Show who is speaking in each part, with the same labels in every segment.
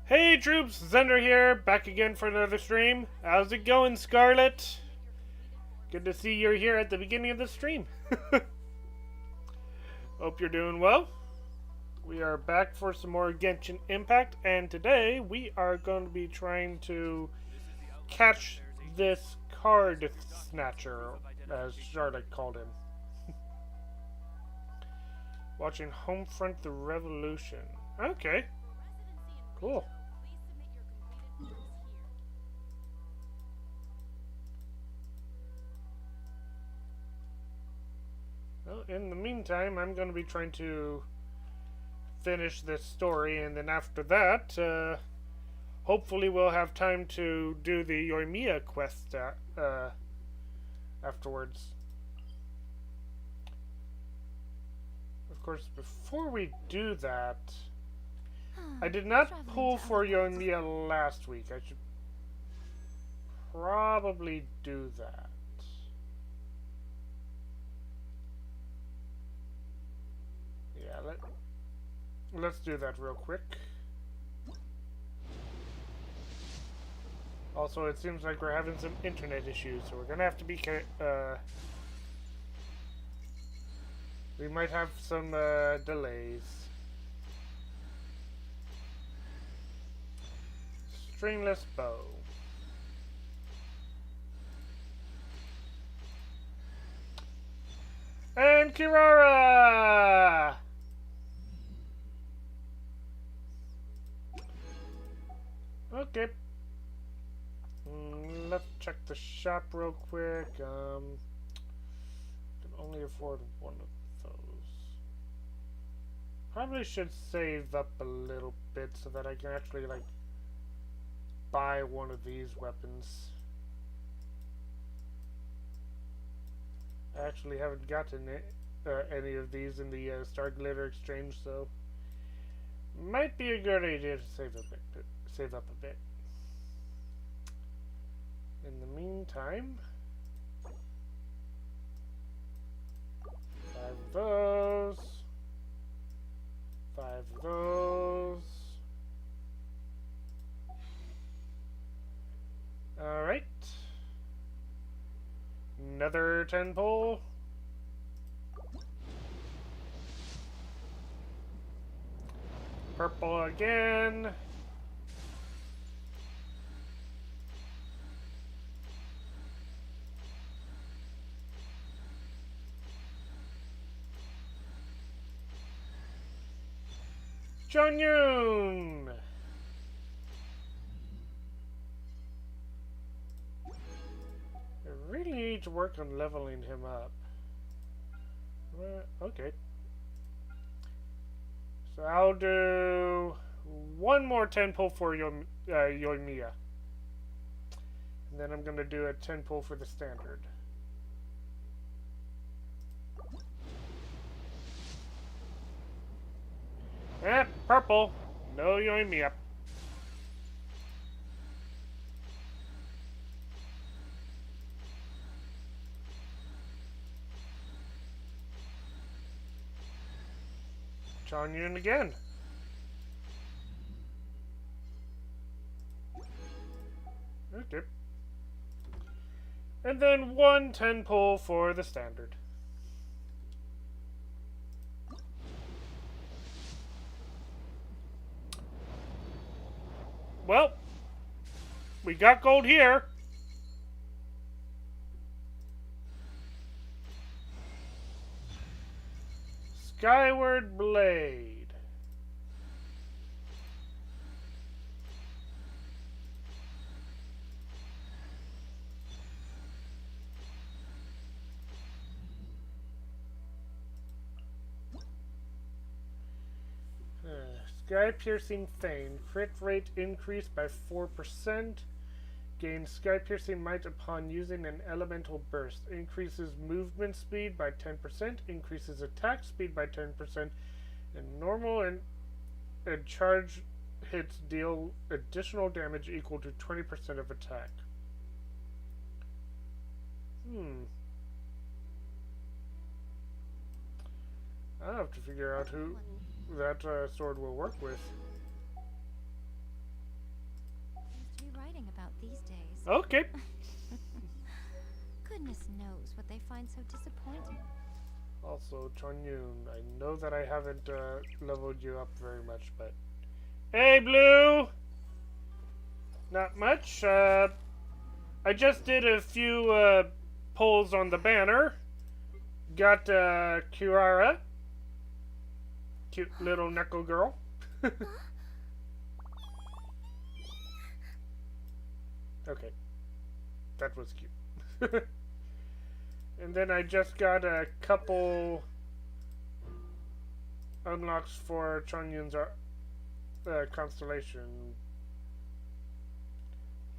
Speaker 1: Hey troops, Zender here, back again for another stream. How's it going, Scarlet? Good to see you're here at the beginning of the stream. Hope you're doing well. We are back for some more Genshin Impact, and today we are going to be trying to catch this card snatcher, as Charlotte called him. Watching Homefront the Revolution. Okay. Cool. Well, in the meantime, I'm going to be trying to finish this story, and then after that, hopefully we'll have time to do the Yoimiya quest afterwards. Of course, before we do that, I did not pull for Yoimiya last week. I should probably do that. Yeah, let's do that real quick. Also, it seems like we're having some internet issues, so we're gonna have to be we might have some delays. Stringless bow. And Kirara! Okay. Let's check the shop real quick. Can only afford one of those. Probably should save up a little bit so that I can actually, like, buy one of these weapons. I actually haven't gotten any of these in the Star Glitter exchange, so might be a good idea to save up a bit. In the meantime, 5 of those, 5 of those. Alright. Another 10 pull. Purple again. Jonyun! I really need to work on leveling him up. Okay. So I'll do one more 10 pull for Yoimiya. And then I'm going to do a 10 pull for the standard. Purple. No Yoimiya. Chongyun again. Okay. And then 110 pull for the standard. Well, we got gold here. Skyward Blade. Sky Piercing Fane. Crit rate increased by 4%. Gains Sky Piercing Might upon using an elemental burst. Increases movement speed by 10%. Increases attack speed by 10%. And normal and charge hits deal additional damage equal to 20% of attack. I'll have to figure out who that sword will work with.
Speaker 2: Seems to be writing about these days.
Speaker 1: Okay.
Speaker 2: Goodness knows what they find so disappointing.
Speaker 1: Also, Chongyun, I know that I haven't leveled you up very much, but... Hey, Blue! Not much. I just did a few pulls on the banner. Got Kurara. Cute little knuckle girl. Okay. That was cute. And then I just got a couple unlocks for Chongyun's constellation.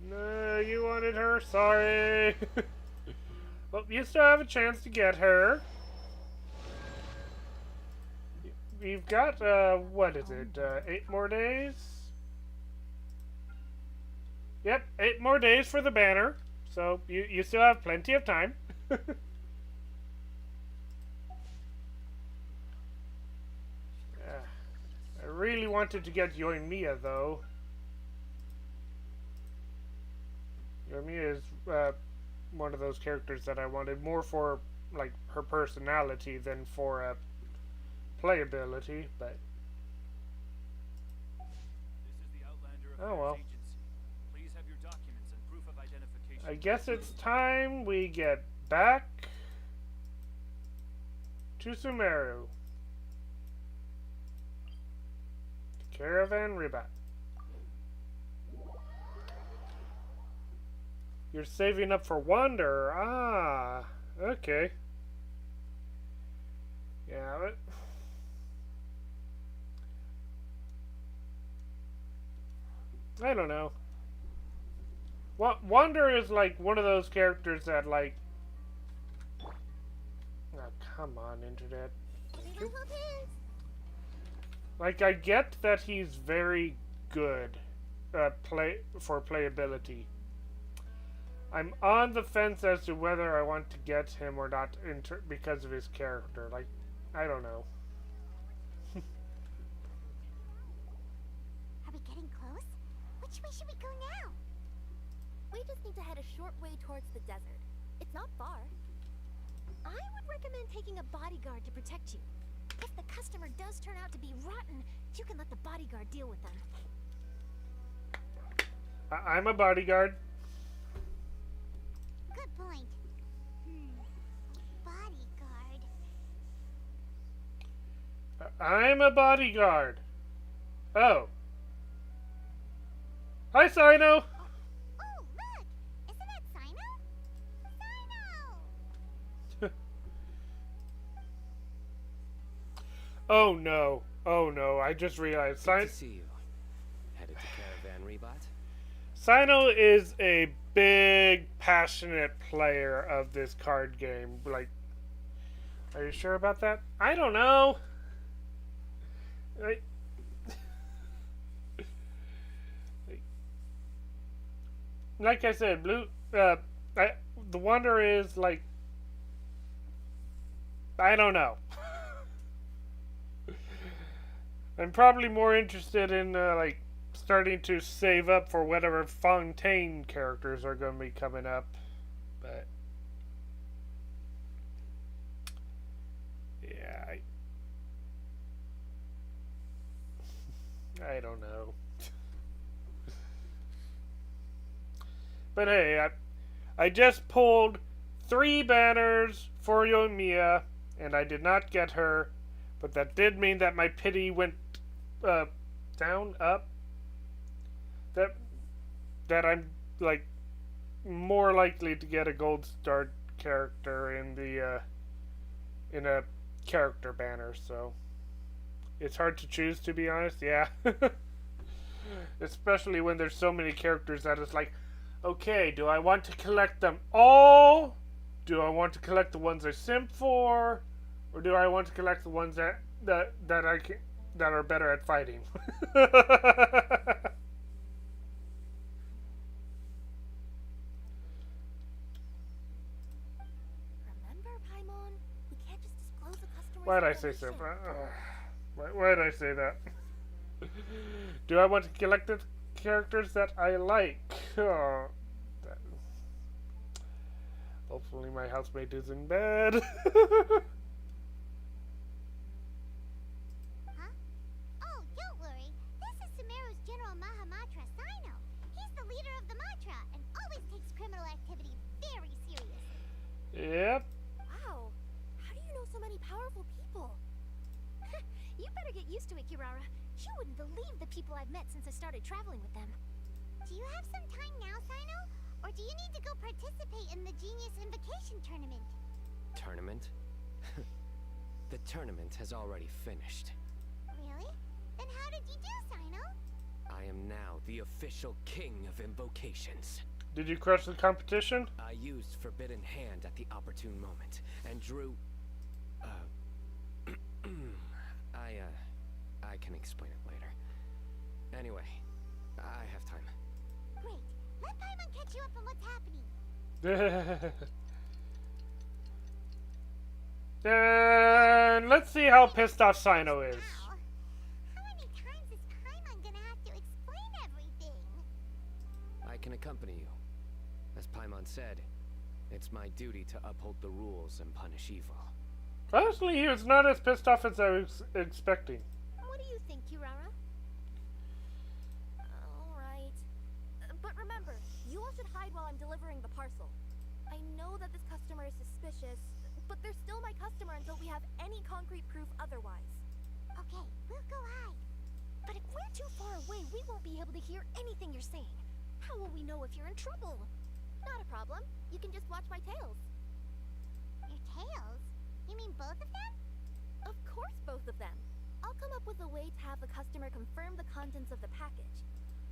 Speaker 1: No, you wanted her? Sorry. Well, you still have a chance to get her. We've got, what is it, 8 more days? Yep, 8 more days for the banner. So, you still have plenty of time. I really wanted to get Yoimiya, though. Yoimiya is one of those characters that I wanted more for, like, her personality than for playability, but... Oh well. Please have your documents and proof of identification. I guess it's time we get back to Sumeru. Caravan Ribat. You're saving up for Wander. Ah, okay. Yeah, but... I don't know. Wander is like one of those characters that like... Oh, come on, Internet. Like, I get that he's very good for playability. I'm on the fence as to whether I want to get him or not because of his character. Like, I don't know.
Speaker 3: Are we getting close? Which way should we go now? We just need to head a short way towards the desert. It's not far. I would recommend taking a bodyguard to protect you. If the customer does turn out to be rotten, you can let the bodyguard deal with them.
Speaker 1: I'm a bodyguard.
Speaker 3: Good point. Bodyguard.
Speaker 1: I'm a bodyguard. Oh. Hi, Sino.
Speaker 3: Oh, look! Isn't that Sino? Sino!
Speaker 1: Oh no. Oh no, I just realized.
Speaker 4: Good to see you. Headed to Caravan Rebot?
Speaker 1: Sino is a big, passionate player of this card game. Like, are you sure about that? I don't know. Like I said, the wonder is like, I don't know. I'm probably more interested in like starting to save up for whatever Fontaine characters are going to be coming up, but yeah, I don't know. But hey, I just pulled 3 banners for Yoimiya, and I did not get her, but that did mean that my pity went down, up. That I'm like more likely to get a gold star character in the in a character banner. So it's hard to choose, to be honest. Yeah, especially when there's so many characters that it's like, okay, do I want to collect them all? Do I want to collect the ones I simp for, or do I want to collect the ones that I can, that are better at fighting?
Speaker 3: Remember, Paimon? We can't just disclose a customer's
Speaker 1: Why did I say simp?
Speaker 3: information.
Speaker 1: Why did I say that? Do I want to collect the characters that I like? Oh, hopefully my housemate is in bed.
Speaker 3: Huh? Oh, don't worry. This is Sumeru's General Mahamatra Sino. He's the leader of the Matra and always takes criminal activity very seriously.
Speaker 1: Yep.
Speaker 3: Wow. How do you know so many powerful people? You better get used to it, Kirara. You wouldn't believe the people I've met since I started traveling with them. Do you have some time now, Sino? Or do you need to go participate in the Genius Invocation Tournament?
Speaker 4: Tournament? The tournament has already finished.
Speaker 3: Really? Then how did you do, Sino?
Speaker 4: I am now the official king of invocations.
Speaker 1: Did you crush the competition?
Speaker 4: I used Forbidden Hand at the opportune moment and drew. I can explain it later. Anyway, I have time.
Speaker 3: Great. Let Paimon catch you up on what's happening.
Speaker 1: And let's see how pissed off Sino is.
Speaker 3: Wow. How many times is Paimon gonna have to explain everything?
Speaker 4: I can accompany you. As Paimon said, it's my duty to uphold the rules and punish evil.
Speaker 1: Honestly, he was not as pissed off as I was expecting.
Speaker 3: What do you think, Kirara? Alright. But remember, you all should hide while I'm delivering the parcel. I know that this customer is suspicious, but they're still my customer until we have any concrete proof otherwise. Okay, we'll go hide. But if we're too far away, we won't be able to hear anything you're saying. How will we know if you're in trouble? Not a problem. You can just watch my tails. Your tails? You mean both of them? Of course both of them. I'll come up with a way to have the customer confirm the contents of the package.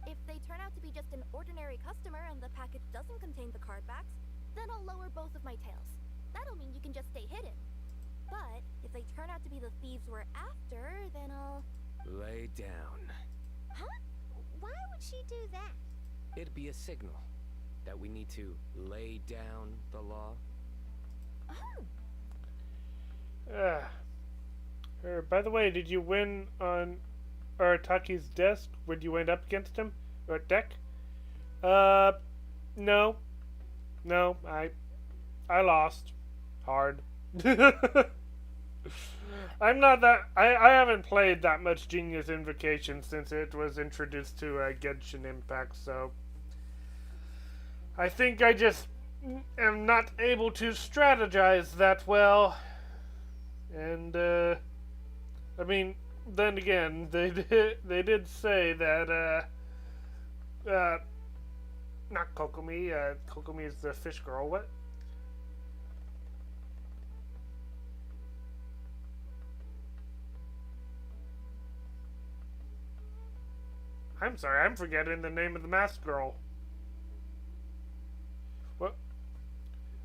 Speaker 3: If they turn out to be just an ordinary customer and the package doesn't contain the card backs, then I'll lower both of my tails. That'll mean you can just stay hidden. But if they turn out to be the thieves we're after, then I'll...
Speaker 4: Lay down.
Speaker 3: Huh? Why would she do that?
Speaker 4: It'd be a signal that we need to lay down the law.
Speaker 3: Oh,
Speaker 1: By the way, did you win on Arataki's desk when you went up against him? Or deck? No. No, I lost. Hard. I'm not that... I haven't played that much Genius Invocation since it was introduced to Genshin Impact, so... I think I just am not able to strategize that well. And, I mean, then again, they did say that, not Kokomi, Kokomi is the fish girl, what? I'm sorry, I'm forgetting the name of the masked girl.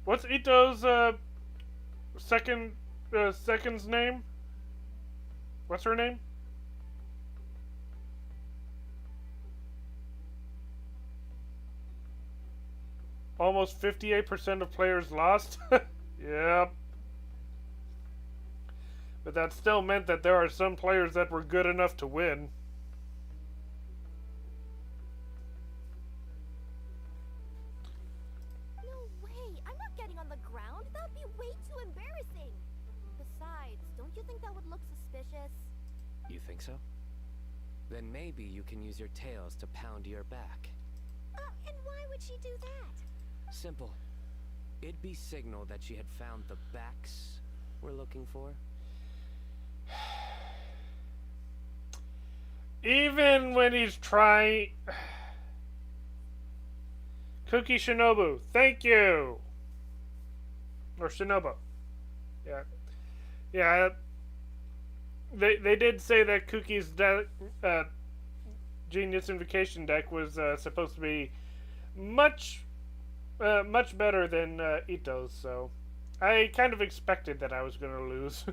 Speaker 1: What's Ito's, second's name? What's her name? Almost 58% of players lost. Yep. But that still meant that there are some players that were good enough to win.
Speaker 3: No way! I'm not getting on the ground. That would be way too embarrassing. Besides, don't you think that would look suspicious?
Speaker 4: You think so? Then maybe you can use your tails to pound your back.
Speaker 3: And why would she do that?
Speaker 4: Simple. It'd be signal that she had found the backs we're looking for.
Speaker 1: Even when he's trying... Cookie Shinobu, thank you! Or Shinobu. Yeah. Yeah. They did say that Cookie's Genius Invocation deck was supposed to be much better than Ito's, so I kind of expected that I was going to lose.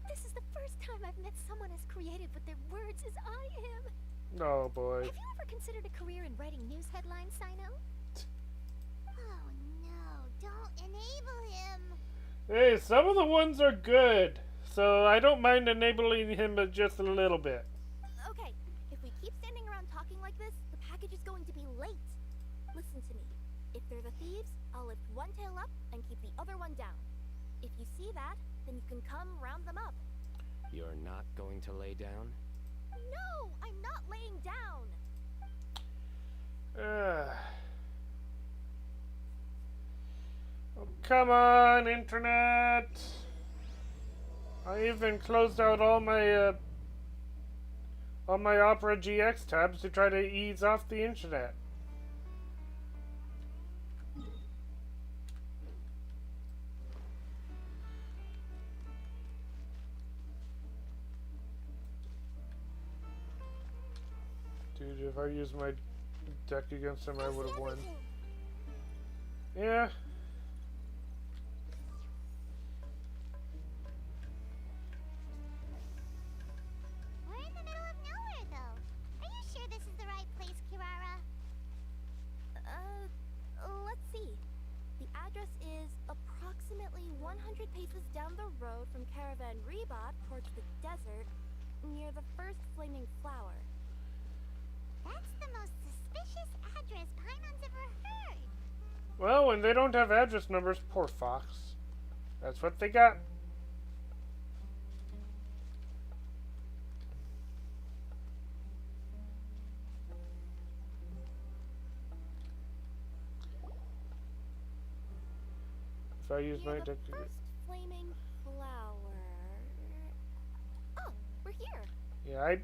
Speaker 3: This is the first time I've met someone as creative with their words as I am.
Speaker 1: Oh boy.
Speaker 3: Have you ever considered a career in writing news headlines, Sino? Oh no, don't enable him.
Speaker 1: Hey, some of the ones are good, so I don't mind enabling him just a little bit.
Speaker 3: Okay, if we keep standing around talking like this, the package is going to be late. Listen to me. If they're the thieves, I'll lift one tail up and keep the other one down. If you see that, then you can come round them up.
Speaker 4: You're not going to lay down?
Speaker 3: No, I'm not laying down.
Speaker 1: Oh, come on, internet! I even closed out all my Opera GX tabs to try to ease off the internet. Dude, if I used my deck against him, I would have won. Yeah.
Speaker 3: We're in the middle of nowhere, though. Are you sure this is the right place, Kirara? Let's see. The address is approximately 100 paces down the road from Caravan Rebot towards the desert, near the first flaming flower. That's the most suspicious address Paimon's ever heard.
Speaker 1: Well, when they don't have address numbers, poor Fox. That's what they got. If I use my
Speaker 3: Near
Speaker 1: deck
Speaker 3: the
Speaker 1: to
Speaker 3: first flaming flower. Oh, we're here.
Speaker 1: yeah,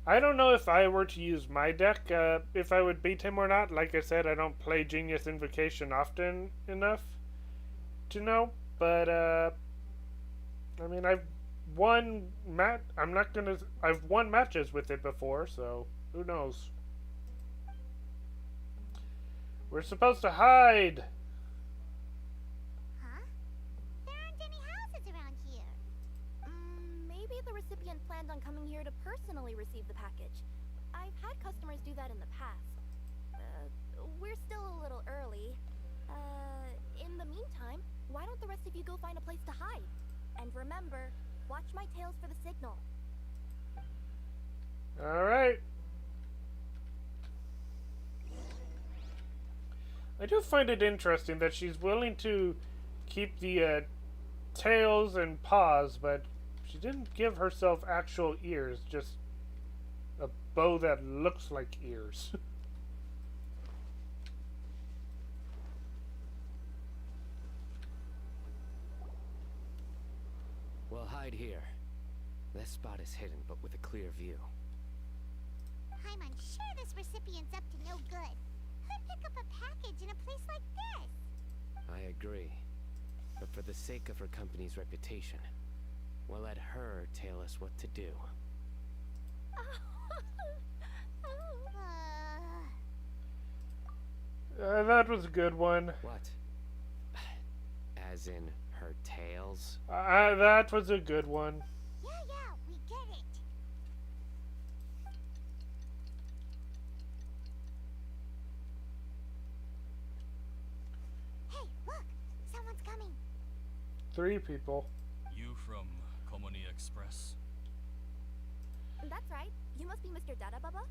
Speaker 1: I don't know if I were to use my deck, if I would beat him or not. Like I said, I don't play Genius Invocation often enough to know. But, I mean, I've won I've won matches with it before, so who knows? We're supposed to hide!
Speaker 3: Huh? There aren't any houses around here. Maybe the recipient planned on coming here to personally receive the package. I've had customers do that in the past. We're still a little early. In the meantime, why don't the rest of you go find a place to hide? And remember, watch my tails for the signal.
Speaker 1: Alright. I do find it interesting that she's willing to keep the tails and paws, but she didn't give herself actual ears, just a bow that looks like ears.
Speaker 4: Well, hide here. This spot is hidden, but with a clear view.
Speaker 3: I'm sure this recipient's up to no good. Who'd pick up a package in a place like this?
Speaker 4: I agree. But for the sake of her company's reputation, we'll let her tell us what to do.
Speaker 1: That was a good one.
Speaker 4: What? As in her tails?
Speaker 1: That was a good one.
Speaker 3: Yeah, we get it. Hey,
Speaker 1: 3 people.
Speaker 5: You from Komoni Express?
Speaker 3: That's right. You must be Mr. Dada Baba?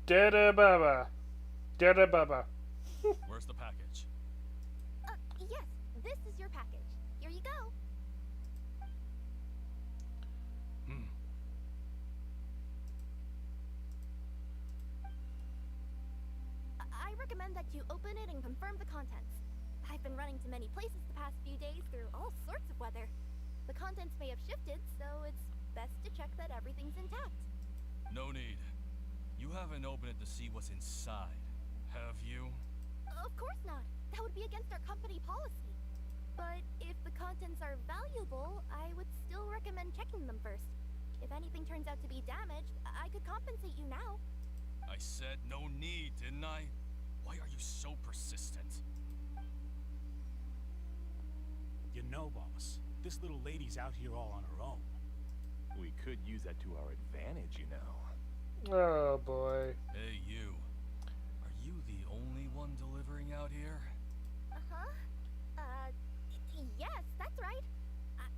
Speaker 1: Dada Baba. Dada Baba.
Speaker 5: Where's the package?
Speaker 3: Yes, this is your package. Here you go.
Speaker 5: Hmm.
Speaker 3: I recommend that you open it and confirm the contents. I've been running to many places the past few days through all sorts of weather. The contents may have shifted, so it's best to check that everything's intact.
Speaker 5: No need. You haven't opened it to see what's inside, have you?
Speaker 3: Of course not. That would be against our company policy. But if the contents are valuable, I would still recommend checking them first. If anything turns out to be damaged, I could compensate you now.
Speaker 5: I said no need, didn't I? Why are you so persistent?
Speaker 6: You know, boss, this little lady's out here all on her own.
Speaker 7: We could use that to our advantage, you know.
Speaker 1: Oh boy.
Speaker 5: Hey, you. Are you the only one delivering out here?
Speaker 3: Uh-huh. Yes, that's right.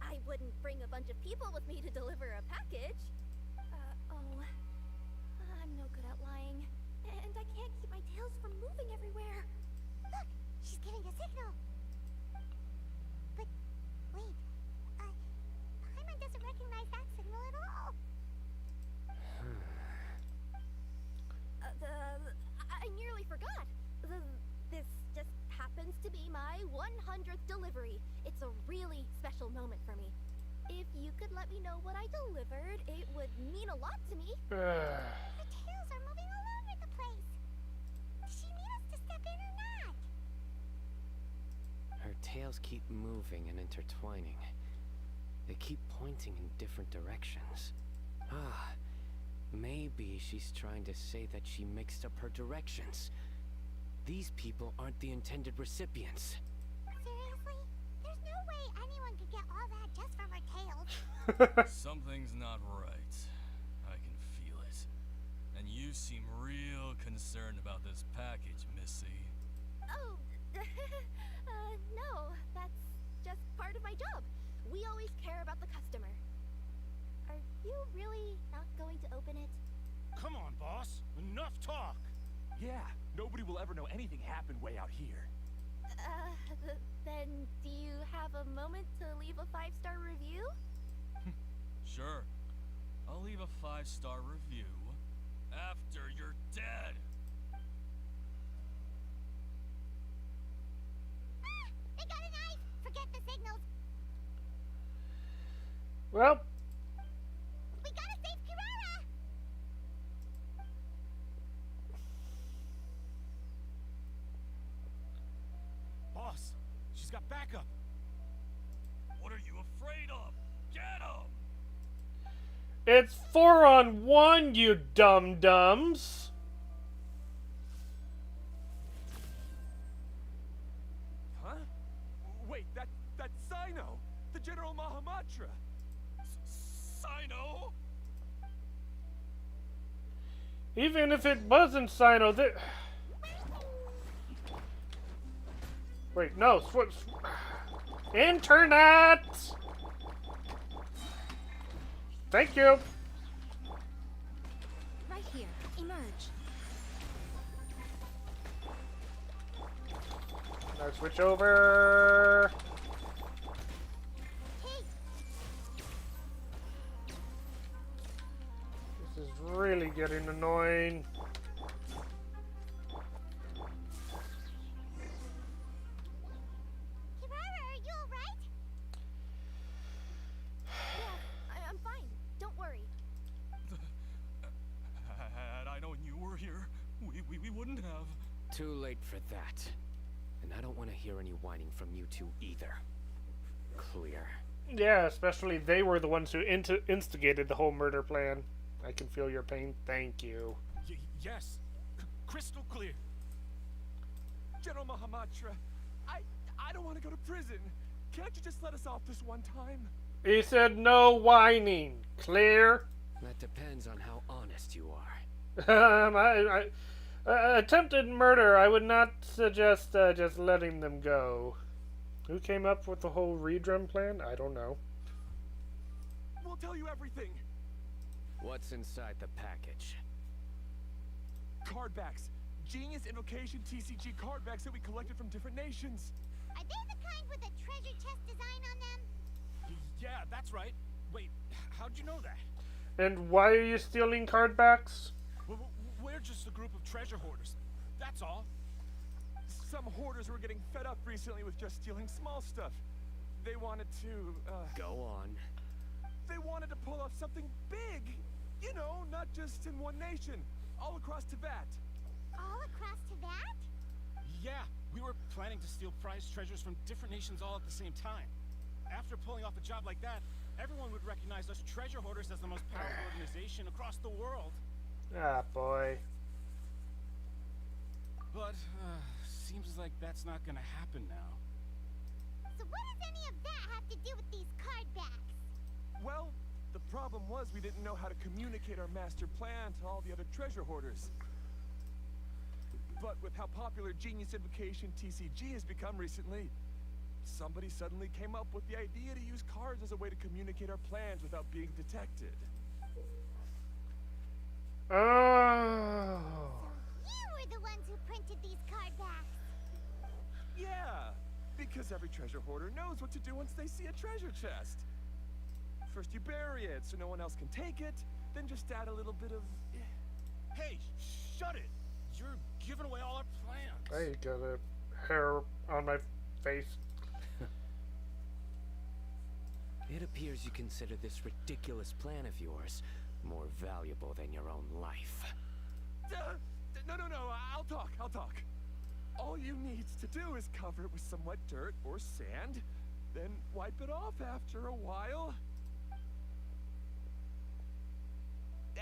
Speaker 3: I wouldn't bring a bunch of people with me to deliver a package. I'm no good at lying. And I can't keep my tails from moving everywhere. Look, she's giving a signal. But, wait. Paimon doesn't recognize that signal at all. I nearly forgot. This just happens to be my 100th delivery. It's a really special moment for me. If you could let me know what I delivered, it would mean a lot to me. Her tails are moving all over the place. Does she need us to step in or not?
Speaker 4: Her tails keep moving and intertwining. They keep pointing in different directions. Ah, maybe she's trying to say that she mixed up her directions. These people aren't the intended recipients.
Speaker 3: Seriously? There's no way anyone could get all that just from her tails.
Speaker 5: Something's not right. I can feel it. And you seem real concerned about this package, Missy.
Speaker 3: Oh, no. That's just part of my job. We always care about the customer. Are you really not going to open it?
Speaker 6: Come on, boss. Enough talk.
Speaker 7: Yeah, nobody will ever know anything happened way out here.
Speaker 3: Then do you have a moment to leave a 5-star review?
Speaker 5: Sure. I'll leave a 5-star review after you're dead.
Speaker 3: Ah! They got a knife! Forget the signals.
Speaker 1: Well,
Speaker 3: We gotta save Kirara!
Speaker 6: Boss, she's got backup.
Speaker 5: What are you afraid of? Get him!
Speaker 1: it's 4-on-1, you dum-dums.
Speaker 7: Huh? Wait, that's Sino, the General Mahamatra.
Speaker 5: Sino?
Speaker 1: Even if it wasn't Sino, wait, no, Internet! Thank you.
Speaker 2: Right here. Emerge.
Speaker 1: Now switch over.
Speaker 3: Hey,
Speaker 1: This is really getting annoying.
Speaker 3: Kirara, are you alright? Yeah, I'm fine. Don't worry.
Speaker 5: Had I known you were here, we wouldn't have.
Speaker 4: Too late for that. And I don't want to hear any whining from you two either. Clear.
Speaker 1: Yeah, especially they were the ones who instigated the whole murder plan. I can feel your pain. Thank you.
Speaker 6: Yes. Crystal clear.
Speaker 7: General Mahamatra, I don't want to go to prison. Can't you just let us off this one time?
Speaker 1: He said no whining. Clear?
Speaker 4: That depends on how honest you are.
Speaker 1: Attempted murder, I would not suggest just letting them go. Who came up with the whole redrum plan? I don't know.
Speaker 7: We'll tell you everything.
Speaker 4: What's inside the package?
Speaker 7: Card backs. Genius Invocation TCG card backs that we collected from different nations.
Speaker 3: Are they the kind with a treasure chest design on them?
Speaker 6: Yeah, that's right. Wait, how'd you know that?
Speaker 1: And why are you stealing card backs?
Speaker 6: We're just a group of treasure hoarders. That's all.
Speaker 7: Some hoarders were getting fed up recently with just stealing small stuff. They wanted to,
Speaker 4: Go on.
Speaker 7: They wanted to pull off something big. You know, not just in one nation. All across Tibet.
Speaker 3: All across Tibet?
Speaker 6: Yeah, we were planning to steal prized treasures from different nations all at the same time. After pulling off a job like that, everyone would recognize us treasure hoarders as the most powerful organization across the world.
Speaker 1: Ah, boy.
Speaker 6: But, seems like that's not gonna happen now.
Speaker 3: So what does any of that have to do with these card backs?
Speaker 7: Well, the problem was we didn't know how to communicate our master plan to all the other treasure hoarders. But with how popular Genius Invocation TCG has become recently, somebody suddenly came up with the idea to use cards as a way to communicate our plans without being detected.
Speaker 1: Oh.
Speaker 3: You were the ones who printed these card backs.
Speaker 7: Yeah, because every treasure hoarder knows what to do once they see a treasure chest. First you bury it so no one else can take it, then just add a little bit of...
Speaker 6: Hey, shut it! You're giving away all our plans.
Speaker 1: I got a hair on my face.
Speaker 4: It appears you consider this ridiculous plan of yours more valuable than your own life.
Speaker 7: No, I'll talk. All you need to do is cover it with some wet dirt or sand, then wipe it off after a while.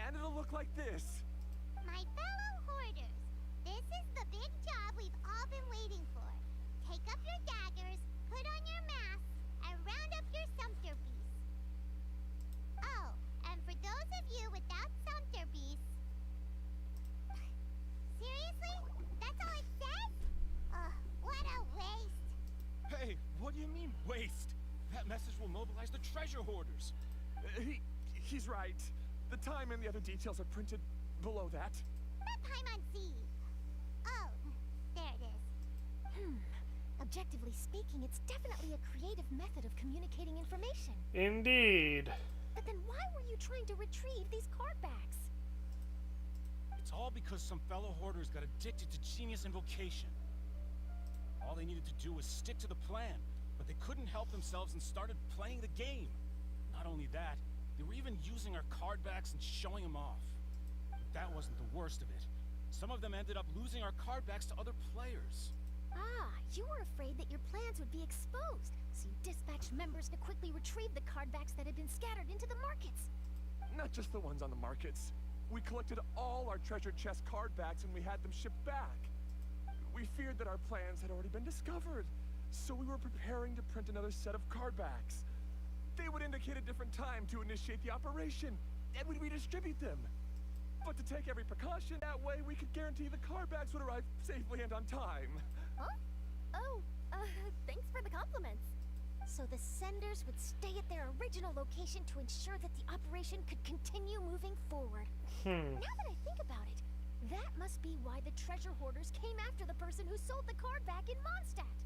Speaker 7: And it'll look like this.
Speaker 3: My fellow hoarders, this is the big job we've all been waiting for. Take up your daggers, put on your masks, and round up your sumpter beasts. Oh, and for those of you without sumpter beasts... Seriously? That's all it says? Ugh, what a waste.
Speaker 6: Hey, what do you mean, waste? That message will mobilize the treasure hoarders.
Speaker 7: He's right. The time and the other details are printed below that.
Speaker 3: That Paimon-Z. Oh, there it is. Objectively speaking, it's definitely a creative method of communicating information.
Speaker 1: Indeed.
Speaker 3: But then why were you trying to retrieve these card backs?
Speaker 6: It's all because some fellow hoarders got addicted to Genius Invocation. All they needed to do was stick to the plan, but they couldn't help themselves and started playing the game. Not only that, they were even using our card backs and showing them off. But that wasn't the worst of it. Some of them ended up losing our card backs to other players.
Speaker 3: Ah, you were afraid that your plans would be exposed, so you dispatched members to quickly retrieve the card backs that had been scattered into the markets.
Speaker 7: Not just the ones on the markets. We collected all our treasure chest card backs and we had them shipped back. We feared that our plans had already been discovered, so we were preparing to print another set of card backs. They would indicate a different time to initiate the operation, and we'd redistribute them. But to take every precaution, that way we could guarantee the card backs would arrive safely and on time.
Speaker 3: Huh? Oh, thanks for the compliments. So the senders would stay at their original location to ensure that the operation could continue moving forward. Now that I think about it, that must be why the treasure hoarders came after the person who sold the card back in Mondstadt.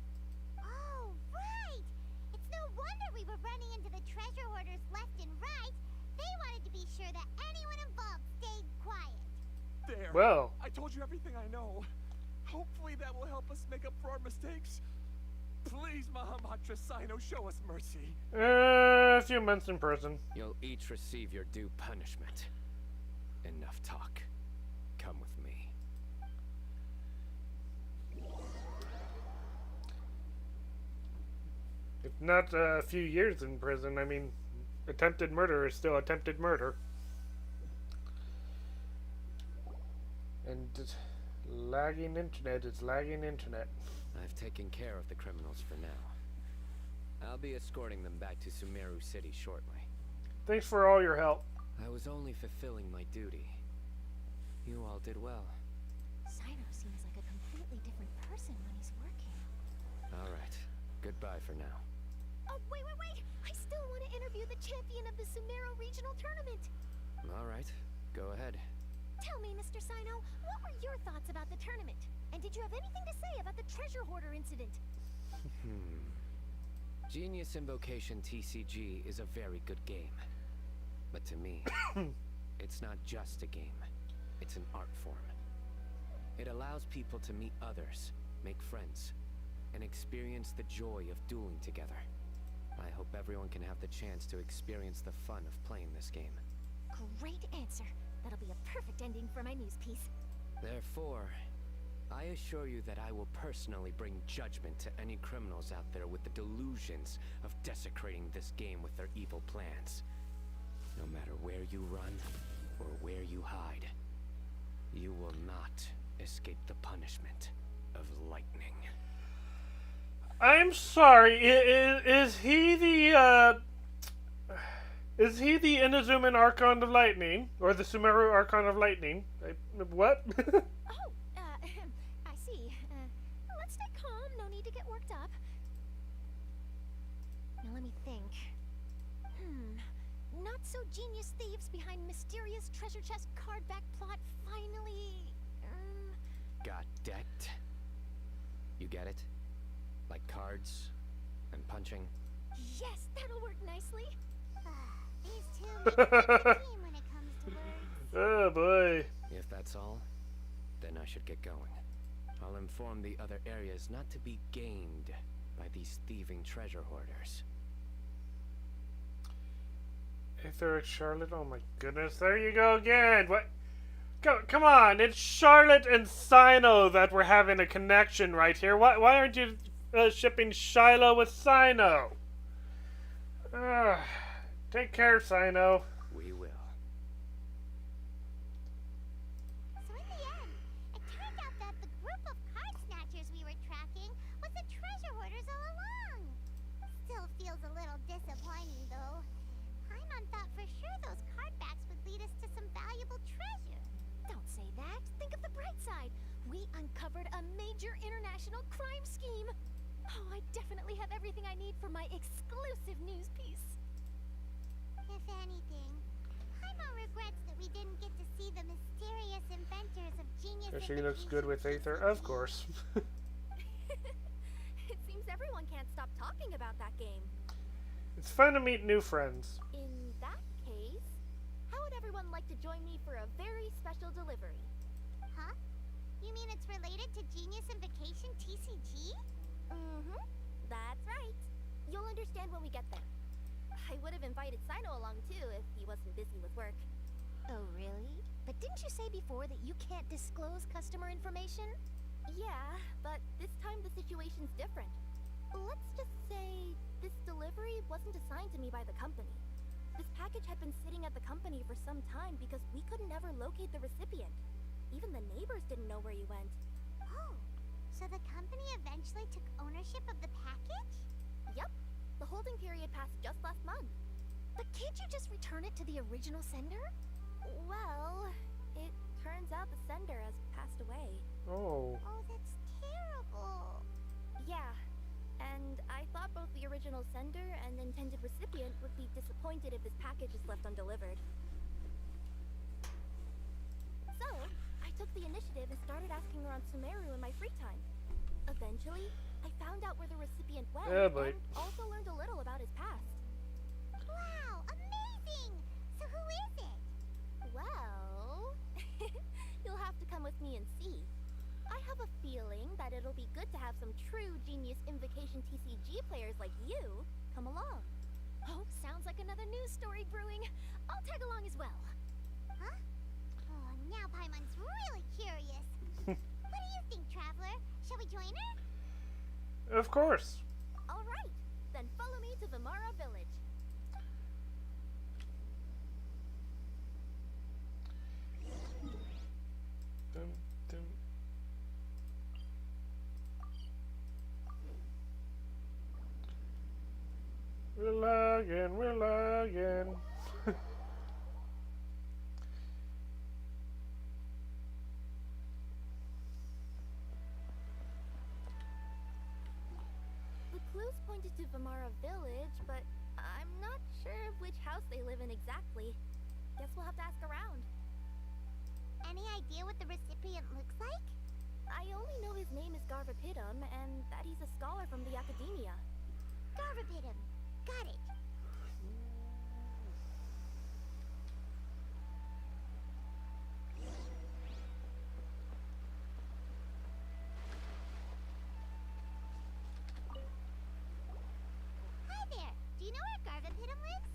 Speaker 3: Oh, right! It's no wonder we were running into the treasure hoarders left and right. They wanted to be sure that anyone involved stayed quiet.
Speaker 7: There.
Speaker 1: Well.
Speaker 7: I told you everything I know. Hopefully that will help us make up for our mistakes. Please, Mahamatra Sino, show us mercy.
Speaker 1: A few months in prison.
Speaker 4: You'll each receive your due punishment. Enough talk. Come with me.
Speaker 1: If not a few years in prison, I mean, attempted murder is still attempted murder. And lagging internet is lagging internet.
Speaker 4: I've taken care of the criminals for now. I'll be escorting them back to Sumeru City shortly.
Speaker 1: Thanks for all your help.
Speaker 4: I was only fulfilling my duty. You all did well.
Speaker 3: Sino seems like a completely different person when he's working.
Speaker 4: Alright, goodbye for now.
Speaker 3: Oh, wait! I still want to interview the champion of the Sumero Regional Tournament.
Speaker 4: Alright, go ahead.
Speaker 3: Tell me, Mr. Sino, what were your thoughts about the tournament? And did you have anything to say about the treasure hoarder incident?
Speaker 4: Genius Invocation TCG is a very good game. But to me, it's not just a game. It's an art form. It allows people to meet others, make friends, and experience the joy of dueling together. I hope everyone can have the chance to experience the fun of playing this game.
Speaker 3: Great answer. That'll be a perfect ending for my news piece.
Speaker 4: Therefore, I assure you that I will personally bring judgment to any criminals out there with the delusions of desecrating this game with their evil plans. No matter where you run or where you hide, you will not escape the punishment of lightning.
Speaker 1: I'm sorry. Is he the Inazuman Archon of Lightning, or the Sumeru Archon of Lightning? What?
Speaker 3: Oh, I see. Let's stay calm. No need to get worked up. Now let me think. Not so genius thieves behind mysterious treasure chest card back plot finally.
Speaker 4: Got decked? You get it? Like cards and punching?
Speaker 3: Yes, that'll work nicely.
Speaker 2: These two make a good team when it comes to words.
Speaker 1: Oh boy.
Speaker 4: If that's all, then I should get going. I'll inform the other areas not to be gamed by these thieving treasure hoarders.
Speaker 1: Aether, Charlotte, oh my goodness, there you go again. What? Come on, it's Charlotte and Sino that we're having a connection right here. Why aren't you shipping Shiloh with Sino? Take care, Sino.
Speaker 4: We will.
Speaker 2: So in the end, it turned out that the group of card snatchers we were tracking was the treasure hoarders all along. Still feels a little disappointing, though. Paimon thought for sure those card backs would lead us to some valuable treasure.
Speaker 3: Don't say that. Think of the bright side. We uncovered a major international crime scheme. Oh, I definitely have everything I need for my exclusive news piece.
Speaker 2: If anything, Paimon regrets that we didn't get to see the mysterious inventors of genius.
Speaker 1: She looks good with Aether, of course.
Speaker 3: It seems everyone can't stop talking about that game.
Speaker 1: It's fun to meet new friends.
Speaker 3: In that case, how would everyone like to join me for a very special delivery?
Speaker 2: Huh? You mean it's related to Genius Invocation TCG?
Speaker 3: Mm-hmm. That's right. You'll understand when we get there. I would have invited Sino along too if he wasn't busy with work. Oh, really? But didn't you say before that you can't disclose customer information? Yeah, but this time the situation's different. Let's just say this delivery wasn't assigned to me by the company. This package had been sitting at the company for some time because we could never locate the recipient. Even the neighbors didn't know where he went.
Speaker 2: Oh, so the company eventually took ownership of the package?
Speaker 3: Yep. The holding period passed just last month. But can't you just return it to the original sender? Well, it turns out the sender has passed away.
Speaker 1: Oh.
Speaker 2: Oh, that's terrible.
Speaker 3: Yeah, and I thought both the original sender and intended recipient would be disappointed if this package is left undelivered. So, I took the initiative and started asking around Sumeru in my free time. Eventually, I found out where the recipient went
Speaker 1: Yeah, boy.
Speaker 3: and also learned a little about his past.
Speaker 2: Wow, amazing! So who is it?
Speaker 3: Well, you'll have to come with me and see. I have a feeling that it'll be good to have some true Genius Invocation TCG players like you come along. Oh, sounds like another news story brewing. I'll tag along as well.
Speaker 2: Huh? Oh, now Paimon's really curious. What do you think, Traveler? Shall we join her?
Speaker 1: Of course.
Speaker 3: All right, then follow me to Vimara Village.
Speaker 1: Dum, dum. We're lagging.
Speaker 3: to Vamara Village, but I'm not sure which house they live in exactly. Guess we'll have to ask around.
Speaker 2: Any idea what the recipient looks like?
Speaker 3: I only know his name is Garvapitum and that he's a scholar from the Academia.
Speaker 2: Garvapitum. Got it. Hi there. Do you know where Garvapitum lives?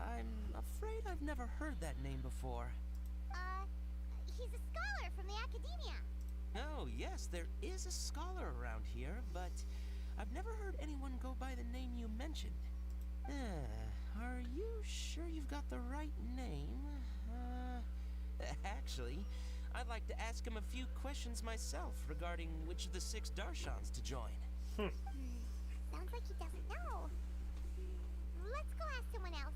Speaker 8: I'm afraid I've never heard that name before.
Speaker 2: He's a scholar from the Academia.
Speaker 8: Oh, yes, there is a scholar around here, but I've never heard anyone go by the name you mentioned. Are you sure you've got the right name? Actually, I'd like to ask him a few questions myself regarding which of the 6 Darshans to join.
Speaker 2: Sounds like he doesn't know. Let's go ask someone else.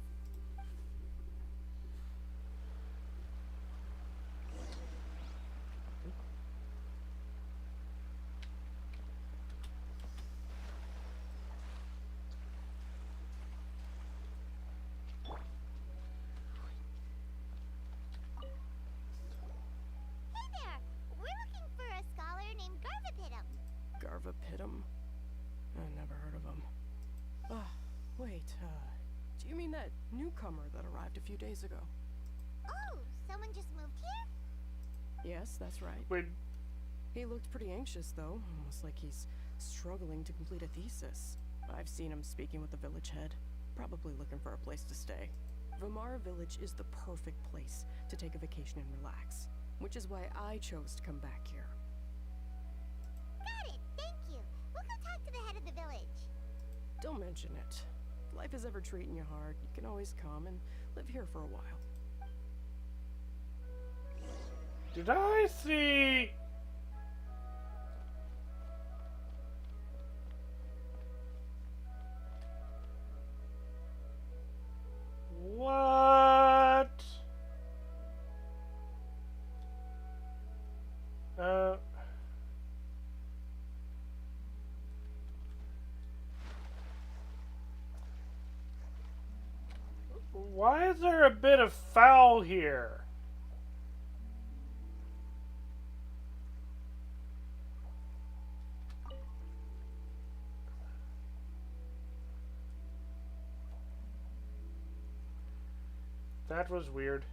Speaker 2: Hey there! We're looking for a scholar named Garvapitum.
Speaker 9: Garvapitum? I never heard of him. Wait, do you mean that newcomer that arrived a few days ago?
Speaker 2: Oh, someone just moved here?
Speaker 9: Yes, that's right.
Speaker 1: Wait,
Speaker 9: He looked pretty anxious, though, almost like he's struggling to complete a thesis. I've seen him speaking with the village head, probably looking for a place to stay. Vamara Village is the perfect place to take a vacation and relax, which is why I chose to come back here.
Speaker 2: Got it, thank you. We'll go talk to the head of the village.
Speaker 9: Don't mention it. If life is ever treating you hard, you can always come and live here for a while.
Speaker 1: did I see? What? Why is there a bit of foul here? That was weird.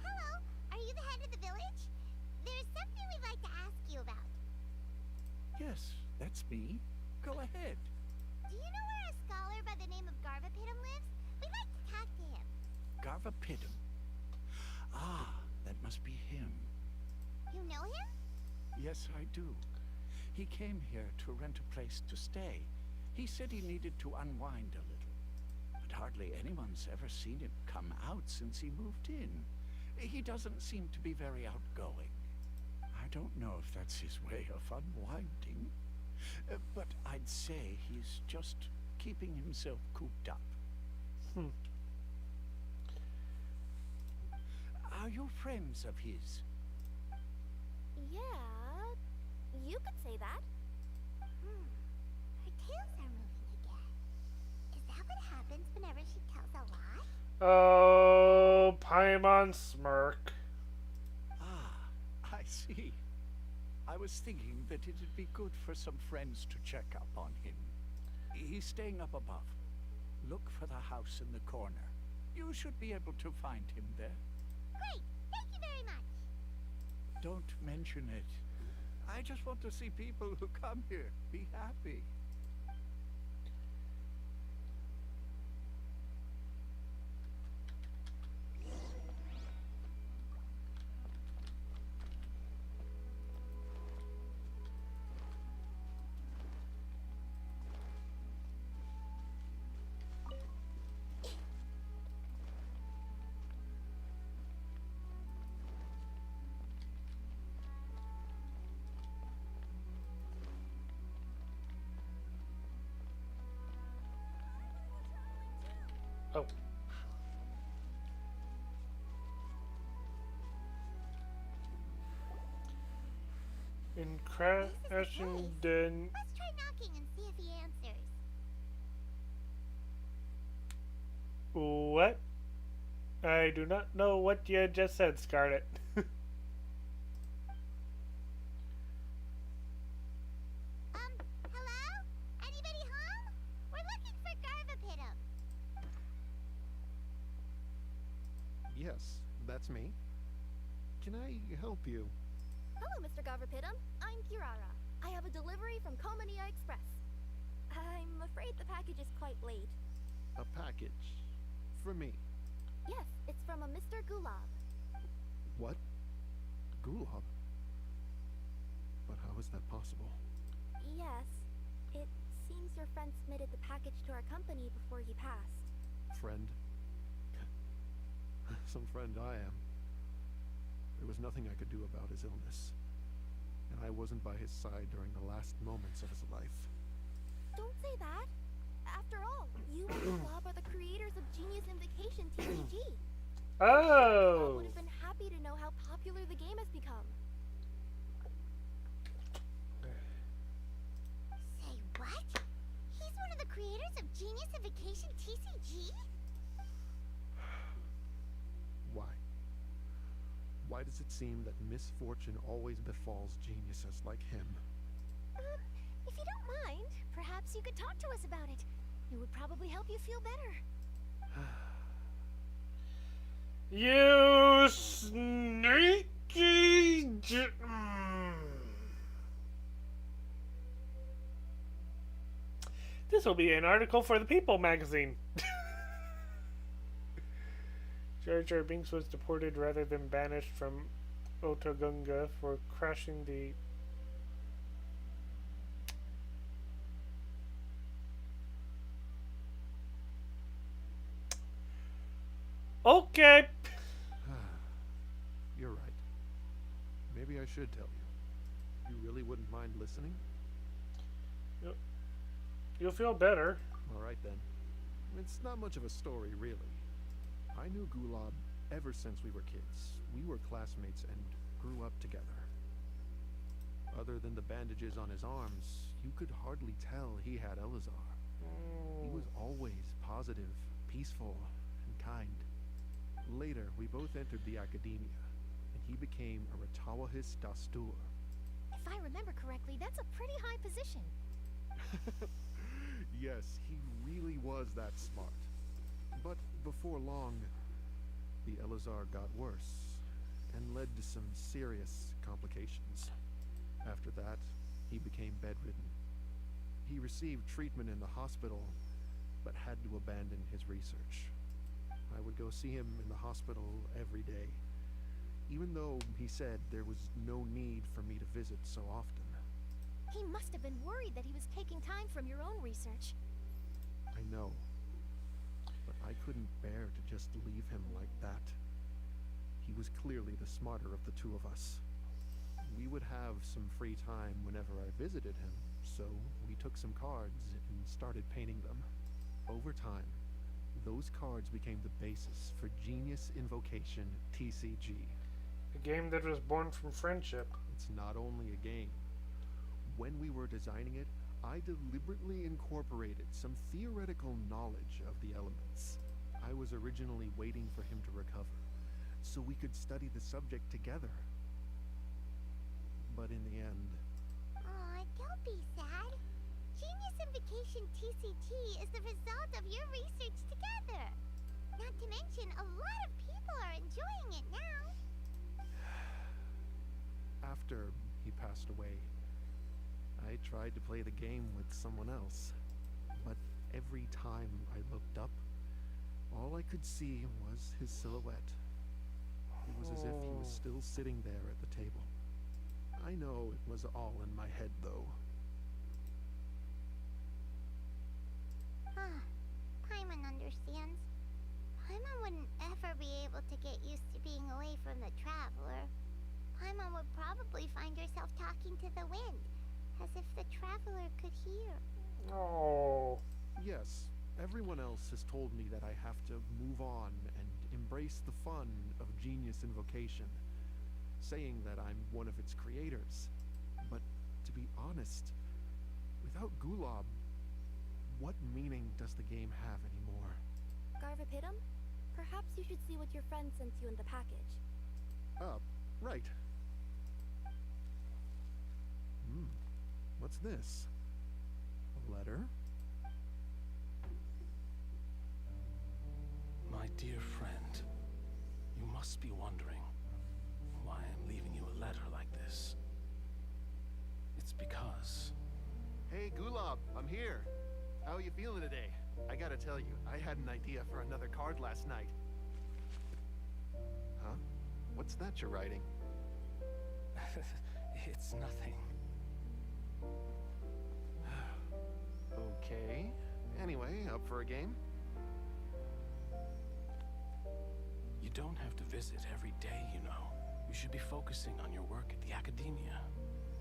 Speaker 2: Hello, are you the head of the village? There's something we'd like to ask you about.
Speaker 10: Yes, that's me. Go ahead.
Speaker 2: Do you know where a scholar by the name of Garvapitum lives? We'd like to talk to him.
Speaker 10: Garvapitum. Ah, that must be him.
Speaker 2: You know him?
Speaker 10: Yes, I do. He came here to rent a place to stay. He said he needed to unwind a little. But hardly anyone's ever seen him come out since he moved in. He doesn't seem to be very outgoing. I don't know if that's his way of unwinding. But I'd say he's just keeping himself cooped up. Are you friends of his?
Speaker 3: Yeah, you could say that.
Speaker 2: Her tails are moving again. Is that what happens whenever she tells a lie?
Speaker 1: Oh, Paimon smirk.
Speaker 10: Ah, I see. I was thinking that it'd be good for some friends to check up on him. He's staying up above. Look for the house in the corner. You should be able to find him there.
Speaker 2: Great, thank you very much.
Speaker 10: Don't mention it. I just want to see people who come here be happy.
Speaker 1: Oh. In crashing den.
Speaker 2: Let's try knocking and see if he answers.
Speaker 1: What? I do not know what you just said, Scarlet.
Speaker 2: Hello? Anybody home? We're looking for Garvapitum.
Speaker 11: Yes, that's me. Can I help you?
Speaker 3: Hello, Mr. Garvapitum. I'm Kirara. I have a delivery from Komania Express. I'm afraid the package is quite late.
Speaker 11: A package? For me?
Speaker 3: Yes, it's from a Mr. Gulab.
Speaker 11: What? Gulab? But how is that possible?
Speaker 3: Yes. It seems your friend submitted the package to our company before he passed.
Speaker 11: Friend? Some friend I am. There was nothing I could do about his illness. And I wasn't by his side during the last moments of his life.
Speaker 3: Don't say that. After all, you and Bob are the creators of Genius Invocation TCG. I
Speaker 1: Oh!
Speaker 3: would have been happy to know how popular the game has become.
Speaker 2: Say what? He's one of the creators of Genius Invocation TCG?
Speaker 11: Why? Why does it seem that misfortune always befalls geniuses like him?
Speaker 3: If you don't mind, perhaps you could talk to us about it. It would probably help you feel better.
Speaker 1: You sneaky This will be an article for the People magazine. Jar Jar Binks was deported rather than banished from Otogunga for crashing the... Okay.
Speaker 11: You're right. Maybe I should tell you. You really wouldn't mind listening?
Speaker 1: You'll feel better.
Speaker 11: All right then. It's not much of a story, really. I knew Gulab ever since we were kids. We were classmates and grew up together. Other than the bandages on his arms, you could hardly tell he had Elazar. He was always positive, peaceful, and kind. Later, we both entered the academia, and he became a Ratawahis Dastur.
Speaker 3: If I remember correctly, that's a pretty high position.
Speaker 11: Yes, he really was that smart. But before long, the Elazar got worse and led to some serious complications. After that, he became bedridden. He received treatment in the hospital, but had to abandon his research. I would go see him in the hospital every day, even though he said there was no need for me to visit so often.
Speaker 3: He must have been worried that he was taking time from your own research.
Speaker 11: I know, but I couldn't bear to just leave him like that. He was clearly the smarter of the two of us. We would have some free time whenever I visited him, so we took some cards and started painting them. Over time, those cards became the basis for Genius Invocation TCG.
Speaker 1: A game that was born from friendship.
Speaker 11: It's not only a game. When we were designing it, I deliberately incorporated some theoretical knowledge of the elements. I was originally waiting for him to recover, so we could study the subject together. But in the end...
Speaker 2: Aw, don't be sad. Genius Invocation TCG is the result of your research together. Not to mention, a lot of people are enjoying it now.
Speaker 11: After he passed away, I tried to play the game with someone else. But every time I looked up, all I could see was his silhouette. It was as if he was still sitting there at the table. I know it was all in my head, though.
Speaker 2: Paimon understands. Paimon wouldn't ever be able to get used to being away from the Traveler. Paimon would probably find herself talking to the wind, as if the Traveler could hear.
Speaker 1: Oh.
Speaker 11: Yes, Everyone else has told me that I have to move on and embrace the fun of Genius Invocation, saying that I'm one of its creators. But to be honest, without Gulob, what meaning does the game have anymore?
Speaker 3: Garvapitum? Perhaps you should see what your friend sent you in the package.
Speaker 11: Right. What's this? A letter?
Speaker 10: My dear friend, you must be wondering why I'm leaving you a letter like this. It's because...
Speaker 11: Hey, Gulob, I'm here. How are you feeling today? I gotta tell you, I had an idea for another card last night. Huh? What's that you're writing?
Speaker 10: It's nothing.
Speaker 11: Okay. Anyway, up for a game?
Speaker 10: You don't have to visit every day, you know. You should be focusing on your work at the academia.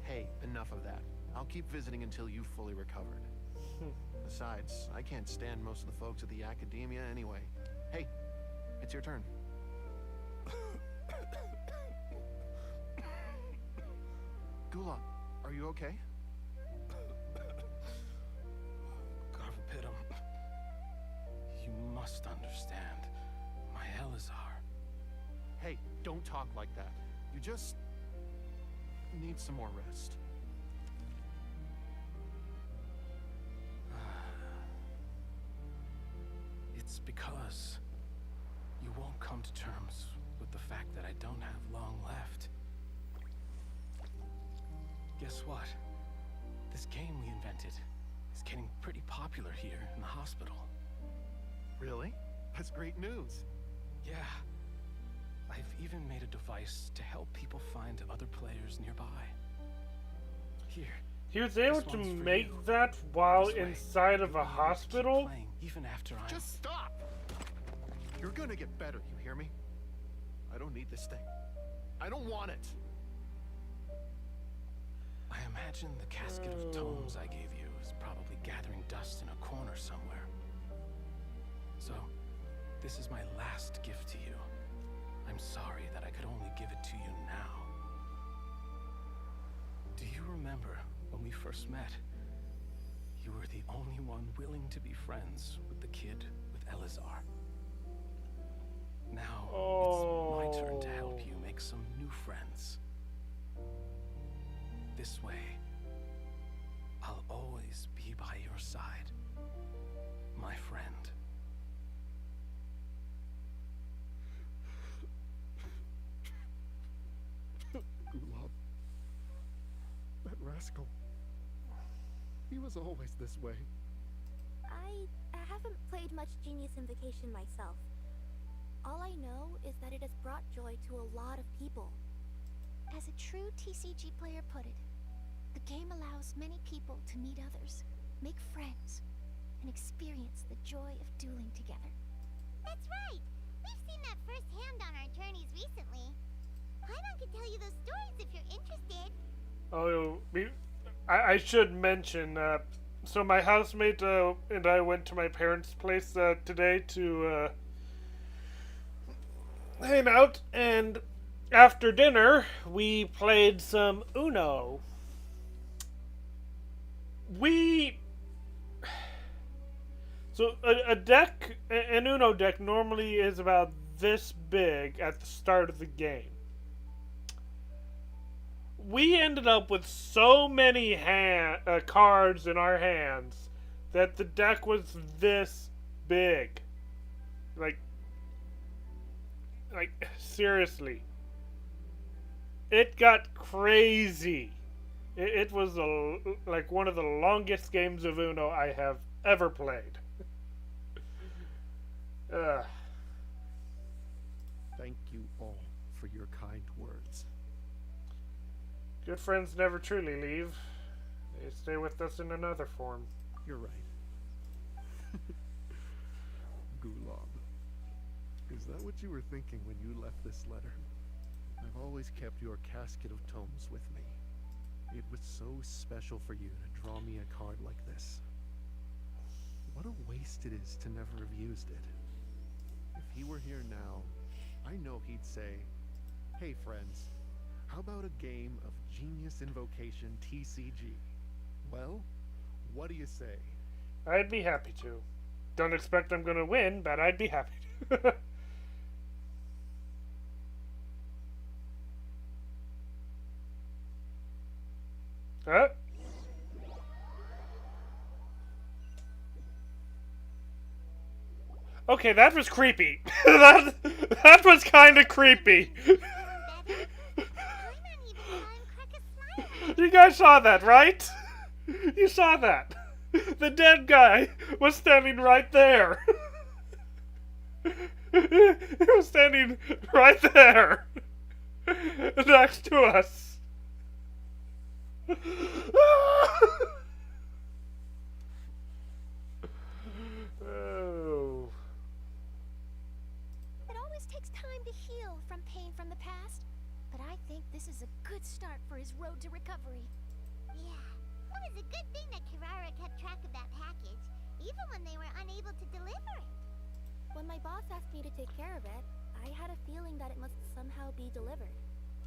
Speaker 11: Hey, enough of that. I'll keep visiting until you've fully recovered. Besides, I can't stand most of the folks at the academia anyway. Hey, it's your turn. Gulob, are you okay?
Speaker 10: Garvapitum, you must understand. My Elazar.
Speaker 11: Hey, don't talk like that. You just need some more rest.
Speaker 10: It's because you won't come to terms with the fact that I don't have long left. Guess what? This game we invented is getting pretty popular here in the hospital.
Speaker 11: Really? That's great news.
Speaker 10: Yeah. I've even made a device to help people find other players nearby. Here.
Speaker 1: He was able
Speaker 10: This
Speaker 1: to
Speaker 10: one's for
Speaker 1: make
Speaker 10: you.
Speaker 1: that while
Speaker 10: This way,
Speaker 1: inside of
Speaker 10: you'll
Speaker 1: a
Speaker 10: be able to keep
Speaker 1: hospital?
Speaker 10: playing even after I'm...
Speaker 11: Just stop! You're gonna get better, you hear me? I don't need this thing. I don't want it.
Speaker 10: I imagine the casket of tomes I gave you is probably gathering dust in a corner somewhere. So, this is my last gift to you. I'm sorry that I could only give it to you now. Do you remember when we first met? You were the only one willing to be friends with the kid with Elazar. Now, it's my turn to help you make some new friends. This way, I'll always be by your side, my friend.
Speaker 11: Gulob. That rascal. He was always this way.
Speaker 3: I haven't played much Genius Invocation myself. All I know is that it has brought joy to a lot of people.
Speaker 2: As a true TCG player put it, the game allows many people to meet others, make friends, and experience the joy of dueling together. That's right! We've seen that firsthand on our journeys recently. Paimon can tell you those stories if you're interested.
Speaker 1: Oh, I should mention, so my housemate and I went to my parents' place today to hang out, and after dinner, we played some Uno. So an Uno deck normally is about this big at the start of the game. We ended up with so many cards in our hands that the deck was this big. Like seriously. It got crazy. It was like one of the longest games of Uno I have ever played.
Speaker 11: Thank you all for your kind words.
Speaker 1: Good friends never truly leave. They stay with us in another form.
Speaker 11: You're right. Gulob. Is that what you were thinking when you left this letter? I've always kept your casket of tomes with me. It was so special for you to draw me a card like this. What a waste it is to never have used it. If he were here now, I know he'd say, "Hey friends, how about a game of Genius Invocation TCG?" Well, what do you say?
Speaker 1: I'd be happy to. Don't expect I'm gonna win, but I'd be happy to. Huh? Okay, that was creepy. that was kind of creepy. You guys saw that, right? You saw that. The dead guy was standing right there. He was standing right there. Next to us. Oh.
Speaker 3: It always takes time to heal from pain from the past, but I think this is a good start for his road to recovery.
Speaker 2: Yeah, it was a good thing that Kirara kept track of that package, even when they were unable to deliver it.
Speaker 3: When my boss asked me to take care of it, I had a feeling that it must somehow be delivered.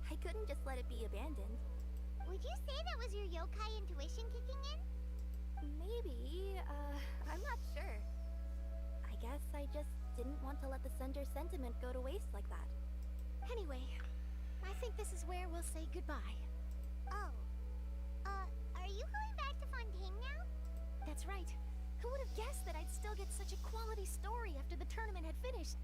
Speaker 3: I couldn't just let it be abandoned.
Speaker 2: Would you say that was your yokai intuition kicking in?
Speaker 3: Maybe, I'm not sure. I guess I just didn't want to let the sender's sentiment go to waste like that. Anyway, I think this is where we'll say goodbye.
Speaker 2: Oh. Are you going back to Fontaine now?
Speaker 3: That's right. Who would have guessed that I'd still get such a quality story after the tournament had finished?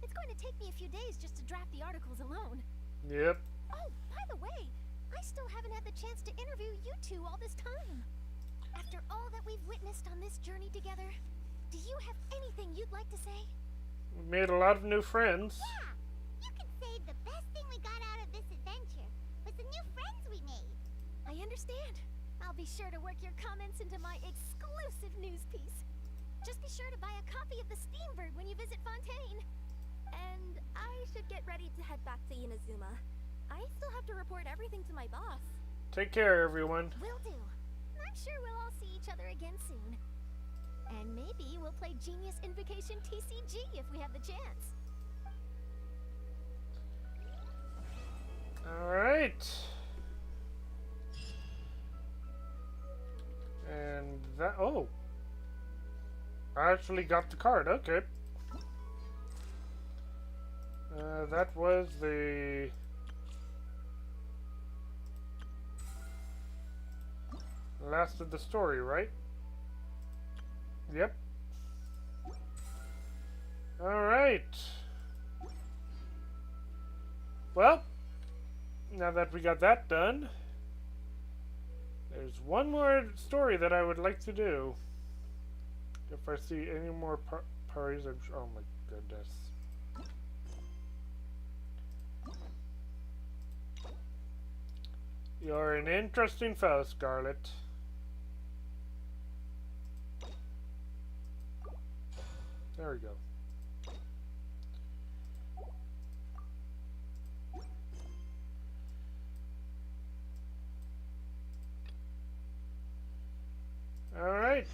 Speaker 3: It's going to take me a few days just to draft the articles alone.
Speaker 1: Yep.
Speaker 3: Oh, by the way, I still haven't had the chance to interview you two all this time. After all that we've witnessed on this journey together, do you have anything you'd like to say?
Speaker 1: We made a lot of new friends.
Speaker 2: Yeah, you could say the best thing we got out of this adventure was the new friends we made.
Speaker 3: I understand. I'll be sure to work your comments into my exclusive news piece. Just be sure to buy a copy of the Steambird when you visit Fontaine. And I should get ready to head back to Inazuma. I still have to report everything to my boss.
Speaker 1: Take care, everyone.
Speaker 3: Will do. I'm sure we'll all see each other again soon. And maybe we'll play Genius Invocation TCG if we have the chance.
Speaker 1: Alright. And that... Oh. I actually got the card. Okay. That was the... last of the story, right? Yep. Alright. Well, now that we got that done, there's one more story that I would like to do. If I see any more parties, I'm sure. Oh my goodness. You're an interesting fellow, Scarlet. There we go. Alright.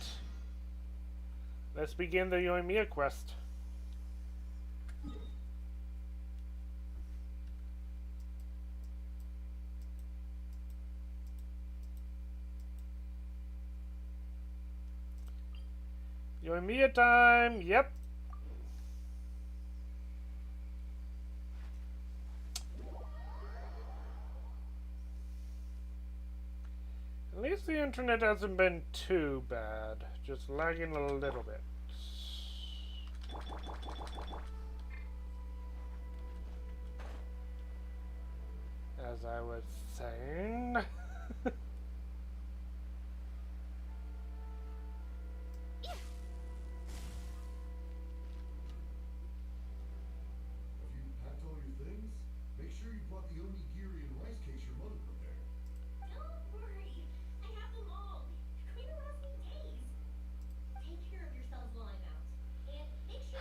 Speaker 1: Let's begin the Yoimiya quest. Yoimiya time! Yep. At least the internet hasn't been too bad. Just lagging a little bit. As I was saying...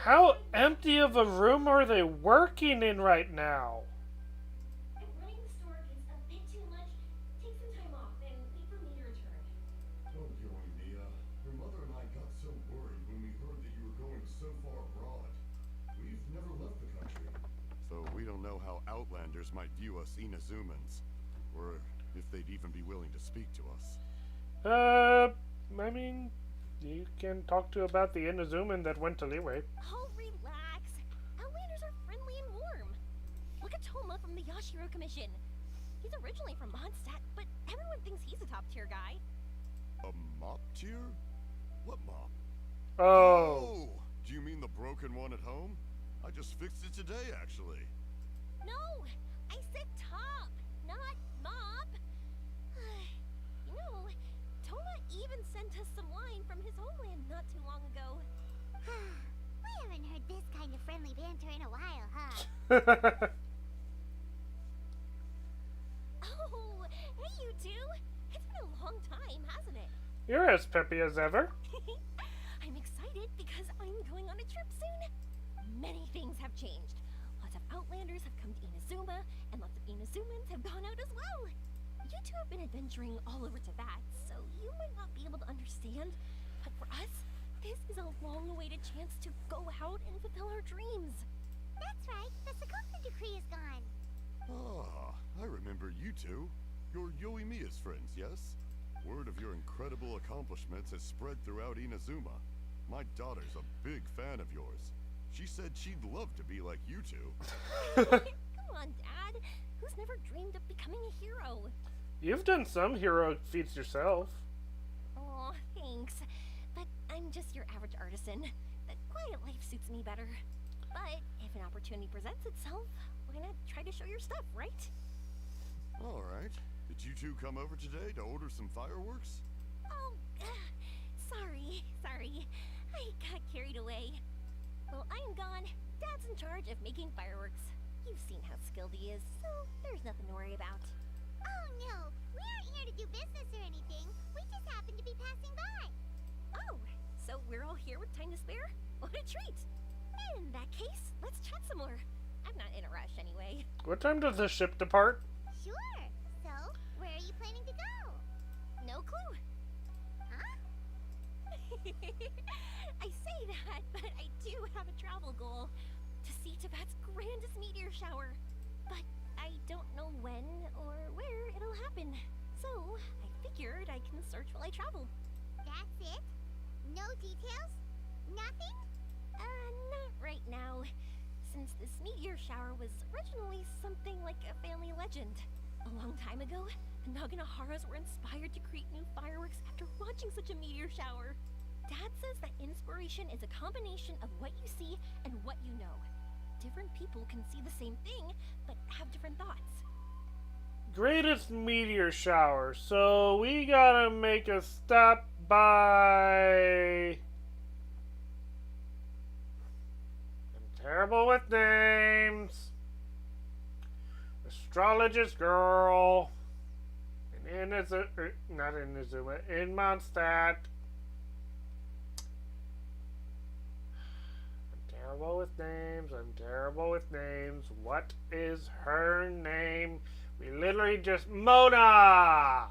Speaker 1: How empty of a room are they working in right now?
Speaker 3: Running the store gets a bit too much. Take some time off and wait for me to return.
Speaker 12: Don't, Yoimiya. Your mother and I got so worried when we so far abroad. We've never left the country. So we don't know how Outlanders might view us Inazumans, or if they'd even be willing to speak to us.
Speaker 1: I mean, you can talk to about the Inazuman that went to Liyue.
Speaker 3: Oh, relax. Outlanders are friendly and warm. Look at Toma from the Yashiro Commission. He's originally from Mondstadt, but everyone thinks he's a top-tier guy.
Speaker 12: A mop tier? What mop?
Speaker 1: Oh.
Speaker 12: Do you mean the broken one at home? I just fixed it today, actually.
Speaker 3: No, I said top, not mop. You know, Toma even sent us some wine from his homeland not too long ago.
Speaker 2: We haven't heard this kind of friendly banter in a while, huh?
Speaker 3: Oh, hey you two. It's been a long time, hasn't it?
Speaker 1: You're as peppy as ever.
Speaker 3: I'm excited because I'm going on a trip soon. Many things have changed. Lots of Outlanders have come to Inazuma, and lots of Inazumans have gone out as well. You two have been adventuring all over Tibet, so you might not be able to understand, but for us, this is a long-awaited chance to go out and fulfill our dreams.
Speaker 2: That's right. The Sakoku decree is gone.
Speaker 12: Ah, I remember you two. You're Yoimiya's friends, yes? Word of your incredible accomplishments has spread throughout Inazuma. My daughter's a big fan of yours. She said she'd love to be like you two.
Speaker 3: Come on, Dad. Who's never dreamed of becoming a hero?
Speaker 1: You've done some hero feats yourself.
Speaker 3: Aw, thanks. But I'm just your average artisan. The quiet life suits me better. But if an opportunity presents itself, why not try to show your stuff, right?
Speaker 12: All right. Did you two come over today to order some fireworks?
Speaker 3: Oh, sorry. I got carried away. Well, I'm gone. Dad's in charge of making fireworks. You've seen how skilled he is, so there's nothing to worry about.
Speaker 2: Oh no, we aren't here to do business or anything. We just happen to be passing by.
Speaker 3: Oh, so we're all here with time to spare? What a treat! In that case, let's chat some more. I'm not in a rush anyway.
Speaker 1: What time does the ship depart?
Speaker 2: Sure. So, where are you planning to go?
Speaker 3: No clue.
Speaker 2: Huh?
Speaker 3: I say that, but I do have a travel goal. To see Tibet's grandest meteor shower. But I don't know when or where it'll happen. So, I figured I can search while I travel.
Speaker 2: That's it? No details? Nothing?
Speaker 3: Not right now. Since this meteor shower was originally something like a family legend. A long time ago, the Naganaharas were inspired to create new fireworks after watching such a meteor shower. Dad says that inspiration is a combination of what you see and what you know. Different people can see the same thing, but have different thoughts.
Speaker 1: Greatest meteor shower. So we gotta make a stop by... I'm terrible with names. Astrologist girl. In Inazuma, not in Inazuma, in Mondstadt. I'm terrible with names. What is her name? We literally just... Mona!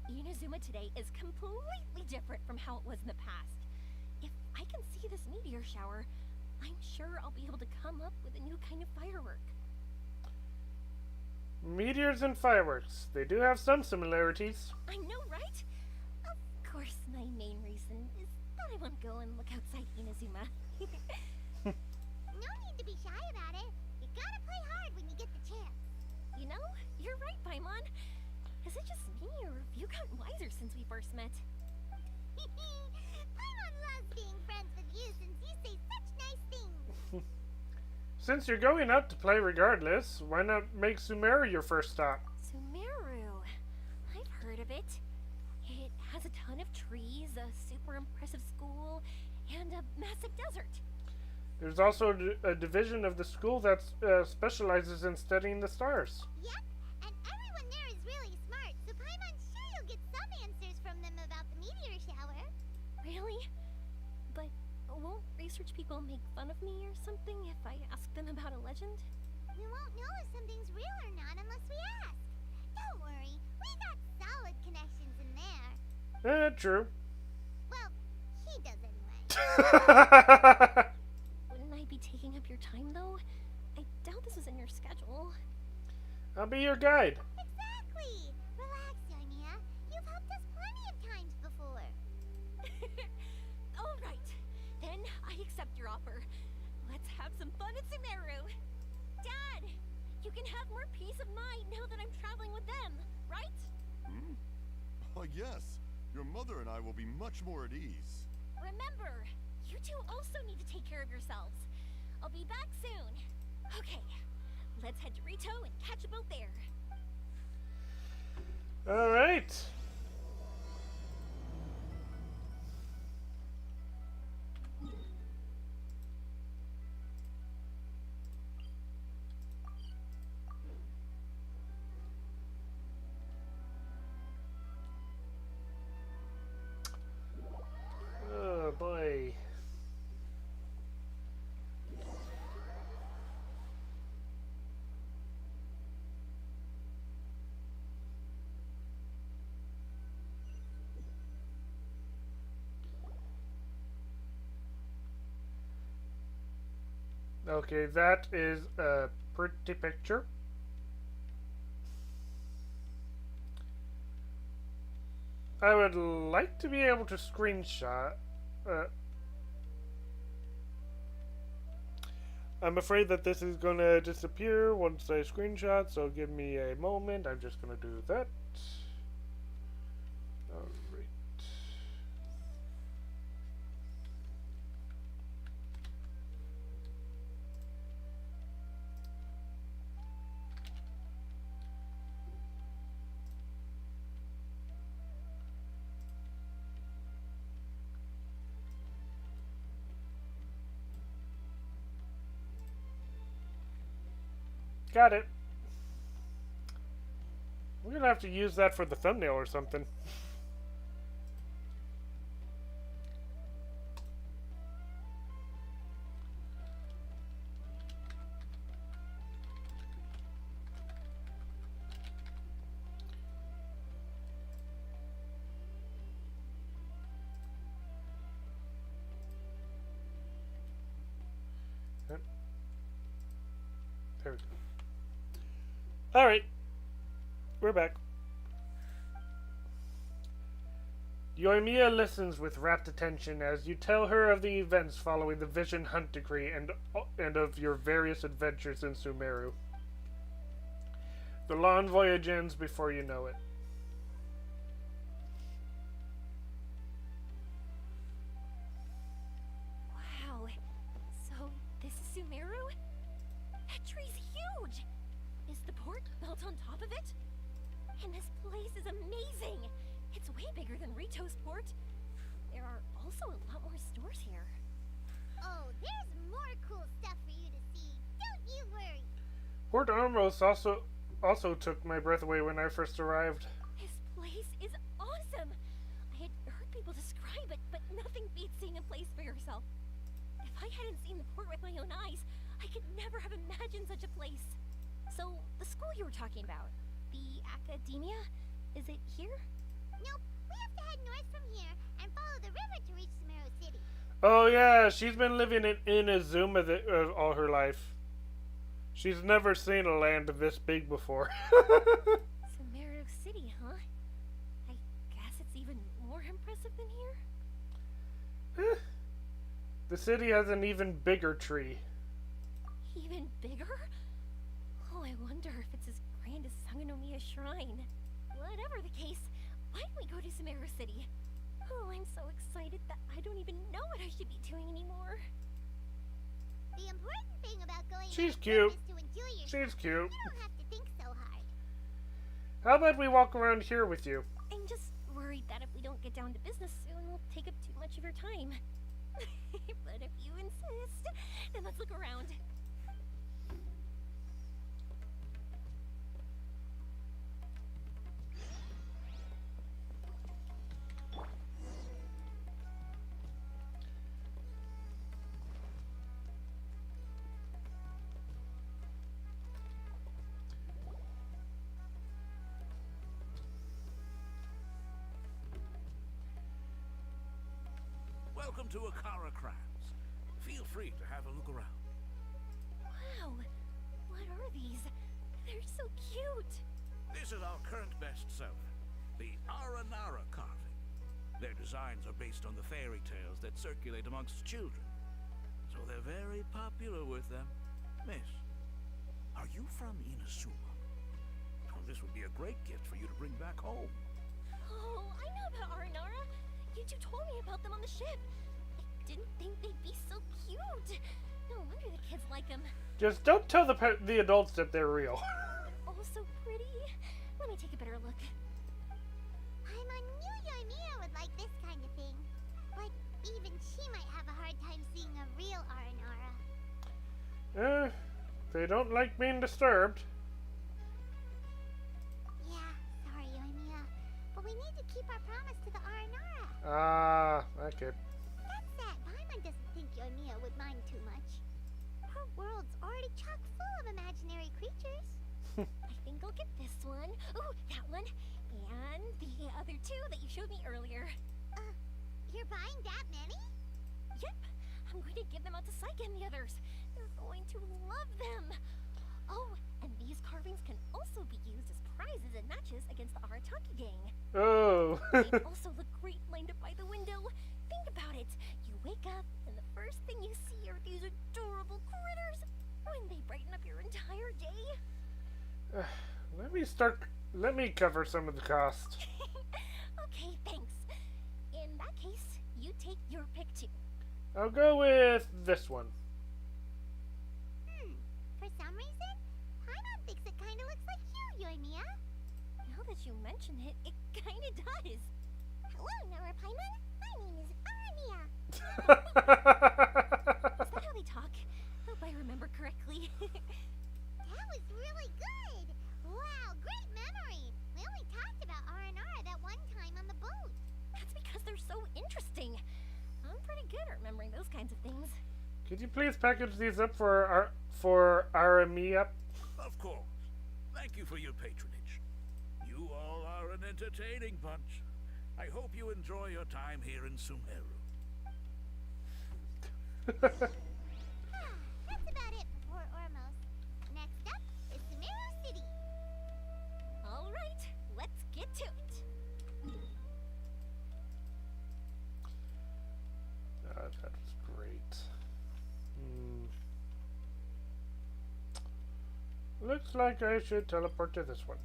Speaker 3: Inazuma today is completely different from how it was in the past. If I can see this meteor shower, I'm sure I'll be able to come up with a new kind of firework.
Speaker 1: Meteors and fireworks. They do have some similarities.
Speaker 3: I know, right? Of course, my main reason is that I want to go and look outside Inazuma.
Speaker 2: No need to be shy about it. You gotta play hard when you get the chance.
Speaker 3: You know, you're right, Paimon. Is it just me, or have you gotten wiser since we first met?
Speaker 2: Paimon loves being friends with you since you say such nice things.
Speaker 1: Since you're going out to play regardless, why not make Sumeru your first stop?
Speaker 3: Sumeru. I've heard of it. It has a ton of trees, a super impressive school, and a massive desert.
Speaker 1: There's also a division of the school that specializes in studying the stars.
Speaker 2: Yep, and everyone there is really smart, so Paimon's sure you'll get some answers from them about the meteor shower.
Speaker 3: Really? But won't research people make fun of me or something if I ask them about a legend?
Speaker 2: We won't know if something's real or not unless we ask. Don't worry, we got solid connections in there.
Speaker 1: True.
Speaker 2: Well, he does anyway.
Speaker 3: Wouldn't I be taking up your time, though? I doubt this was in your schedule.
Speaker 1: I'll be your guide.
Speaker 2: Exactly! Relax, Yoimiya. You've helped us plenty of times before.
Speaker 3: All right, then I accept your offer. Let's have some fun at Sumeru. Dad, you can have more peace of mind now that I'm traveling with them, right?
Speaker 12: Hmm? Oh, yes. Your mother and I will be much more at ease.
Speaker 3: Remember, you two also need to take care of yourselves. I'll be back soon. Okay, let's head to Rito and catch a boat there.
Speaker 1: All right. Oh boy. Okay, that is a pretty picture. I would like to be able to screenshot. I'm afraid that this is going to disappear once I screenshot, so give me a moment. I'm just going to do that. Alright. Got it. We're gonna have to use that for the thumbnail or something. Yep. There we go. Alright, we're back. Yoimiya listens with rapt attention as you tell her of the events following the Vision Hunt Decree and of your various adventures in Sumeru. The long voyage ends before you know it.
Speaker 3: Wow, so this is Sumeru? That tree's huge! Is the port built on top of it? And this place is amazing! It's way bigger than Rito's port. There are also a lot more stores here.
Speaker 2: Oh, there's more cool stuff for you to see. Don't you worry.
Speaker 1: Port Armros also took my breath away when I first arrived.
Speaker 3: This place is awesome! I had heard people describe it, but nothing beats seeing a place for yourself. If I hadn't seen the port with my own eyes, I could never have imagined such a place. So, the school you were talking about, the academia, is it here?
Speaker 2: Nope, we have to head north from here and follow the river to reach Sumeru City.
Speaker 1: Oh yeah, she's been living in Inazuma all her life. She's never seen a land this big before.
Speaker 3: Sumeru City, huh? I guess it's even more impressive than here?
Speaker 1: The city has an even bigger tree.
Speaker 3: Even bigger? Oh, I wonder if it's as grand as Sangonomiya Shrine. Whatever the case, why don't we go to Sumeru City? Oh, I'm so excited that I don't even know what I should be doing anymore.
Speaker 2: The important thing about going
Speaker 1: She's
Speaker 2: out
Speaker 1: cute.
Speaker 2: is to enjoy yourself.
Speaker 1: She's cute.
Speaker 2: You don't have to think so hard.
Speaker 1: How about we walk around here with you?
Speaker 3: I'm just worried that if we don't get down to business soon, we'll take up too much of your time. But if you insist, then let's look around.
Speaker 10: Welcome to Akara Crafts. Feel free to have a look around.
Speaker 3: Wow. What are these? They're so cute.
Speaker 10: This is our current bestseller, the Aranara carving. Their designs are based on the fairy tales that circulate amongst children, so they're very popular with them. Miss, are you from Inazuma? Well, this would be a great gift for you to bring back home.
Speaker 3: Oh, I know about Aranara. You two told me about them on the ship. I didn't think they'd be so cute. No wonder the kids like them.
Speaker 1: Just don't tell the adults that they're real.
Speaker 3: Oh, so pretty. Let me take a better look.
Speaker 2: Paimon knew Yoimiya would like this kind of thing. But even she might have a hard time seeing a real Aranara.
Speaker 1: They don't like being disturbed.
Speaker 2: Yeah, sorry, Yoimiya. But we need to keep our promise to the Aranara.
Speaker 1: Ah, okay.
Speaker 2: That said, Paimon doesn't think Yoimiya would mind too much. Her world's already chock full of imaginary creatures.
Speaker 3: I think I'll get this one. Ooh, that one. And the other two that you showed me earlier.
Speaker 2: You're buying that many?
Speaker 3: Yep. I'm going to give them out to Saika and the others. They're going to love them. Oh, and these carvings can also be used as prizes in matches against the Arataki gang.
Speaker 1: Oh.
Speaker 3: They also look great lined up by the window. Think about it. You wake up, and the first thing you see are these adorable critters. When they brighten up your entire day.
Speaker 1: Let me cover some of the cost.
Speaker 3: Okay, thanks. In that case, you take your pick too.
Speaker 1: I'll go with this one.
Speaker 2: For some reason, Paimon thinks it kind of looks like you, Yoimiya.
Speaker 3: Now that you mention it, it kind of does.
Speaker 2: Hello, Nora Paimon. My name is Arania.
Speaker 3: Is that how they talk? Hope I remember correctly.
Speaker 2: That was really good. Wow, great memory. We only talked about Aranara that one time on the boat.
Speaker 3: That's because they're so interesting. I'm pretty good at remembering those kinds of things.
Speaker 1: Could you please package these up for Yoimiya?
Speaker 10: Of course. Thank you for your patronage. You all are an entertaining bunch. I hope you enjoy your time here in Sumeru.
Speaker 2: That's about it for Port Ormos. Next up is Sumeru City.
Speaker 3: All right, let's get to it.
Speaker 1: That was great. Looks like I should teleport to this one.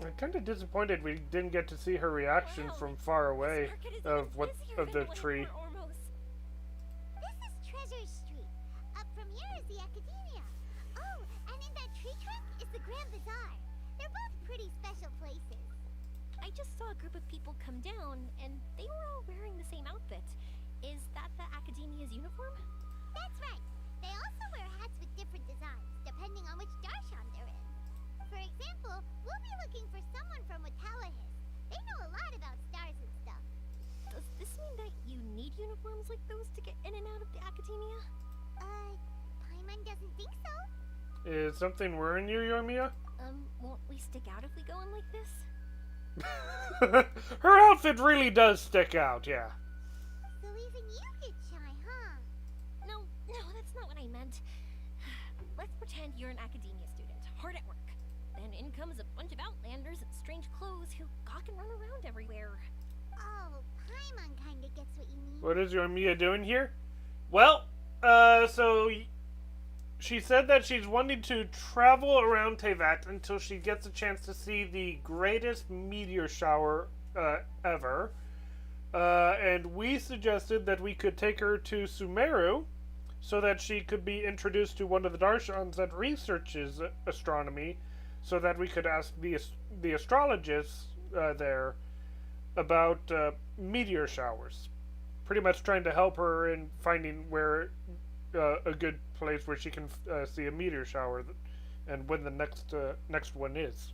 Speaker 1: I'm kind of disappointed we didn't get to see her reaction from far away of the tree.
Speaker 2: This is Treasure Street. Up from here is the Academia. Oh, and in that tree trunk is the Grand Bazaar. They're both pretty special places.
Speaker 3: I just saw a group of people come down, and they were all wearing the same outfit. Is that the Academia's uniform?
Speaker 2: That's right. They also wear hats with different designs, depending on which darshan they're in. For example, we'll be looking for someone from Watawahis. They know a lot about stars and stuff.
Speaker 3: Does this mean that you need uniforms like those to get in and out of the Academia?
Speaker 2: Paimon doesn't think so.
Speaker 1: Is something worrying you, Yoimiya?
Speaker 3: Won't we stick out if we go in like this?
Speaker 1: Her outfit really does stick out, yeah.
Speaker 2: So even you get shy, huh?
Speaker 3: No, that's not what I meant. Let's pretend you're an Academia student, hard at work. Then in comes a bunch of outlanders in strange clothes who gawk and run around everywhere.
Speaker 2: Oh, Paimon kinda gets what you mean.
Speaker 1: What is Yoimiya doing here? Well, so she said that she's wanting to travel around Tevat until she gets a chance to see the greatest meteor shower ever. And we suggested that we could take her to Sumeru so that she could be introduced to one of the darshans that researches astronomy, so that we could ask the astrologists there about meteor showers. Pretty much trying to help her in finding where a good place where she can see a meteor shower and when the next one is.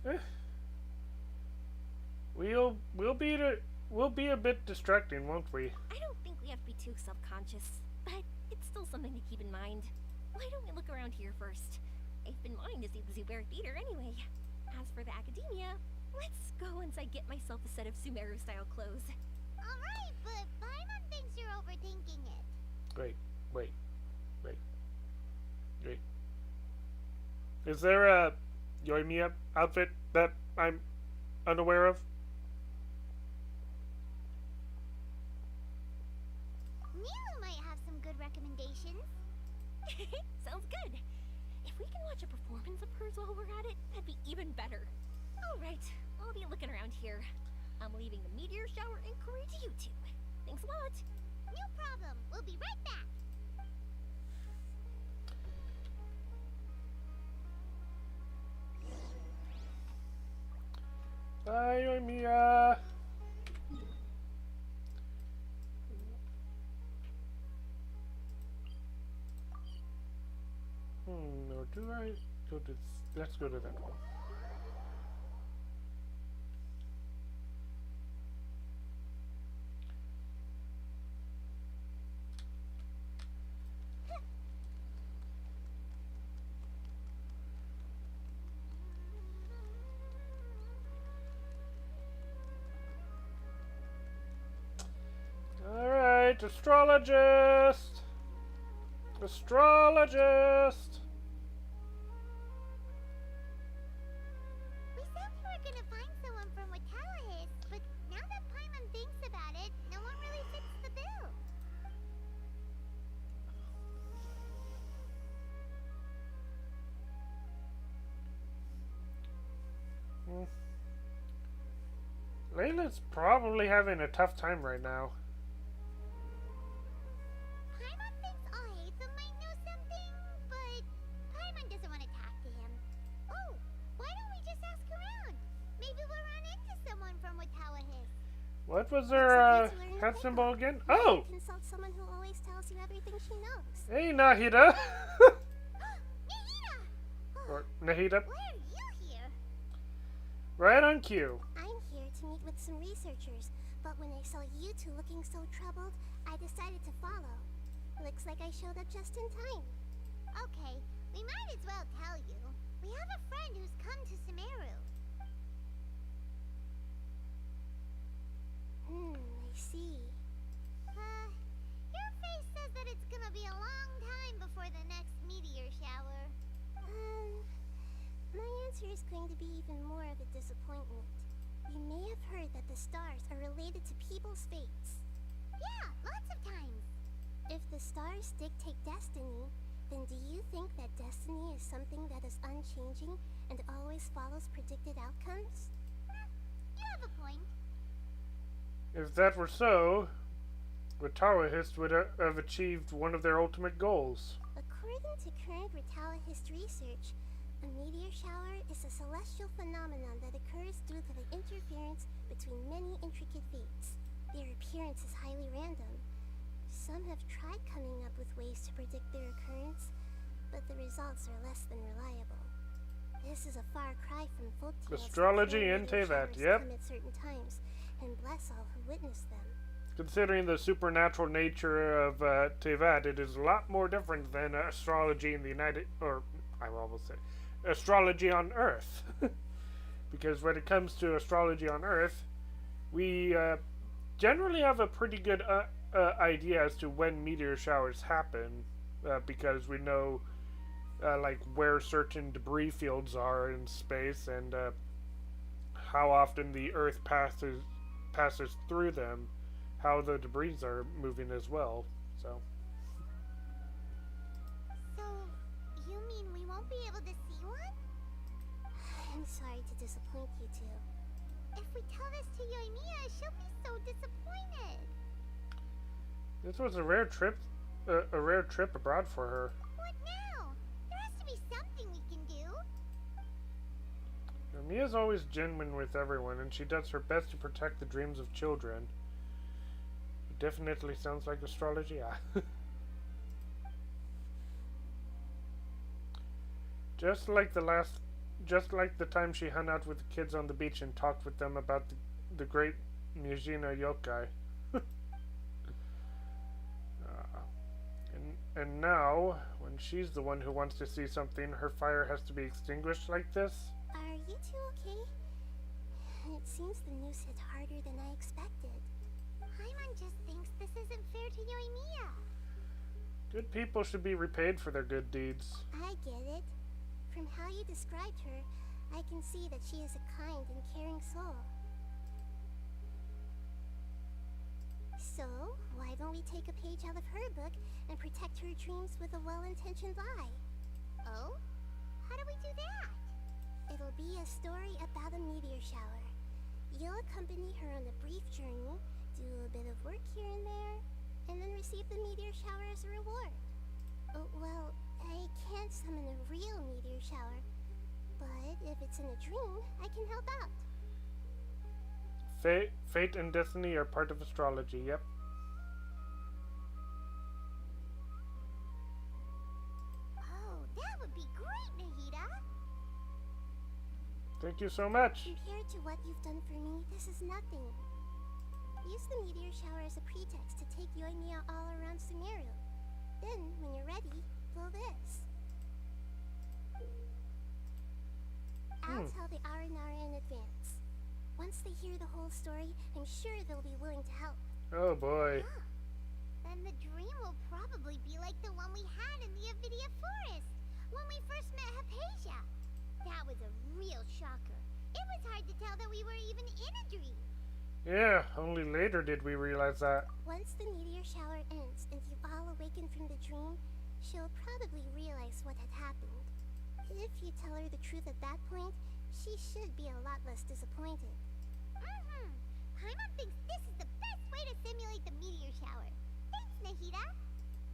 Speaker 1: Eh. We'll be a bit distracting, won't we?
Speaker 3: I don't think we have to be too self-conscious, but it's still something to keep in mind. Why don't we look around here first? I've been wanting to see the Zuberu Theater anyway. As for the Academia, let's go once I get myself a set of Sumeru-style clothes.
Speaker 2: Alright, but Paimon thinks you're overthinking it.
Speaker 1: Wait. Is there a Yoimiya outfit that I'm unaware of?
Speaker 2: Nilu might have some good recommendations.
Speaker 3: Sounds good. If we can watch a performance of hers while we're at it, that'd be even better. Alright, I'll be looking around here. I'm leaving the meteor shower inquiry to you two. Thanks a lot.
Speaker 2: No problem. We'll be right back.
Speaker 1: Bye, Yoimiya. Or do I go to... Let's go to that one. Alright, astrologist! Astrologist!
Speaker 2: We said we were gonna find someone from Watawahis, but now that Paimon thinks about it, no one really fits the bill.
Speaker 1: Layla's probably having a tough time right now.
Speaker 2: Paimon thinks Alhaitham might know something, but Paimon doesn't want to talk to him. Oh, why don't we just ask around? Maybe we'll run into someone from Watawahis.
Speaker 1: What was her head symbol again? Oh!
Speaker 3: Consult someone who always tells you everything she knows.
Speaker 1: Hey, Nahida!
Speaker 2: Nahida!
Speaker 1: Or Nahida.
Speaker 2: Why are you here?
Speaker 1: Right on cue.
Speaker 3: I'm here to meet with some researchers, but when I saw you two looking so troubled, I decided to follow. Looks like I showed up just in time.
Speaker 2: Okay, we might as well tell you. We have a friend who's come to Sumeru.
Speaker 3: I see.
Speaker 2: Your face says that it's gonna be a long time before the next meteor shower.
Speaker 3: My answer is going to be even more of a disappointment. You may have heard that the stars are related to people's fates.
Speaker 2: Yeah, lots of times.
Speaker 3: If the stars dictate destiny, then do you think that destiny is something that is unchanging and always follows predicted outcomes?
Speaker 2: You have a point.
Speaker 1: If that were so, Watawahist would have achieved one of their ultimate goals.
Speaker 3: According to current Ritawahist research, a meteor shower is a celestial phenomenon that occurs due to the interference between many intricate fates. Their appearance is highly random. Some have tried coming up with ways to predict their occurrence, but the results are less than reliable. This is a far cry from folk tales.
Speaker 1: Astrology in Tevat, yep.
Speaker 3: Come at certain times, and bless all who witness them.
Speaker 1: Considering the supernatural nature of Tevat, it is a lot more different than astrology in the I will almost say, astrology on Earth. Because when it comes to astrology on Earth, we generally have a pretty good idea as to when meteor showers happen, because we know like where certain debris fields are in space and how often the Earth passes through them, how the debris are moving as well. So
Speaker 2: you mean we won't be able to see one?
Speaker 3: I'm sorry to disappoint you two.
Speaker 2: If we tell this to Yoimiya, she'll be so disappointed.
Speaker 1: this was a rare trip abroad for her.
Speaker 2: What now? There has to be something we can do.
Speaker 1: Mia's always genuine with everyone, and she does her best to protect the dreams of children. It definitely sounds like astrology, yeah. Just like the last just like the time she hung out with the kids on the beach and talked with them about the great Mujina yokai. And now, when she's the one who wants to see something, her fire has to be extinguished like this?
Speaker 2: Are you two okay? It seems the noose hit harder than I expected. Paimon just thinks this isn't fair to Yoimiya.
Speaker 1: Good people should be repaid for their good deeds.
Speaker 2: I get it. From how you described her, I can see that she is a kind and caring soul. So, why don't we take a page out of her book and protect her dreams with a well-intentioned lie? Oh? How do we do that? It'll be a story about a meteor shower. You'll accompany her on a brief journey, do a bit of work here and there, and then receive the meteor shower as a reward. Oh, well, I can't summon a real meteor shower, but if it's in a dream, I can help out.
Speaker 1: Fate and destiny are part of astrology, yep.
Speaker 2: Oh, that would be great, Nahida!
Speaker 1: Thank you so much.
Speaker 2: Compared to what you've done for me, this is nothing. Use the meteor shower as a pretext to take Yoimiya all around Sumeru. Then, when you're ready, blow this. I'll tell the Aranara in advance. Once they hear the whole story, I'm sure they'll be willing to help.
Speaker 1: Oh boy.
Speaker 2: Ah, then the dream will probably be like the one we had in the Avidia Forest, when we first met Hypatia. That was a real shocker. It was hard to tell that we were even in a dream.
Speaker 1: Yeah, only later did we realize that.
Speaker 2: Once the meteor shower ends and you all awaken from the dream, she'll probably realize what had happened. If you tell her the truth at that point, she should be a lot less disappointed. Paimon thinks this is the best way to simulate the meteor shower. Thanks, Nahida.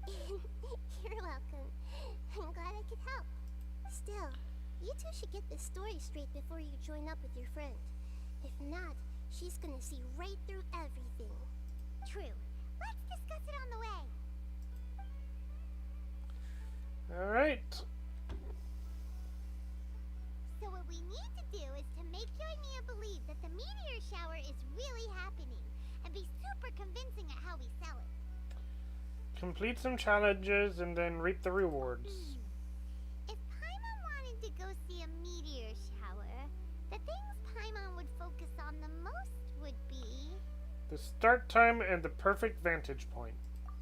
Speaker 2: You're welcome. I'm glad I could help. Still, you two should get this story straight before you join up with your friend. If not, she's gonna see right through everything. True. Let's discuss it on the way.
Speaker 1: Alright.
Speaker 2: So what we need to do is to make Yoimiya believe that the meteor shower is really happening, and be super convincing at how we sell it.
Speaker 1: Complete some challenges and then reap the rewards.
Speaker 2: If Paimon wanted to go see a meteor shower, the things Paimon would focus on the most would be...
Speaker 1: The start time and the perfect vantage point.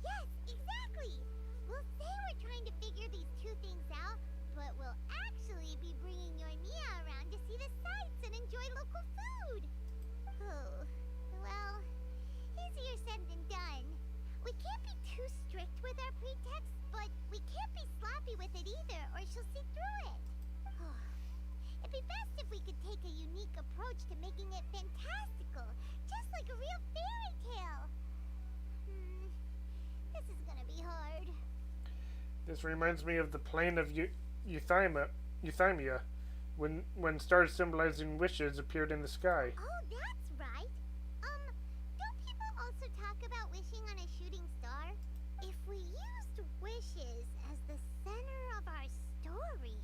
Speaker 2: Yes, exactly! We'll say we're trying to figure these two things out, but we'll actually be bringing Yoimiya around to see the sights and enjoy local food! Oh, well, easier said than done. We can't be too strict with our pretexts, but we can't be sloppy with it either, or she'll see through it. It'd be best if we could take a unique approach to making it fantastical, just like a real fairy tale. This is gonna be hard.
Speaker 1: This reminds me of the plane of Euthymia, when stars symbolizing wishes appeared in the sky.
Speaker 2: Oh, that's right. Don't people also talk about wishing on a shooting star? If we used wishes as the center of our story...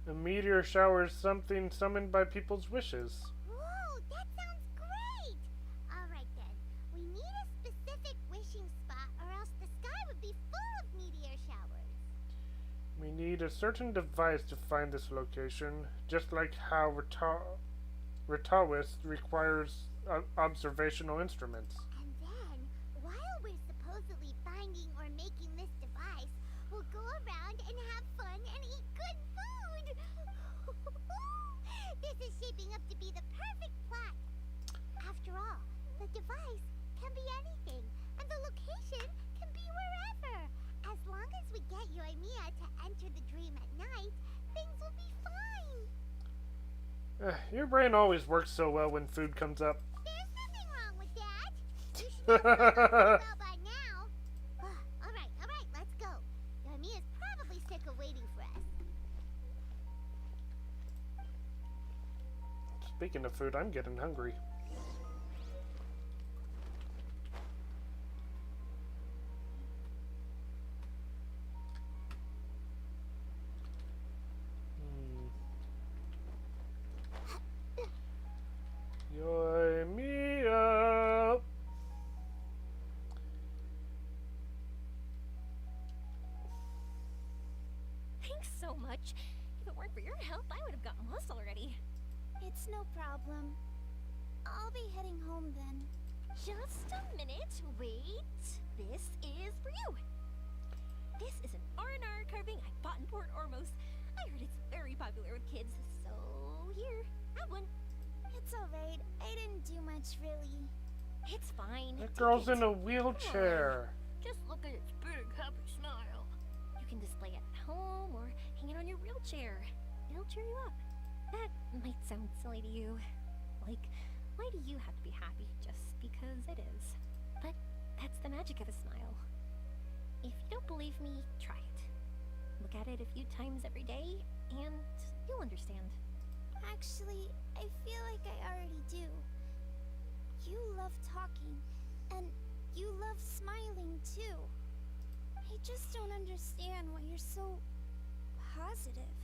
Speaker 1: A meteor shower is something summoned by people's wishes.
Speaker 2: Whoa, that sounds great! Alright then, we need a specific wishing spot or else the sky would be full of meteor showers.
Speaker 1: We need a certain device to find this location, just like how Retawis requires observational instruments.
Speaker 2: And then, while we're supposedly finding or making this device, we'll go around and have fun and eat good food! This is shaping up to be the perfect plot. After all, the device can be anything, and the location can be wherever. As long as we get Yoimiya to enter the dream at night, things will be fine.
Speaker 1: Your brain always works so well when food comes up.
Speaker 2: There's nothing wrong with that. You should know what I'm talking about by now. Alright, let's go. Yoimiya's probably sick of waiting for us.
Speaker 1: Speaking of food, I'm getting hungry.
Speaker 3: Thanks so much. If it weren't for your help, I would have gotten lost already.
Speaker 2: It's no problem. I'll be heading home then.
Speaker 3: Just a minute. Wait. This is for you. This is an R&R carving I bought in Port Ormos. I heard it's very popular with kids, so here, have one.
Speaker 2: It's alright. I didn't do much, really.
Speaker 3: It's fine.
Speaker 1: That
Speaker 3: Take
Speaker 1: girl's
Speaker 3: it.
Speaker 1: in a wheelchair.
Speaker 3: Just look at its big, happy smile. You can display it at home or hang it on your wheelchair. It'll cheer you up. That might sound silly to you. Like, why do you have to be happy just because it is? But that's the magic of a smile. If you don't believe me, try it. Look at it a few times every day, and you'll understand.
Speaker 2: Actually, I feel like I already do. You love talking, and you love smiling too. I just don't understand why you're so positive.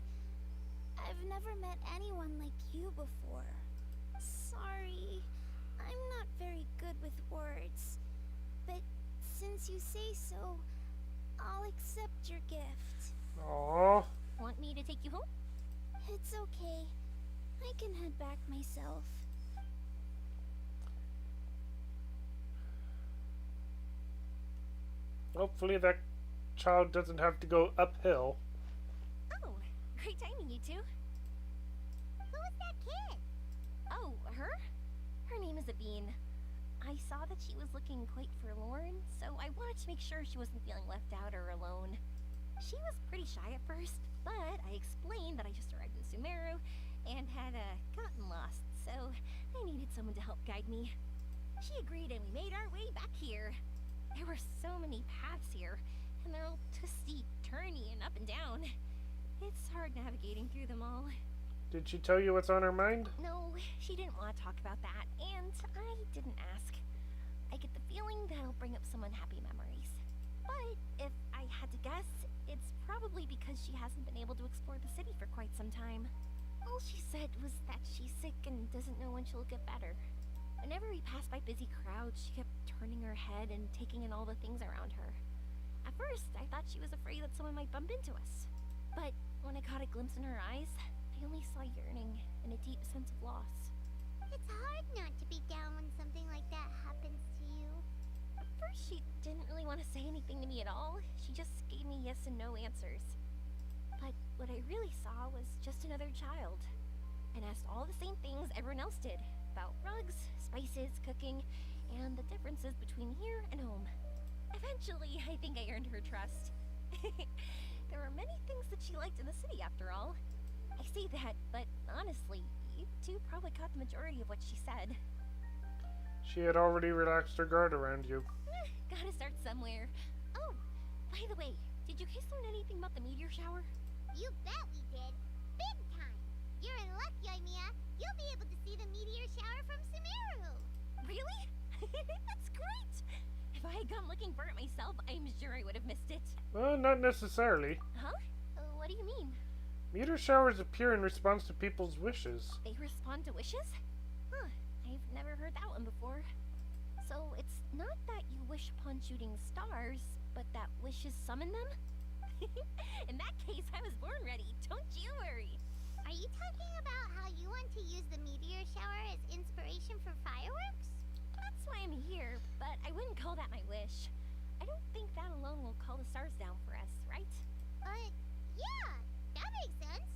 Speaker 2: I've never met anyone like you before. Sorry, I'm not very good with words. But since you say so, I'll accept your gift.
Speaker 1: Aww.
Speaker 3: Want me to take you home?
Speaker 2: It's okay. I can head back myself.
Speaker 1: Hopefully that child doesn't have to go uphill.
Speaker 3: Oh, great timing, you two.
Speaker 2: Who was that kid?
Speaker 3: Oh, her? Her name is Abine. I saw that she was looking quite forlorn, so I wanted to make sure she wasn't feeling left out or alone. She was pretty shy at first, but I explained that I just arrived in Sumeru and had gotten lost, so I needed someone to help guide me. She agreed and we made our way back here. There were so many paths here, and they're all twisty, turny, and up and down. It's hard navigating through them all.
Speaker 1: Did she tell you what's on her mind?
Speaker 3: No, she didn't want to talk about that, and I didn't ask. I get the feeling that it'll bring up some unhappy memories. But if I had to guess, it's probably because she hasn't been able to explore the city for quite some time. All she said was that she's sick and doesn't know when she'll get better. Whenever we passed by busy crowds, she kept turning her head and taking in all the things around her. At first, I thought she was afraid that someone might bump into us. But when I caught a glimpse in her eyes, I only saw yearning and a deep sense of loss.
Speaker 2: It's hard not to be down when something like that happens to you.
Speaker 3: At first, she didn't really want to say anything to me at all. She just gave me yes and no answers. But what I really saw was just another child, and asked all the same things everyone else did, about rugs, spices, cooking, and the differences between here and home. Eventually, I think I earned her trust. There were many things that she liked in the city, after all. I say that, but honestly, you two probably caught the majority of what she said.
Speaker 1: She had already relaxed her guard around you.
Speaker 3: Gotta start somewhere. Oh, by the way, did you guys learn anything about the meteor shower?
Speaker 2: You bet we did. Big time. You're in luck, Yoimiya. You'll be able to see the meteor shower from Sumeru.
Speaker 3: Really? That's great! If I had gone looking for it myself, I'm sure I would have missed it.
Speaker 1: Well, not necessarily.
Speaker 3: Huh? What do you mean?
Speaker 1: Meteor showers appear in response to people's wishes.
Speaker 3: They respond to wishes? Huh, I've never heard that one before. So it's not that you wish upon shooting stars, but that wishes summon them? In that case, I was born ready. Don't you worry.
Speaker 2: Are you talking about how you want to use the meteor shower as inspiration for fireworks?
Speaker 3: That's why I'm here, but I wouldn't call that my wish. I don't think that alone will call the stars down for us, right?
Speaker 2: Yeah, that makes sense.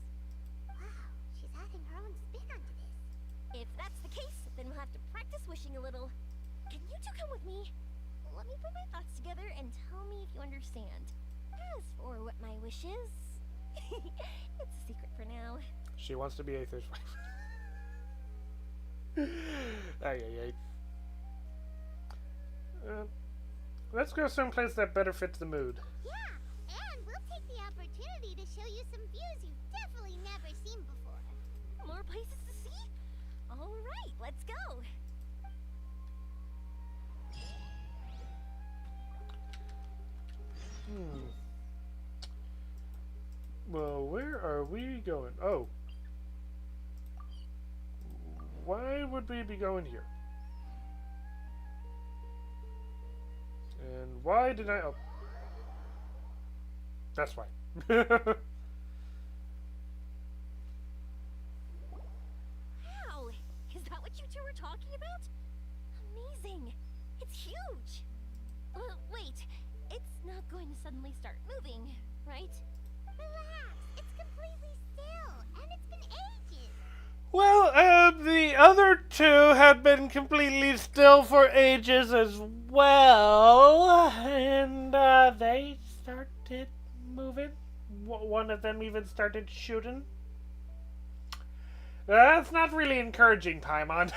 Speaker 2: Wow, she's adding her own spin onto this.
Speaker 3: If that's the case, then we'll have to practice wishing a little. Can you two come with me? Let me put my thoughts together and tell me if you understand. As for what my wish is, it's a secret for now.
Speaker 1: She wants to be Aether's wife. Ay, ay, ay. Let's go someplace that better fits the mood.
Speaker 2: Yeah, and we'll take the opportunity to show you some views you've definitely never seen before.
Speaker 3: More places to see? All right, let's go.
Speaker 1: Well, where are we going? Oh. Why would we be going here? And why did I... Oh. That's why.
Speaker 3: talking about? Amazing! It's huge! Wait, it's not going to suddenly start moving, right?
Speaker 2: Relax, it's completely still, and it's been ages.
Speaker 1: Well, the other two have been completely still for ages as well, and they started moving. One of them even started shooting. That's not really encouraging, Paimon.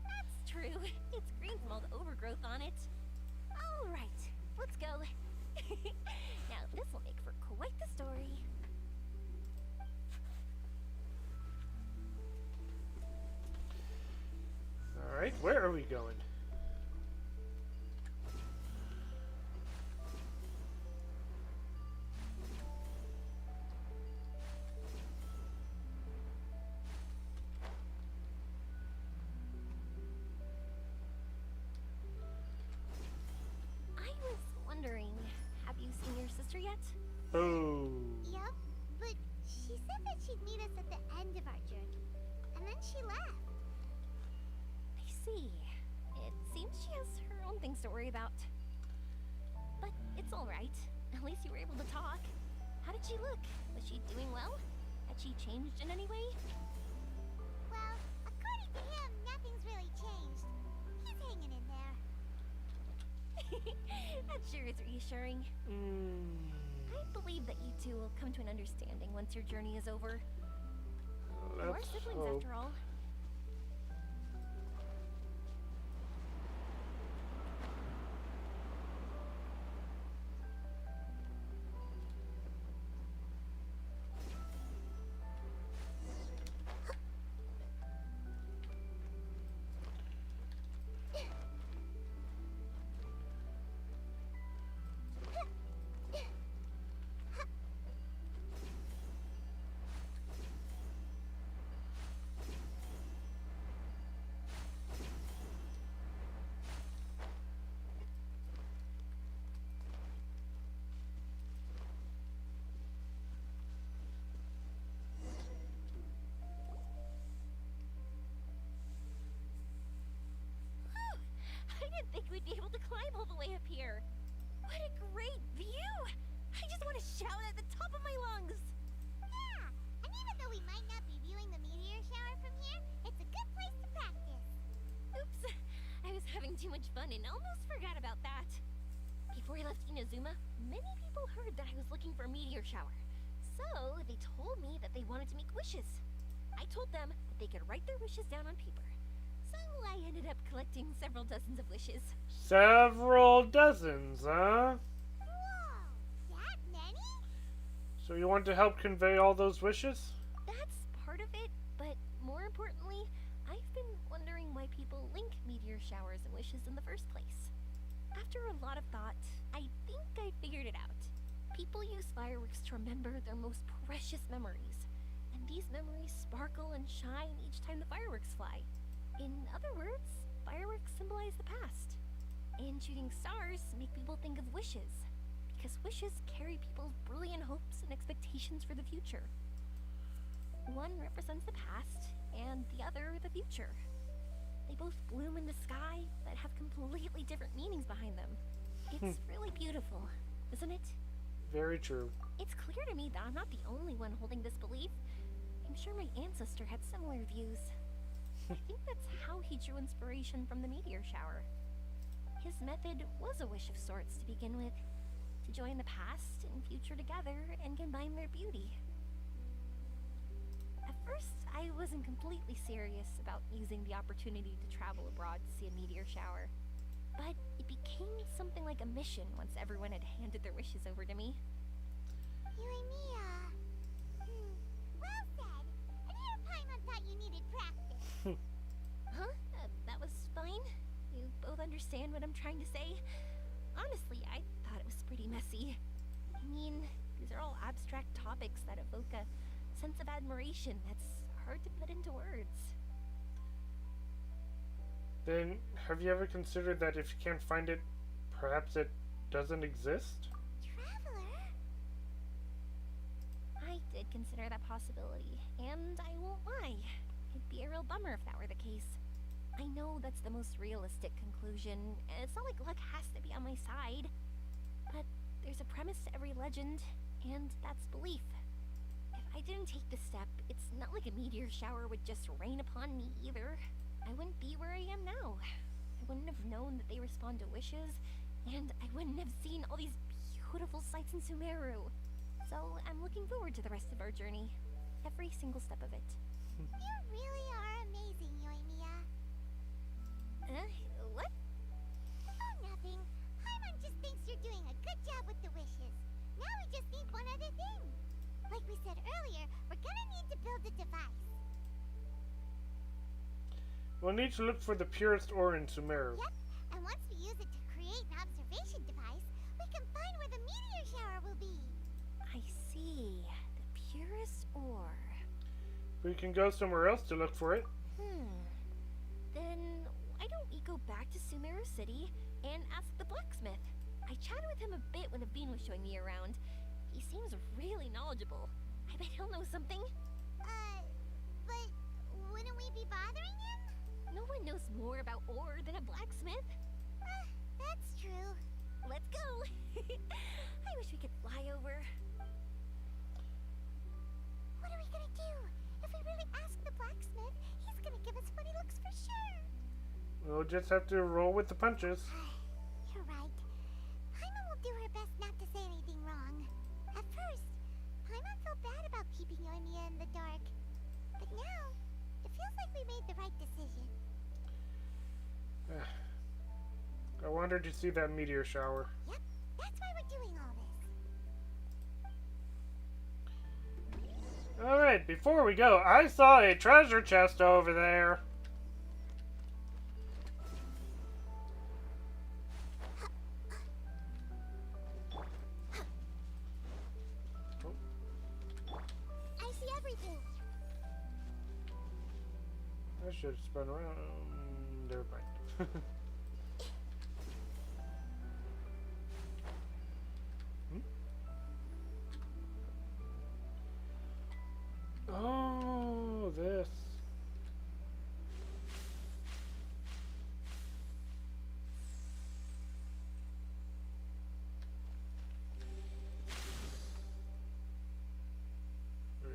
Speaker 3: That's true. It's green from all the overgrowth on it. All right, let's go. Now, this will make for quite the story.
Speaker 1: Alright, where are we going?
Speaker 3: I was wondering, have you seen your sister yet?
Speaker 1: Oh.
Speaker 2: Yep, but she said that she'd meet us at the end of our journey, and then she left.
Speaker 3: I see. It seems she has her own things to worry about. But it's alright. At least you were able to talk. How did she look? Was she doing well? Had she changed in any way?
Speaker 2: Well, according to him, nothing's really changed. He's hanging in there.
Speaker 3: That sure is reassuring. I believe that you two will come to an understanding once your journey is over. You are siblings after all. I didn't think we'd be able to climb all the way up here. What a great view! I just want to shout at the top of my lungs.
Speaker 2: Yeah, and even though we might not be viewing the meteor shower from here, it's a good place to practice.
Speaker 3: Oops, I was having too much fun and almost forgot about that. Before I left Inazuma, many people heard that I was looking for a meteor shower. So they told me that they wanted to make wishes. I told them that they could write their wishes down on paper. So I ended up collecting several dozens of wishes.
Speaker 1: Several dozens, huh?
Speaker 2: Whoa, that many?
Speaker 1: So you want to help convey all those wishes?
Speaker 3: That's part of it, but more importantly, I've been wondering why people link meteor showers and wishes in the first place. After a lot of thought, I think I figured it out. People use fireworks to remember their most precious memories, and these memories sparkle and shine each time the fireworks fly. In other words, fireworks symbolize the past, and shooting stars make people think of wishes, because wishes carry people's brilliant hopes and expectations for the future. One represents the past, and the other the future. They both bloom in the sky, but have completely different meanings behind them. It's really beautiful, isn't it?
Speaker 1: Very true.
Speaker 3: It's clear to me that I'm not the only one holding this belief. I'm sure my ancestor had similar views. I think that's how he drew inspiration from the meteor shower. His method was a wish of sorts to begin with, to join the past and future together and combine their beauty. At first, I wasn't completely serious about using the opportunity to travel abroad to see a meteor shower, but it became something like a mission once everyone had handed their wishes over to me.
Speaker 2: Yoimiya. Well said. And here Paimon thought you needed practice.
Speaker 3: Huh? That was fine? You both understand what I'm trying to say? Honestly, I thought it was pretty messy. I mean, these are all abstract topics that evoke a sense of admiration that's hard to put into words.
Speaker 1: Then, have you ever considered that if you can't find it, perhaps it doesn't exist?
Speaker 2: Traveler?
Speaker 3: I did consider that possibility, and I won't lie. It'd be a real bummer if that were the case. I know that's the most realistic conclusion, and it's not like luck has to be on my side. But there's a premise to every legend, and that's belief. If I didn't take this step, it's not like a meteor shower would just rain upon me either. I wouldn't be where I am now. I wouldn't have known that they respond to wishes, and I wouldn't have seen all these beautiful sights in Sumeru. So I'm looking forward to the rest of our journey. Every single step of it.
Speaker 2: You really are amazing, Yoimiya.
Speaker 3: What?
Speaker 2: Oh, nothing. Paimon just thinks you're doing a good job with the wishes. Now we just need one other thing. Like we said earlier, we're gonna need to build a device.
Speaker 1: We'll need to look for the purest ore in Sumeru.
Speaker 2: Yep, and once we use it to create an observation device, we can find where the meteor shower will be.
Speaker 3: I see. The purest ore.
Speaker 1: We can go somewhere else to look for it.
Speaker 3: Then why don't we go back to Sumeru City and ask the blacksmith? I chatted with him a bit when Aveen was showing me around. He seems really knowledgeable. I bet he'll know something.
Speaker 2: But wouldn't we be bothering him?
Speaker 3: No one knows more about ore than a blacksmith.
Speaker 2: That's true.
Speaker 3: Let's go. I wish we could fly over.
Speaker 2: What are we gonna do? If we really ask the blacksmith, he's gonna give us funny looks for sure.
Speaker 1: We'll just have to roll with the punches.
Speaker 2: You're right. Paimon will do her best not to say anything wrong. At first, Paimon felt bad about keeping Yoimiya in the dark. But now, it feels like we made the right decision.
Speaker 1: I wanted to see that meteor shower.
Speaker 2: Yep, that's why we're doing all this.
Speaker 1: Alright, before we go, I saw a treasure chest over there.
Speaker 2: I see everything.
Speaker 1: I should have spun around. Never mind. Oh, this. Wait.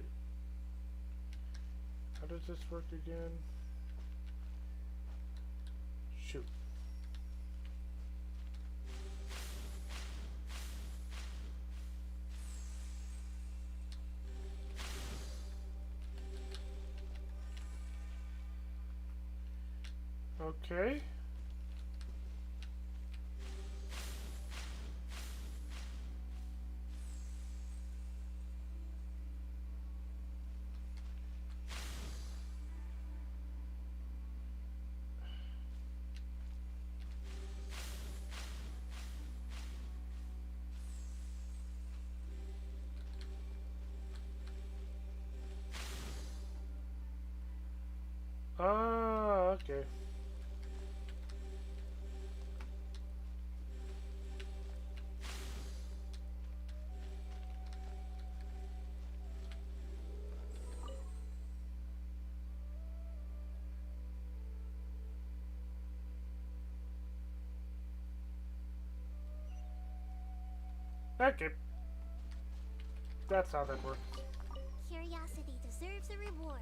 Speaker 1: How does this work again? Shoot. Okay. Ah, okay. Okay. That's how that works.
Speaker 2: Curiosity deserves a reward.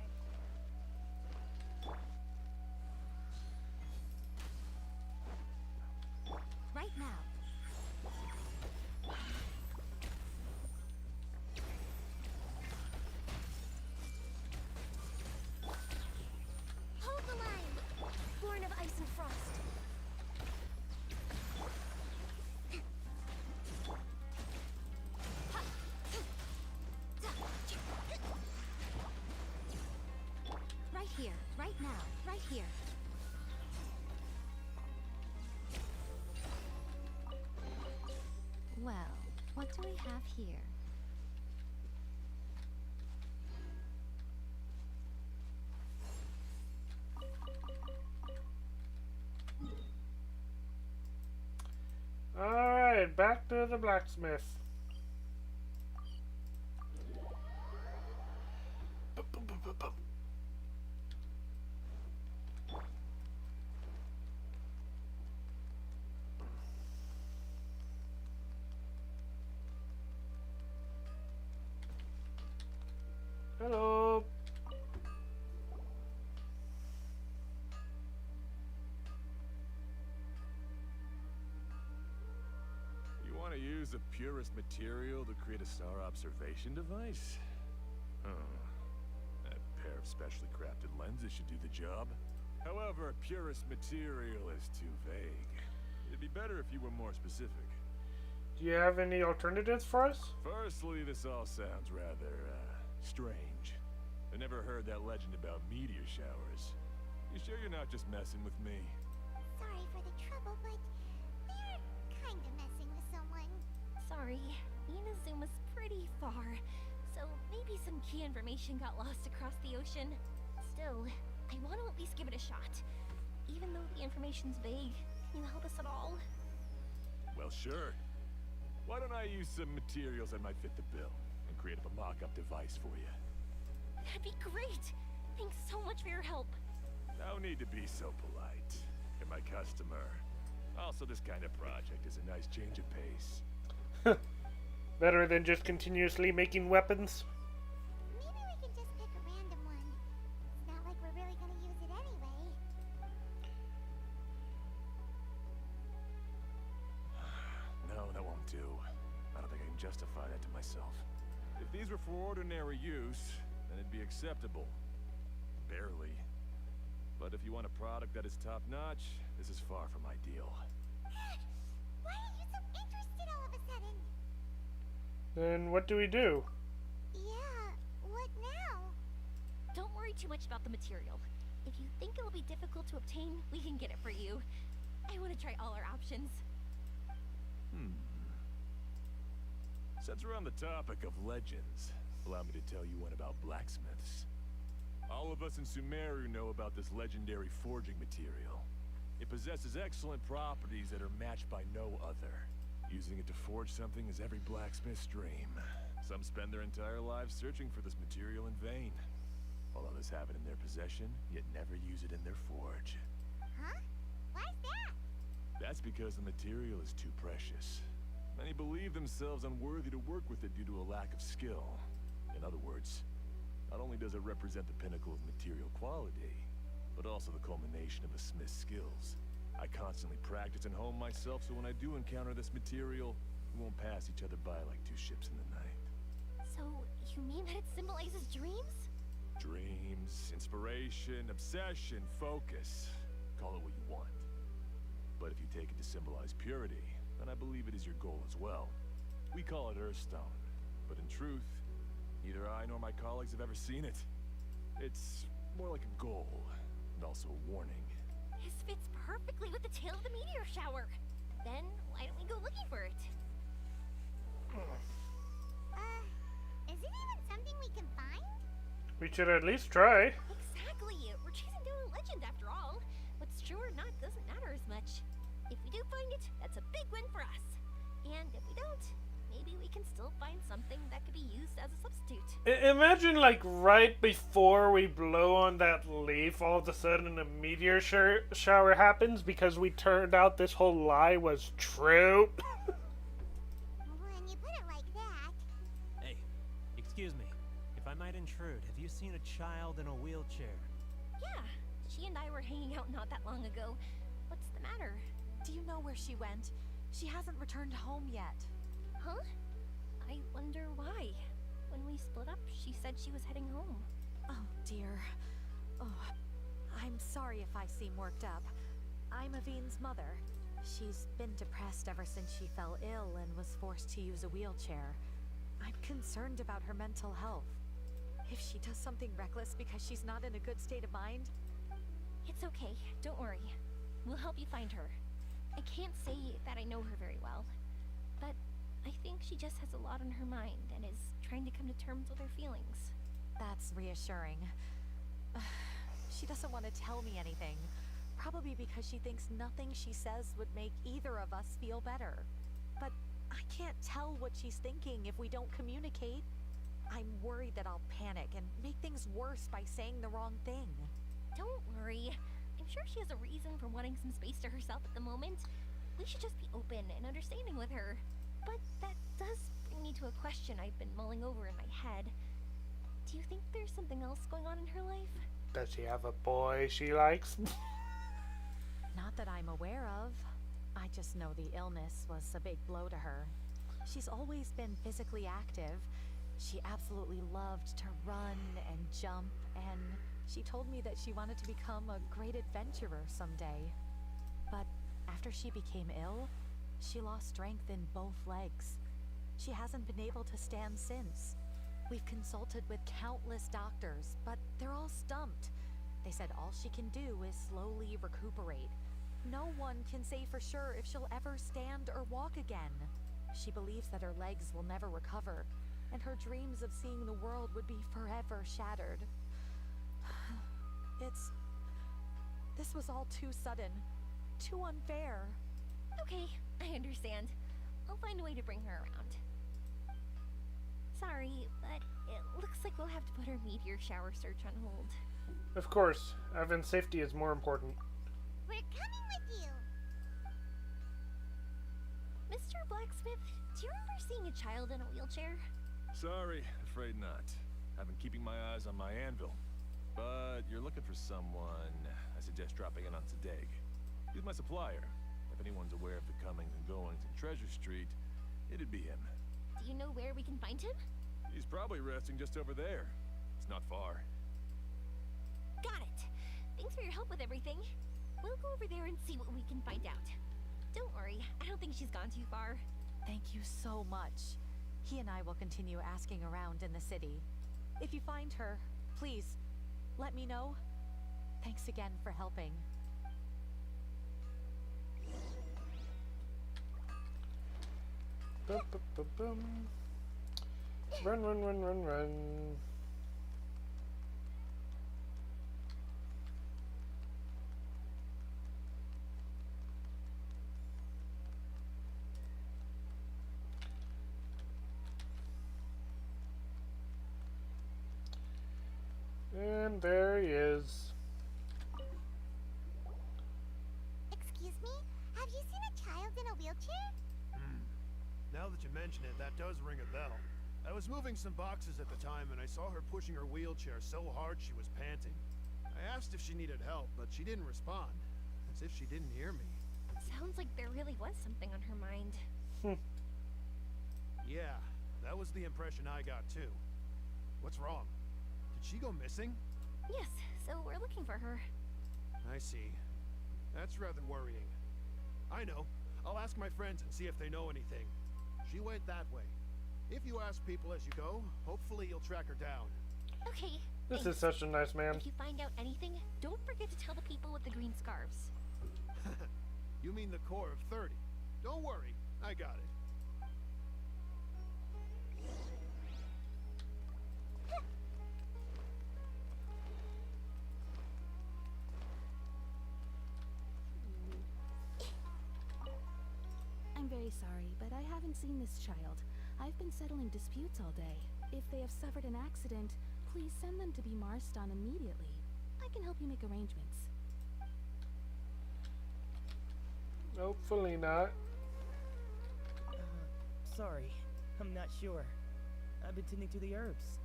Speaker 3: Right now.
Speaker 2: Hold the line!
Speaker 3: Born of ice and frost. Right here, right now, right here. Well, what do we have here?
Speaker 1: Alright, back to the blacksmith. Hello.
Speaker 7: You want to use the purest material to create a star observation device? That pair of specially crafted lenses should do the job. However, purest material is too vague. It'd be better if you were more specific.
Speaker 1: Do you have any alternatives for us?
Speaker 7: Firstly, this all sounds rather, strange. I never heard that legend about meteor showers. You sure you're not just messing with me?
Speaker 2: Sorry for the trouble, but we're kinda messing with someone.
Speaker 3: Sorry, Inazuma's pretty far, so maybe some key information got lost across the ocean. Still, I want to at least give it a shot. Even though the information's vague, can you help us at all?
Speaker 7: Well, sure. Why don't I use some materials that might fit the bill and create up a mock-up device for you?
Speaker 3: That'd be great! Thanks so much for your help.
Speaker 7: No need to be so polite. You're my customer. Also, this kind of project is a nice change of pace.
Speaker 1: Better than just continuously making weapons.
Speaker 2: Maybe we can just pick a random one. It's not like we're really gonna use it anyway.
Speaker 7: No, that won't do. I don't think I can justify that to myself. If these were for ordinary use, then it'd be acceptable. Barely. But if you want a product that is top-notch, this is far from ideal.
Speaker 2: Why are you so interested all of a sudden?
Speaker 1: Then what do we do?
Speaker 2: Yeah, what now?
Speaker 3: Don't worry too much about the material. If you think it'll be difficult to obtain, we can get it for you. I want to try all our options.
Speaker 7: Since we're on the topic of legends, allow me to tell you one about blacksmiths. All of us in Sumeru know about this legendary forging material. It possesses excellent properties that are matched by no other. Using it to forge something is every blacksmith's dream. Some spend their entire lives searching for this material in vain, while others have it in their possession, yet never use it in their forge.
Speaker 2: Huh? Why's that?
Speaker 7: That's because the material is too precious. Many believe themselves unworthy to work with it due to a lack of skill. In other words, not only does it represent the pinnacle of material quality, but also the culmination of a smith's skills. I constantly practice and hone myself, so when I do encounter this material, we won't pass each other by like two ships in the night.
Speaker 3: So, you mean that it symbolizes dreams?
Speaker 7: Dreams, inspiration, obsession, focus. Call it what you want. But if you take it to symbolize purity, then I believe it is your goal as well. We call it Earthstone, but in truth, neither I nor my colleagues have ever seen it. It's more like a goal, and also a warning.
Speaker 3: This fits perfectly with the tale of the meteor shower. Then, why don't we go looking for it?
Speaker 2: Is it even something we can find?
Speaker 1: We should at least try.
Speaker 3: Exactly! We're chasing down a legend after all. What's true or not doesn't matter as much. If we do find it, that's a big win for us. And if we don't, maybe we can still find something that could be used as a substitute.
Speaker 1: Imagine, like, right before we blow on that leaf, all of a sudden a meteor shower happens because we turned out this whole lie was true.
Speaker 2: When you put it like that...
Speaker 13: Hey, excuse me. If I might intrude, have you seen a child in a wheelchair?
Speaker 3: Yeah, she and I were hanging out not that long ago. What's the matter?
Speaker 14: Do you know where she went? She hasn't returned home yet.
Speaker 3: Huh? I wonder why. When we split up, she said she was heading home.
Speaker 14: Oh, dear. Oh, I'm sorry if I seem worked up. I'm Avine's mother. She's been depressed ever since she fell ill and was forced to use a wheelchair. I'm concerned about her mental health. If she does something reckless because she's not in a good state of mind...
Speaker 3: It's okay. Don't worry. We'll help you find her. I can't say that I know her very well, but I think she just has a lot on her mind and is trying to come to terms with her feelings.
Speaker 14: That's reassuring. She doesn't want to tell me anything, probably because she thinks nothing she says would make either of us feel better. But I can't tell what she's thinking if we don't communicate. I'm worried that I'll panic and make things worse by saying the wrong thing.
Speaker 3: Don't worry. I'm sure she has a reason for wanting some space to herself at the moment. We should just be open and understanding with her. But that does bring me to a question I've been mulling over in my head. Do you think there's something else going on in her life?
Speaker 1: Does she have a boy she likes?
Speaker 14: Not that I'm aware of. I just know the illness was a big blow to her. She's always been physically active. She absolutely loved to run and jump, and she told me that she wanted to become a great adventurer someday. But after she became ill, she lost strength in both legs. She hasn't been able to stand since. We've consulted with countless doctors, but they're all stumped. They said all she can do is slowly recuperate. No one can say for sure if she'll ever stand or walk again. She believes that her legs will never recover, and her dreams of seeing the world would be forever shattered. This was all too sudden, too unfair.
Speaker 3: Okay, I understand. I'll find a way to bring her around. Sorry, but it looks like we'll have to put our meteor shower search on hold.
Speaker 1: Of course, Evan's safety is more important.
Speaker 2: We're coming with you.
Speaker 3: Mr. Blacksmith, do you remember seeing a child in a wheelchair?
Speaker 7: Sorry, afraid not. I've been keeping my eyes on my anvil. But you're looking for someone, I suggest dropping in on Sadeg. He's my supplier. If anyone's aware of the comings and goings in Treasure Street, it'd be him.
Speaker 3: Do you know where we can find him?
Speaker 7: He's probably resting just over there. It's not far.
Speaker 3: Got it. Thanks for your help with everything. We'll go over there and see what we can find out. Don't worry, I don't think she's gone too far.
Speaker 14: Thank you so much. He and I will continue asking around in the city. If you find her, please, let me know. Thanks again for helping.
Speaker 1: Bum, bum, bum, bum. Run, run, run, run, run. And there he is.
Speaker 2: Excuse me? Have you seen a child in a wheelchair?
Speaker 11: Now that you mention it, that does ring a bell. I was moving some boxes at the time, and I saw her pushing her wheelchair so hard she was panting. I asked if she needed help, but she didn't respond, as if she didn't hear me.
Speaker 3: Sounds like there really was something on her mind.
Speaker 11: Yeah, that was the impression I got too. What's wrong? Did she go missing?
Speaker 3: Yes, so we're looking for her.
Speaker 11: I see. That's rather worrying. I know. I'll ask my friends and see if they know anything. She went that way. If you ask people as you go, hopefully you'll track her down.
Speaker 3: Okay.
Speaker 1: This
Speaker 3: thanks.
Speaker 1: is such a nice man.
Speaker 3: If you find out anything, don't forget to tell the people with the green scarves.
Speaker 11: You mean the core of 30. Don't worry, I got it.
Speaker 15: I'm very sorry, but I haven't seen this child. I've been settling disputes all day. If they have suffered an accident, please send them to be Marston immediately. I can help you make arrangements.
Speaker 1: Hopefully not.
Speaker 16: Sorry, I'm not sure. I've been tending to the herbs.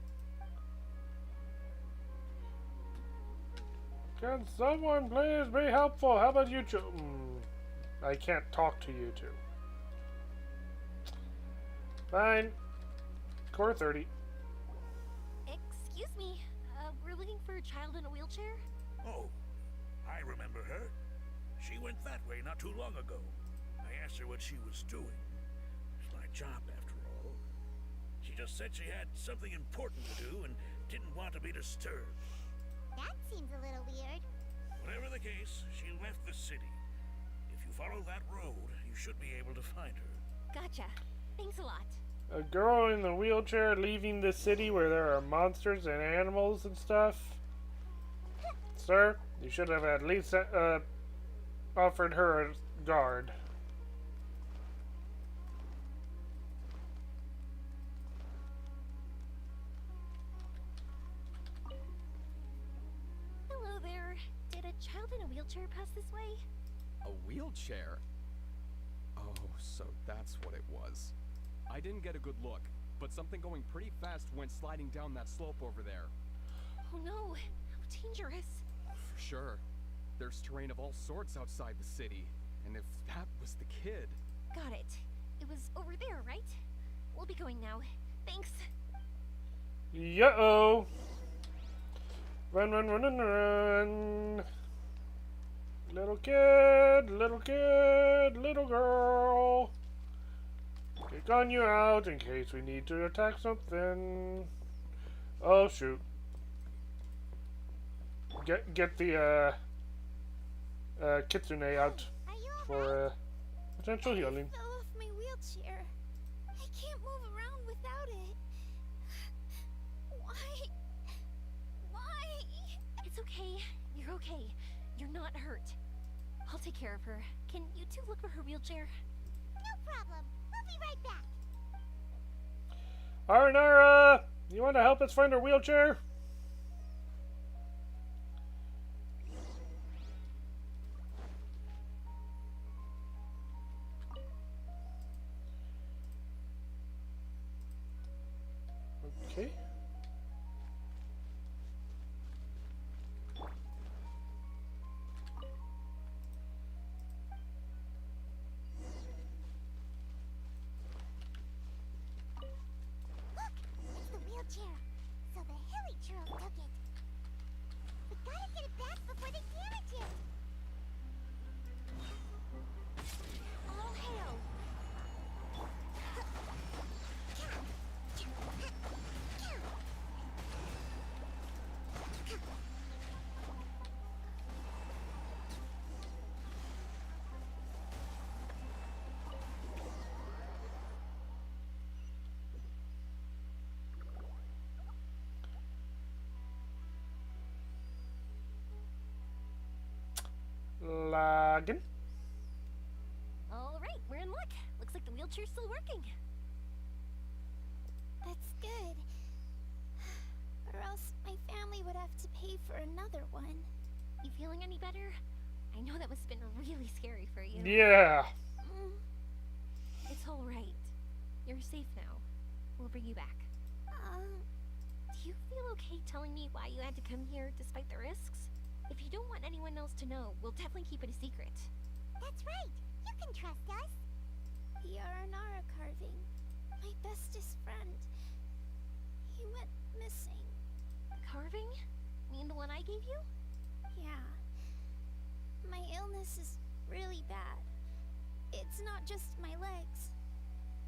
Speaker 1: Can someone please be helpful? How about you two? I can't talk to you two. Fine. Core 30.
Speaker 3: Excuse me, we're looking for a child in a wheelchair?
Speaker 17: Oh, I remember her. She went that way not too long ago. I asked her what she was doing. It's my job, after all. She just said she had something important to do and didn't want to be disturbed.
Speaker 2: That seems a little weird.
Speaker 17: Whatever the case, she left the city. If you follow that road, you should be able to find her.
Speaker 3: Gotcha. Thanks a lot.
Speaker 1: A girl in the wheelchair leaving the city where there are monsters and animals and stuff? Sir, you should have at least offered her a guard.
Speaker 3: Hello there. Did a child in a wheelchair pass this way?
Speaker 18: A wheelchair? Oh, so that's what it was. I didn't get a good look.
Speaker 7: but something going pretty fast went sliding down that slope over there.
Speaker 3: Oh no, how dangerous.
Speaker 7: For sure. There's terrain of all sorts outside the city, and if that was the kid...
Speaker 3: Got it. It was over there, right? We'll be going now. Thanks.
Speaker 1: Yo-oh! Run, run, run, run, run! Little kid, little kid, little girl! Kick on you out in case we need to attack something. Oh, shoot. Get the, Kitsune out for, potential healing.
Speaker 2: I fell off my wheelchair. I can't move around without it. Why?
Speaker 3: It's okay. You're okay. You're not hurt. I'll take care of her. Can you two look for her wheelchair?
Speaker 2: No problem. We'll be right back.
Speaker 1: Aranara, you want to help us find her wheelchair? Okay.
Speaker 2: It's the wheelchair. So the hilly churros took it. We gotta get it back before they damage it.
Speaker 3: All hail.
Speaker 1: Lagging.
Speaker 3: All right, we're in luck. Looks like the wheelchair's still working.
Speaker 2: That's good. Or else my family would have to pay for another one.
Speaker 3: You feeling any better? I know that must have been really scary for you.
Speaker 1: Yeah.
Speaker 3: It's all right. You're safe now. We'll bring you back. Do you feel okay telling me why you had to come here despite the risks? If you don't want anyone else to know, we'll definitely keep it a secret.
Speaker 2: That's right. You can trust us. The Aranara carving. My bestest friend. He went missing.
Speaker 3: The carving? Mean the one I gave you?
Speaker 2: Yeah. My illness is really bad. It's not just my legs.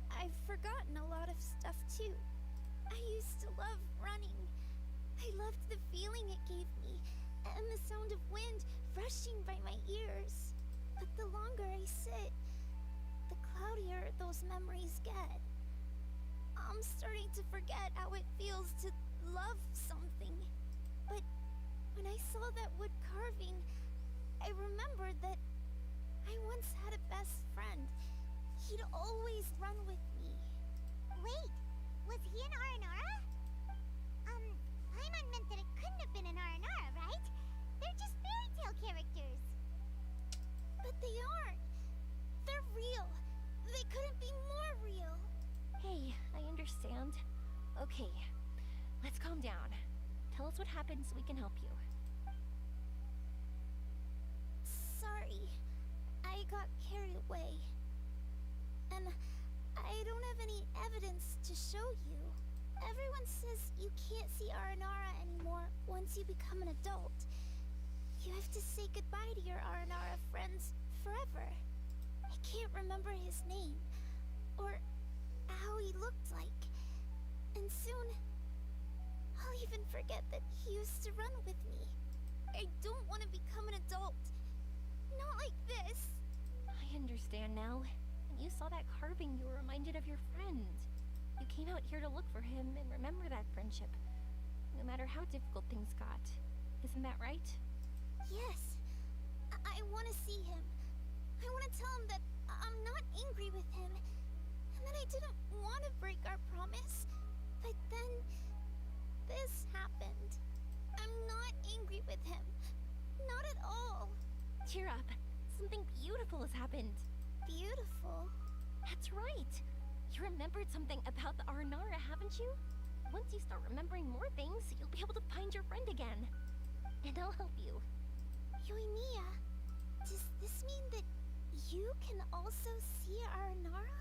Speaker 2: I've forgotten a lot of stuff too. I used to love running. I loved the feeling it gave me, and the sound of wind rushing by my ears. But the longer I sit, the cloudier those memories get. I'm starting to forget how it feels to love something. But when I saw that wood carving, I remembered that I once had a best friend. He'd always run with me. Wait, was he an Aranara? Paimon meant that it couldn't have been an Aranara, right? They're just fairy tale characters. But they aren't. They're real. They couldn't be more real.
Speaker 3: Hey, I understand. Okay, let's calm down. Tell us what happened so we can help you.
Speaker 2: Sorry. I got carried away. And I don't have any evidence to show you. Everyone says you can't see Aranara anymore once you become an adult. You have to say goodbye to your Aranara friends forever. I can't remember his name, or how he looked like. And soon, I'll even forget that he used to run with me. I don't want to become an adult. Not like this.
Speaker 3: I understand now. When you saw that carving, you were reminded of your friend. You came out here to look for him and remember that friendship, no matter how difficult things got. Isn't that right?
Speaker 2: Yes. I want to see him. I want to tell him that I'm not angry with him, and that I didn't want to break our promise. But then, this happened. I'm not angry with him. Not at all.
Speaker 3: Cheer up. Something beautiful has happened.
Speaker 2: Beautiful?
Speaker 3: That's right. You remembered something about the Aranara, haven't you? Once you start remembering more things, you'll be able to find your friend again. And I'll help you.
Speaker 2: Yoimiya, does this mean that you can also see Aranara?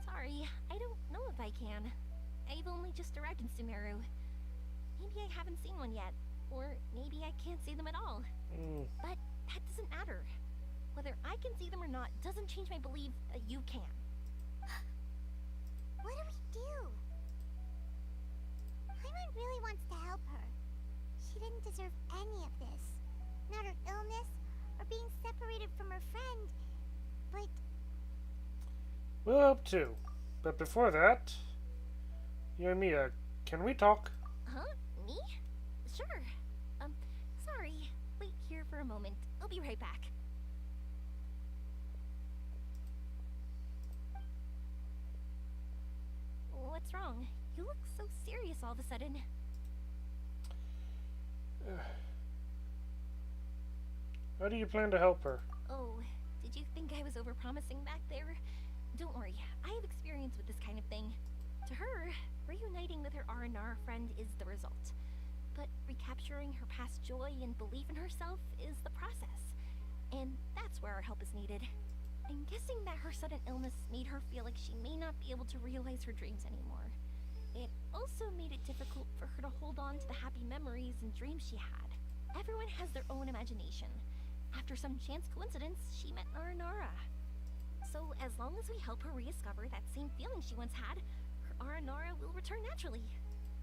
Speaker 3: Sorry, I don't know if I can. I've only just arrived in Sumeru. Maybe I haven't seen one yet. Or maybe I can't see them at all. But that doesn't matter. Whether I can see them or not doesn't change my belief that you can.
Speaker 2: What do we do? Paimon really wants to help her. She didn't deserve any of this. Not her illness, or being separated from her friend. But...
Speaker 1: We'll help too. But before that... Yoimiya, can we talk?
Speaker 3: Huh? Me? Sure. Sorry. Wait here for a moment. I'll be right back. What's wrong? You look so serious all of a sudden.
Speaker 1: How do you plan to help her?
Speaker 3: Oh, did you think I was overpromising back there? Don't worry, I have experience with this kind of thing. To her, reuniting with her Aranara friend is the result. But recapturing her past joy and belief in herself is the process. And that's where our help is needed. I'm guessing that her sudden illness made her feel like she may not be able to realize her dreams anymore. It also made it difficult for her to hold on to the happy memories and dreams she had. Everyone has their own imagination. After some chance coincidence, she met Aranara. So as long as we help her rediscover that same feeling she once had, her Aranara will return naturally.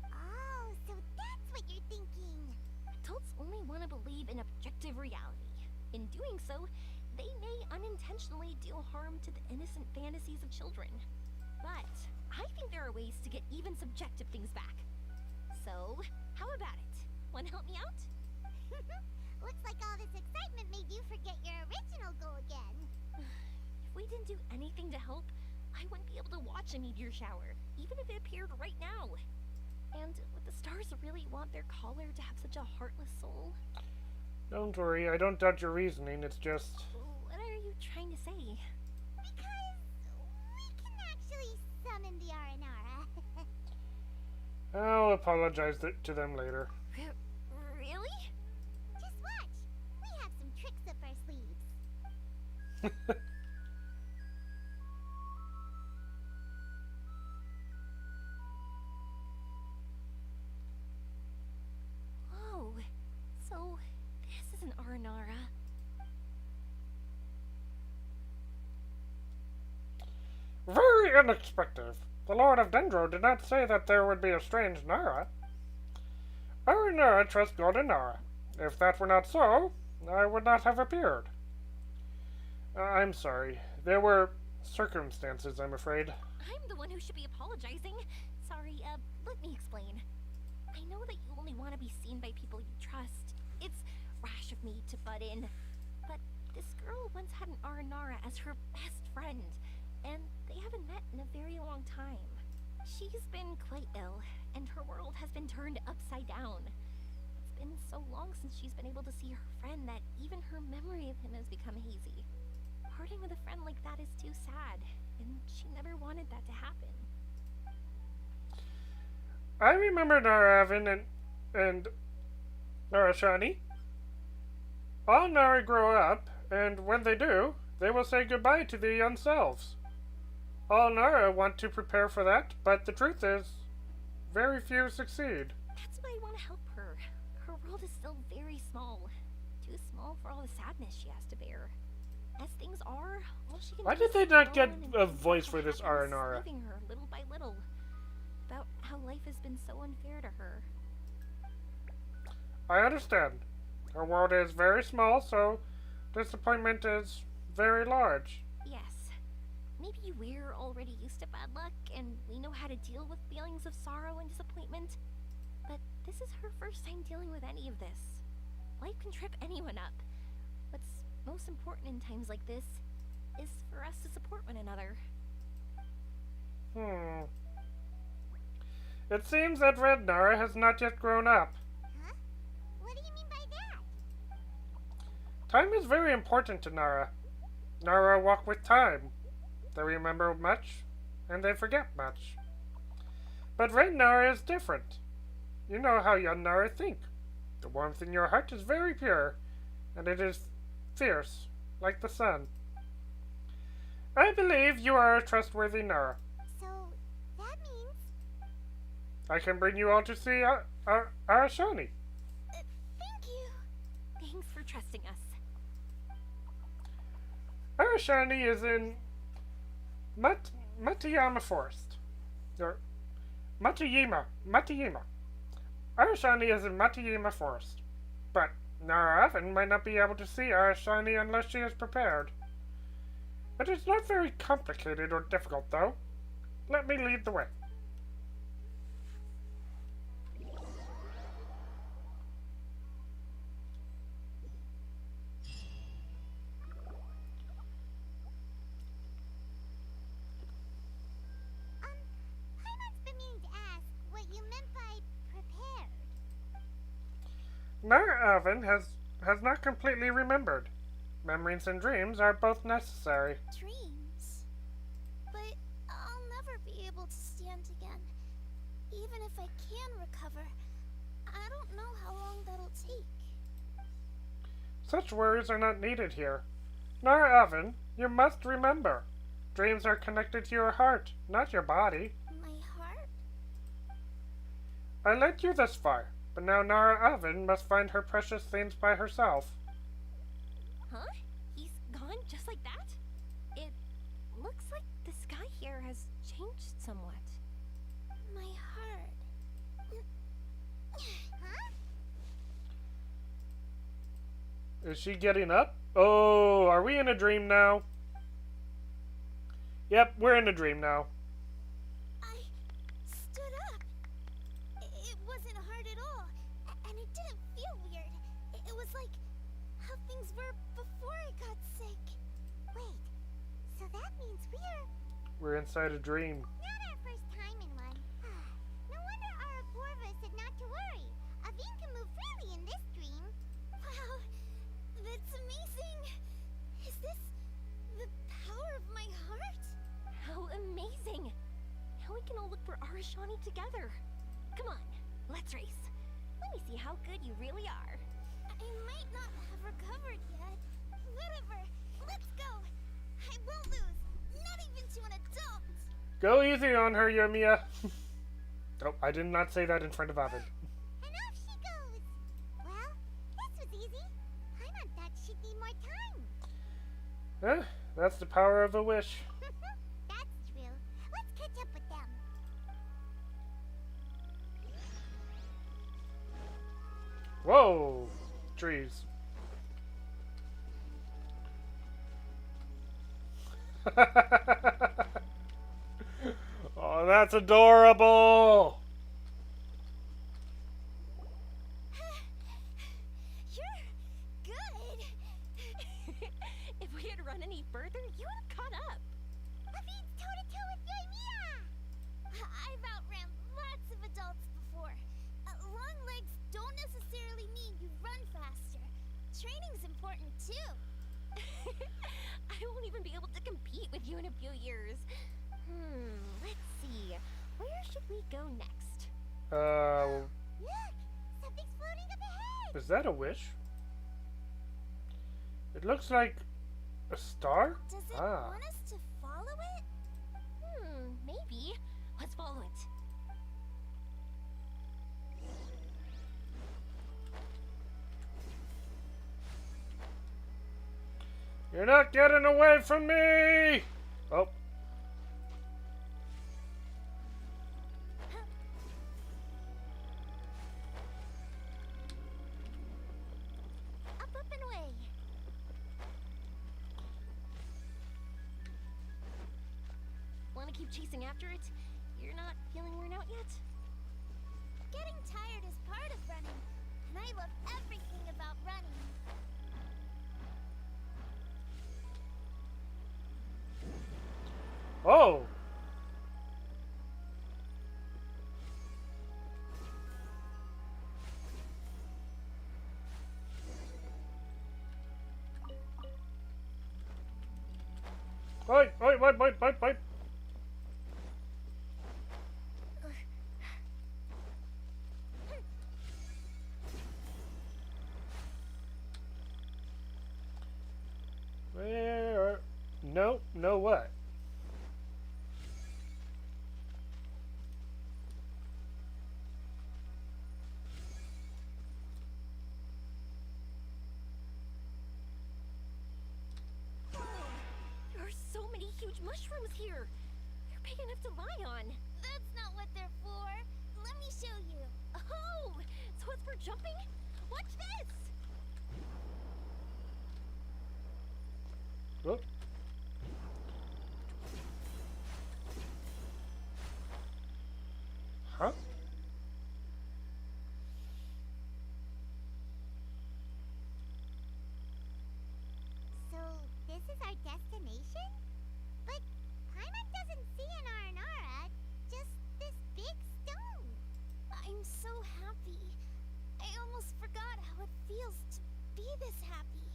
Speaker 2: Oh, so that's what you're thinking.
Speaker 3: Adults only want to believe in objective reality. In doing so, they may unintentionally do harm to the innocent fantasies of children. But I think there are ways to get even subjective things back. So, how about it? Want to help me out?
Speaker 2: Looks like all this excitement made you forget your original goal again.
Speaker 3: If we didn't do anything to help, I wouldn't be able to watch a meteor shower, even if it appeared right now. And would the stars really want their caller to have such a heartless soul?
Speaker 1: Don't worry, I don't doubt your reasoning, it's just...
Speaker 3: What are you trying to say?
Speaker 2: Because we can actually summon the Aranara.
Speaker 1: I'll apologize to them later.
Speaker 3: Really?
Speaker 2: Just watch. We have some tricks up our sleeves.
Speaker 3: Whoa. So, this is an Aranara.
Speaker 1: Very unexpected. The Lord of Dendro did not say that there would be a strange Nara. Aranara trusts Golden Nara. If that were not so, I would not have appeared. I'm sorry. There were circumstances, I'm afraid.
Speaker 3: I'm the one who should be apologizing. Sorry, let me explain. I know that you only want to be seen by people you trust. It's rash of me to butt in. But this girl once had an Aranara as her best friend, and they haven't met in a very long time. She's been quite ill, and her world has been turned upside down. It's been so long since she's been able to see her friend that even her memory of him has become hazy. Parting with a friend like that is too sad, and she never wanted that to happen.
Speaker 1: I remember Naravin and Narashani. All Nari grow up, and when they do, they will say goodbye to their young selves. All Nara want to prepare for that, but the truth is, very few succeed.
Speaker 3: That's why I want to help her. Her world is still very small. Too small for all the sadness she has to bear. As things are, all she can
Speaker 1: Why
Speaker 3: do
Speaker 1: did
Speaker 3: is
Speaker 1: they not get
Speaker 3: moan and
Speaker 1: a
Speaker 3: think
Speaker 1: voice
Speaker 3: about
Speaker 1: for this
Speaker 3: happiness
Speaker 1: Aranara?
Speaker 3: leaving her little by little. About how life has been so unfair to her.
Speaker 1: I understand. Her world is very small, so disappointment is very large.
Speaker 3: Yes. Maybe we're already used to bad luck, and we know how to deal with feelings of sorrow and disappointment. But this is her first time dealing with any of this. Life can trip anyone up. What's most important in times like this is for us to support one another.
Speaker 1: It seems that Red Nara has not yet grown up.
Speaker 2: Huh? What do you mean by that?
Speaker 1: Time is very important to Nara. Nara walk with time. They remember much and they forget much. But Red Nara is different. You know how young Nara think. The warmth in your heart is very pure, and it is fierce, like the sun. I believe you are a trustworthy Nara.
Speaker 2: So, that means...
Speaker 1: I can bring you all to see Arashani.
Speaker 3: Thank you. Thanks for trusting us.
Speaker 1: Arashani is in Matayama Forest. Or Matayama. Arashani is in Matayama Forest. But Nara Oven might not be able to see Arashani unless she is prepared. It is not very complicated or difficult, though. Let me lead the way.
Speaker 2: Paimon's been meaning to ask what you meant by prepared.
Speaker 1: Nara Oven has not completely remembered. Memories and dreams are both necessary.
Speaker 3: Dreams? But I'll never be able to stand again. Even if I can recover, I don't know how long that'll take.
Speaker 1: Such worries are not needed here. Nara Oven, you must remember. Dreams are connected to your heart, not your body.
Speaker 3: My heart?
Speaker 1: I led you this far, but now Nara Oven must find her precious things by herself.
Speaker 3: Huh? He's gone just like that? It looks like the sky here has changed somewhat. My heart.
Speaker 2: Huh?
Speaker 1: Is she getting up? Oh, are we in a dream now? Yep, we're in a dream now.
Speaker 3: I stood up. It wasn't hard at all, and it didn't feel weird. It was like how things were before I got sick.
Speaker 2: Wait, so that means
Speaker 1: We're inside a dream.
Speaker 2: not our first time in one. No wonder our Hoyoverse said not to worry. Aveen can move freely in this dream.
Speaker 3: Wow, that's amazing. Is this the power of my heart? How amazing. Now we can all look for Arashani together. Come on, let's race. Let me see how good you really are. I might not have recovered yet. Whatever, let's go. I won't lose, not even to an adult.
Speaker 1: Go easy on her, Yoimiya. Oh, I did not say that in front of Oven.
Speaker 2: And off she goes. Well, this was easy. Paimon thought she'd need more time.
Speaker 1: That's the power of a wish.
Speaker 2: That's true. Let's catch up with them.
Speaker 1: Whoa! Trees. Oh, that's adorable!
Speaker 3: You're good. If we had run any further, you would have caught up.
Speaker 2: Aveen's toe-to-toe with Yoimiya!
Speaker 3: I've outran lots of adults before. Long legs don't necessarily mean you run faster. Training's important too. I won't even be able to compete with you in a few years. Let's see. Where should we go next?
Speaker 2: Look! Something's floating up ahead!
Speaker 1: Is that a wish? It looks like a star?
Speaker 3: Does it want us to follow it? Maybe. Let's follow it.
Speaker 1: You're not getting away from me! Oh.
Speaker 3: Up and away. Want to keep chasing after it? You're not feeling worn out yet? Getting tired is part of running, and I love everything about running.
Speaker 1: Oh! Oi, oi, wait. what?
Speaker 3: There are so many huge mushrooms here. They're big enough to lie on.
Speaker 2: That's not what they're for. Let me show you.
Speaker 3: Oh, so it's for jumping? Watch this.
Speaker 1: Whoop. Huh?
Speaker 2: So, this is our destination? But Paimon doesn't see an R&R ad, just this big stone.
Speaker 3: I'm so happy. I almost forgot how it feels to be this happy.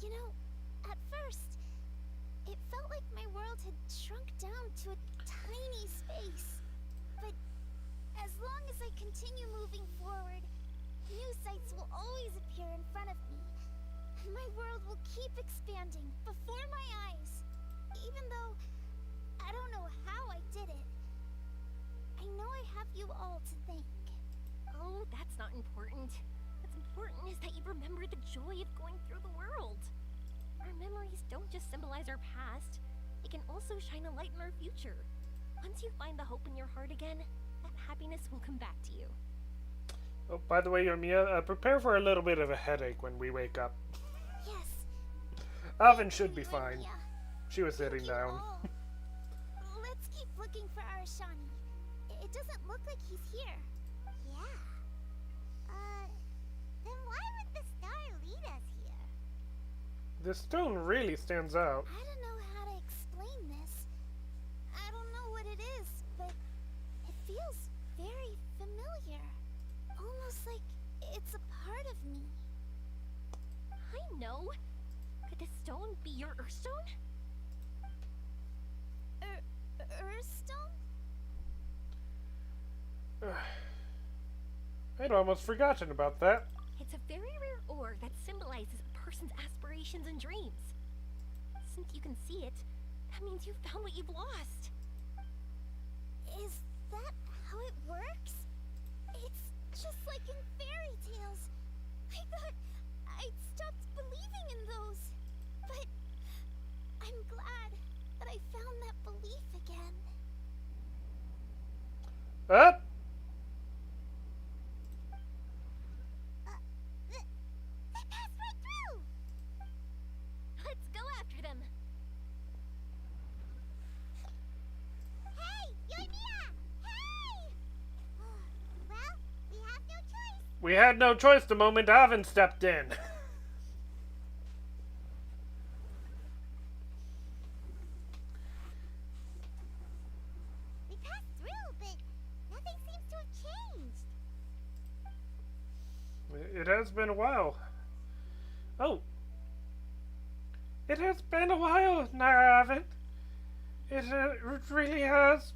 Speaker 3: You know, at first, it felt like my world had shrunk down to a tiny space. But as long as I continue moving forward, new sights will always appear in front of me. And my world will keep expanding before my eyes. Even though I don't know how I did it. I know I have you all to thank. Oh, that's not important. What's important is that you remember the joy of going through the world. Our memories don't just symbolize our past, they can also shine a light in our future. Once you find the hope in your heart again, that happiness will come back to you.
Speaker 1: Oh, by the way, Yoimiya, prepare for a little bit of a headache when we wake up.
Speaker 3: Yes.
Speaker 1: Alvin should be fine. She was sitting down.
Speaker 3: Let's keep looking for our Shani. It doesn't look like he's here.
Speaker 2: Yeah. Then why would the star lead us here?
Speaker 1: The stone really stands out.
Speaker 3: I don't know how to explain this. I don't know what it is, but it feels very familiar. Almost like it's a part of me. I know. Could this stone be your Earthstone? Earthstone?
Speaker 1: I'd almost forgotten about that.
Speaker 3: It's a very rare ore that symbolizes a person's aspirations and dreams. Since you can see it, that means you've found what you've lost. Is that how it works? It's just like in fairy tales. I thought I'd stopped believing in those. But I'm glad that I found that belief again.
Speaker 1: Up!
Speaker 3: They passed right through! Let's go after them.
Speaker 2: Hey, Yoimiya! Hey! Well, we have no choice.
Speaker 1: We had no choice the moment Alvin stepped in.
Speaker 2: We passed through, but nothing seems to have changed.
Speaker 1: It has been a while. Oh. It has been a while now, Alvin. It really has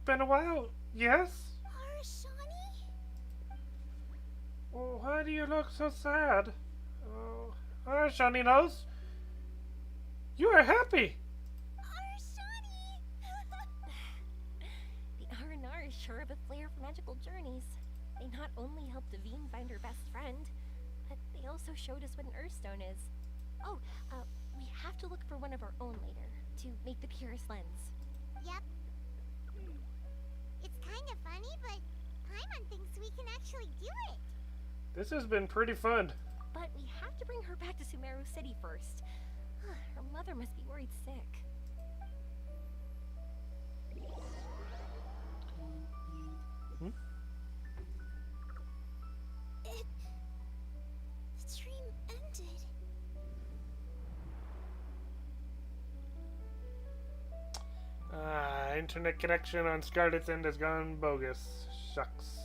Speaker 1: been a while. Yes?
Speaker 3: Our Shani?
Speaker 1: Oh, why do you look so sad? Oh, our Shani knows. You are happy.
Speaker 3: Our Shani! The R&R is sure of a flair for magical journeys. They not only helped Devine find her best friend, but they also showed us what an Earthstone is. Oh, we have to look for one of our own later, to make the purest lens.
Speaker 2: Yep. It's kind of funny, but Paimon thinks we can actually do it.
Speaker 1: This has been pretty fun.
Speaker 3: But we have to bring her back to Sumeru City first. Her mother must be worried sick.
Speaker 1: Hmm?
Speaker 3: The dream ended.
Speaker 1: Internet connection on Scarlet's end has gone bogus. Shucks.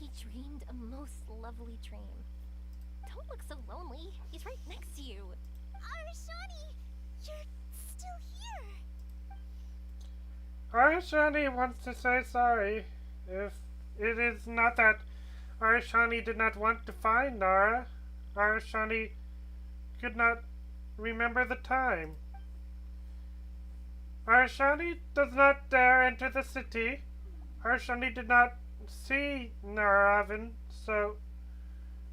Speaker 3: We dreamed a most lovely dream. Don't look so lonely. He's right next to you.
Speaker 2: Arashani, you're still here.
Speaker 1: Arashani wants to say sorry. If it is not that Arashani did not want to find Nara, Arashani could not remember the time. Arashani does not dare enter the city. Arashani did not see Naravan, so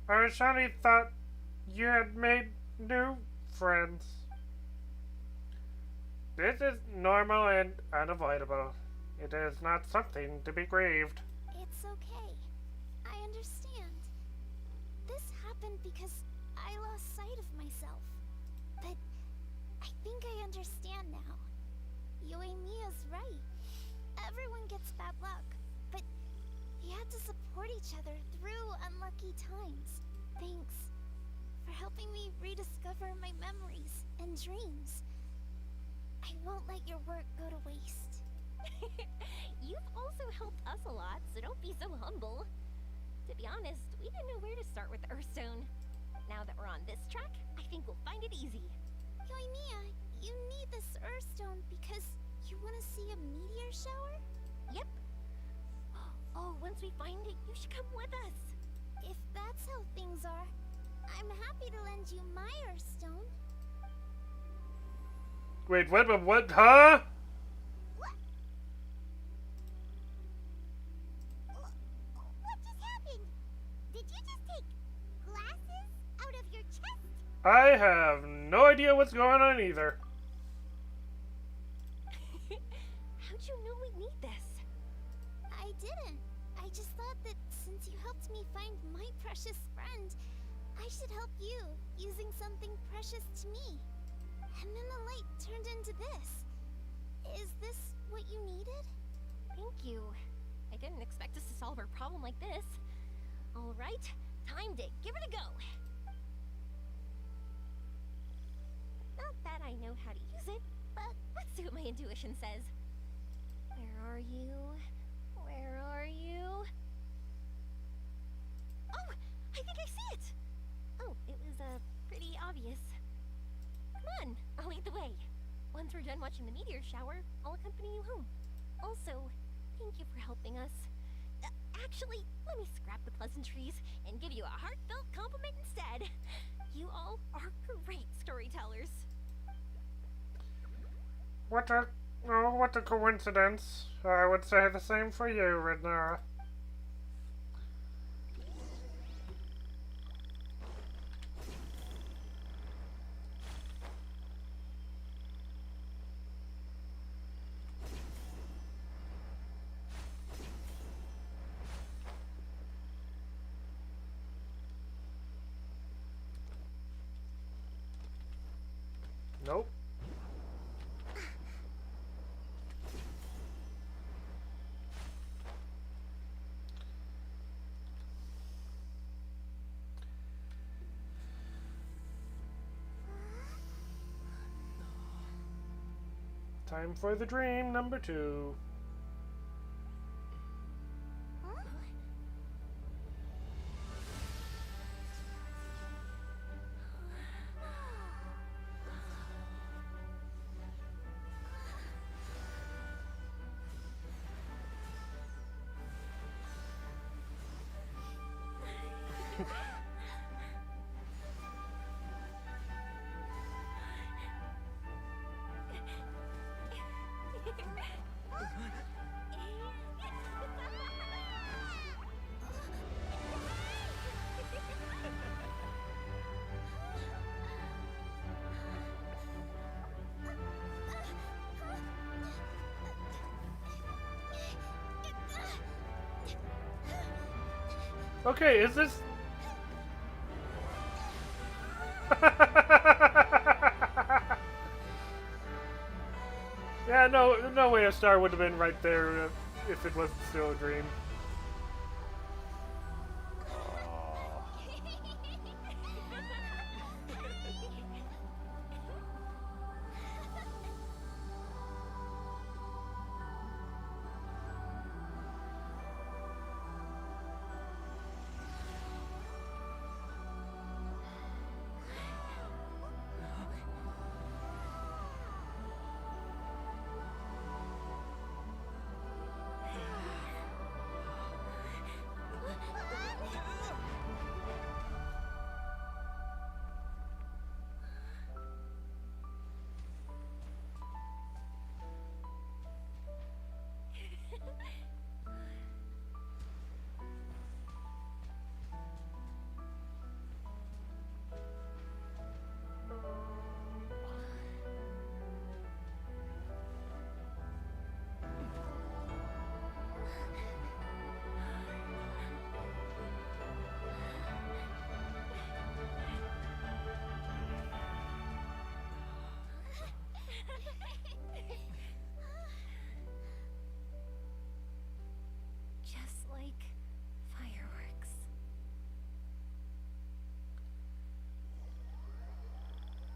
Speaker 1: Arashani thought you had made new friends. This is normal and unavoidable. It is not something to be grieved.
Speaker 2: It's okay. I understand. This happened because I lost sight of myself. But I think I understand now. Yoimiya's right. Everyone gets bad luck, but we had to support each other through unlucky times. Thanks for helping me rediscover my memories and dreams. I won't let your work go to waste.
Speaker 3: You've also helped us a lot, so don't be so humble. To be honest, we didn't know where to start with Earthstone. Now that we're on this track, I think we'll find it easy.
Speaker 2: Yoimiya, you need this Earthstone because you want to see a meteor shower?
Speaker 3: Yep. Oh, once we find it, you should come with us.
Speaker 2: If that's how things are, I'm happy to lend you my Earthstone.
Speaker 1: Wait, what, huh?
Speaker 2: What just happened? Did you just take glasses out of your chest?
Speaker 1: I have no idea what's going on either.
Speaker 3: How'd you know we need this?
Speaker 2: I didn't. I just thought that since you helped me find my precious friend, I should help you using something precious to me. And then the light turned into this. Is this what you needed?
Speaker 3: Thank you. I didn't expect us to solve our problem like this. All right, time to give it a go. Not that I know how to use it, but let's see what my intuition says. Where are you? Where are you? Oh, I think I see it. Oh, it was, pretty obvious. Come on, I'll lead the way. Once we're done watching the meteor shower, I'll accompany you home. Also, thank you for helping us. Actually, let me scrap the pleasantries and give you a heartfelt compliment instead. You all are great storytellers.
Speaker 1: What a coincidence. I would say the same for you, Rednara. Nope. Time for the dream number 2. Okay, is this... Yeah, no way a star would have been right there if it wasn't still a dream.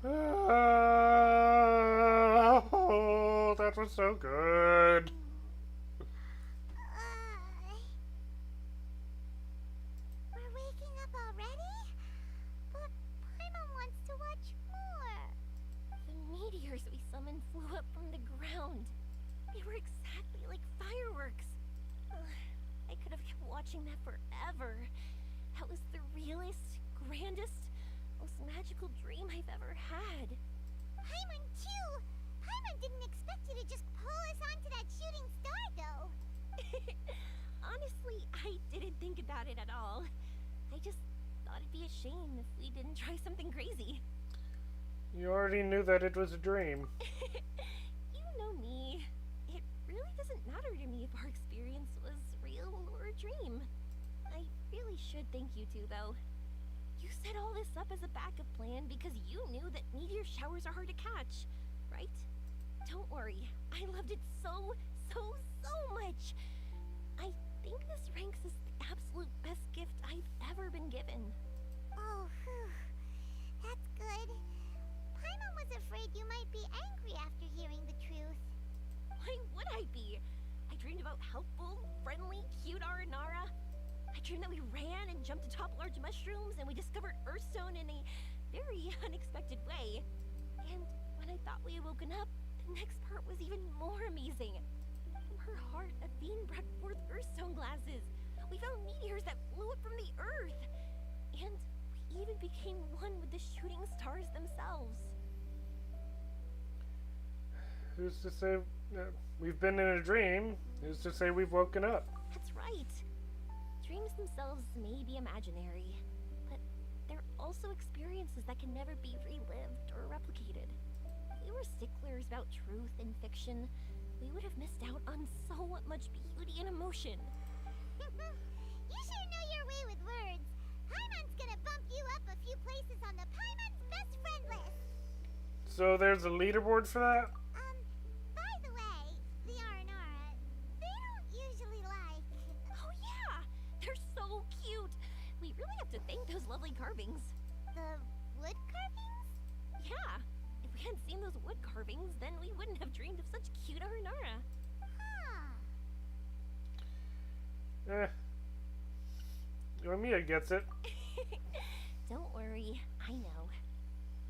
Speaker 1: Oh, that was so good.
Speaker 2: We're waking up already? But Paimon wants to watch more.
Speaker 3: The meteors we summoned flew up from the ground. They were exactly like fireworks. I could have kept watching that forever. That was the realest, grandest, most magical dream I've ever had.
Speaker 2: Paimon too! Paimon didn't expect you to just pull us onto that shooting star, though.
Speaker 3: Honestly, I didn't think about it at all. I just thought it'd be a shame if we didn't try something crazy.
Speaker 1: You already knew that it was a dream.
Speaker 3: You know me. It really doesn't matter to me if our experience was real or a dream. I really should thank you two, though. You set all this up as a backup plan because you knew that meteor showers are hard to catch, right? Don't worry, I loved it so much. I think this ranks as the absolute best gift I've ever been given.
Speaker 2: Oh, phew. That's good. Paimon was afraid you might be angry after hearing the truth.
Speaker 3: Why would I be? I dreamed about helpful, friendly, cute Aranara. I dreamed that we ran and jumped atop large mushrooms and we discovered Earthstone in a very unexpected way. And when I thought we had woken up, the next part was even more amazing. From her heart, Avine brought forth Earthstone glasses. We found meteors that flew up from the Earth. And we even became one with the shooting stars themselves.
Speaker 1: Who's to say we've been in a dream? Who's to say we've woken up?
Speaker 3: That's right. Dreams themselves may be imaginary, but they're also experiences that can never be relived or replicated. If we were sticklers about truth and fiction, we would have missed out on so much beauty and emotion.
Speaker 2: You sure know your way with words. Paimon's gonna bump you up a few places on the Paimon's best friend list.
Speaker 1: So there's a leaderboard for that?
Speaker 2: By the way, the Aranara, they don't usually like...
Speaker 3: Oh yeah! They're so cute! We really have to thank those lovely carvings.
Speaker 2: The wood carvings?
Speaker 3: Yeah. If we hadn't seen those wood carvings, then we wouldn't have dreamed of such cute Aranara.
Speaker 2: Huh.
Speaker 1: Yoimiya gets it.
Speaker 3: Don't worry, I know.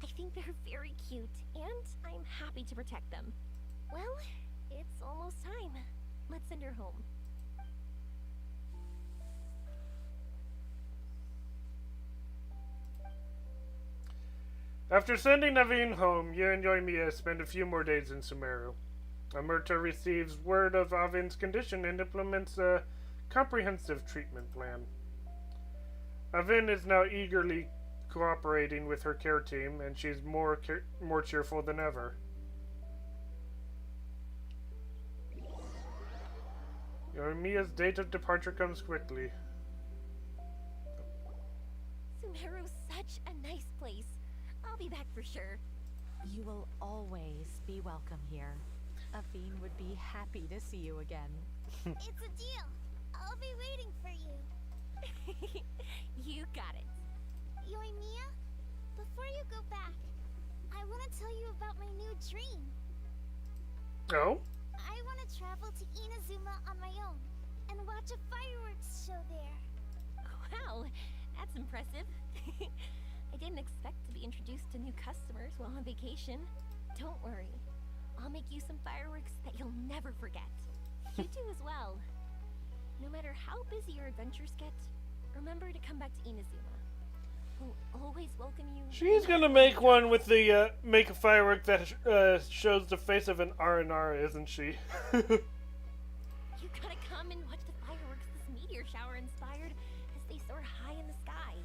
Speaker 3: I think they're very cute, and I'm happy to protect them. Well, it's almost time. Let's send her home.
Speaker 1: After sending Avine home, you and Yoimiya spend a few more days in Sumeru. Amerta receives word of Avine's condition and implements a comprehensive treatment plan. Avine is now eagerly cooperating with her care team, and she's more cheerful than ever. Yoimiya's date of departure comes quickly.
Speaker 3: Sumeru's such a nice place. I'll be back for sure.
Speaker 14: You will always be welcome here. Avine would be happy to see you again.
Speaker 2: It's a deal. I'll be waiting for you.
Speaker 3: You got it.
Speaker 2: Yoimiya, before you go back, I want to tell you about my new dream.
Speaker 1: Oh?
Speaker 2: I want to travel to Inazuma on my own and watch a fireworks show there.
Speaker 3: Wow, that's impressive. I didn't expect to be introduced to new customers while on vacation. Don't worry. I'll make you some fireworks that you'll never forget. You do as well. No matter how busy your adventures get, remember to come back to Inazuma. We'll always welcome you.
Speaker 1: She's gonna make one with the, make a firework that shows the face of an Aranara, isn't she?
Speaker 3: You gotta come and watch the fireworks this meteor shower inspired as they soar high in the sky.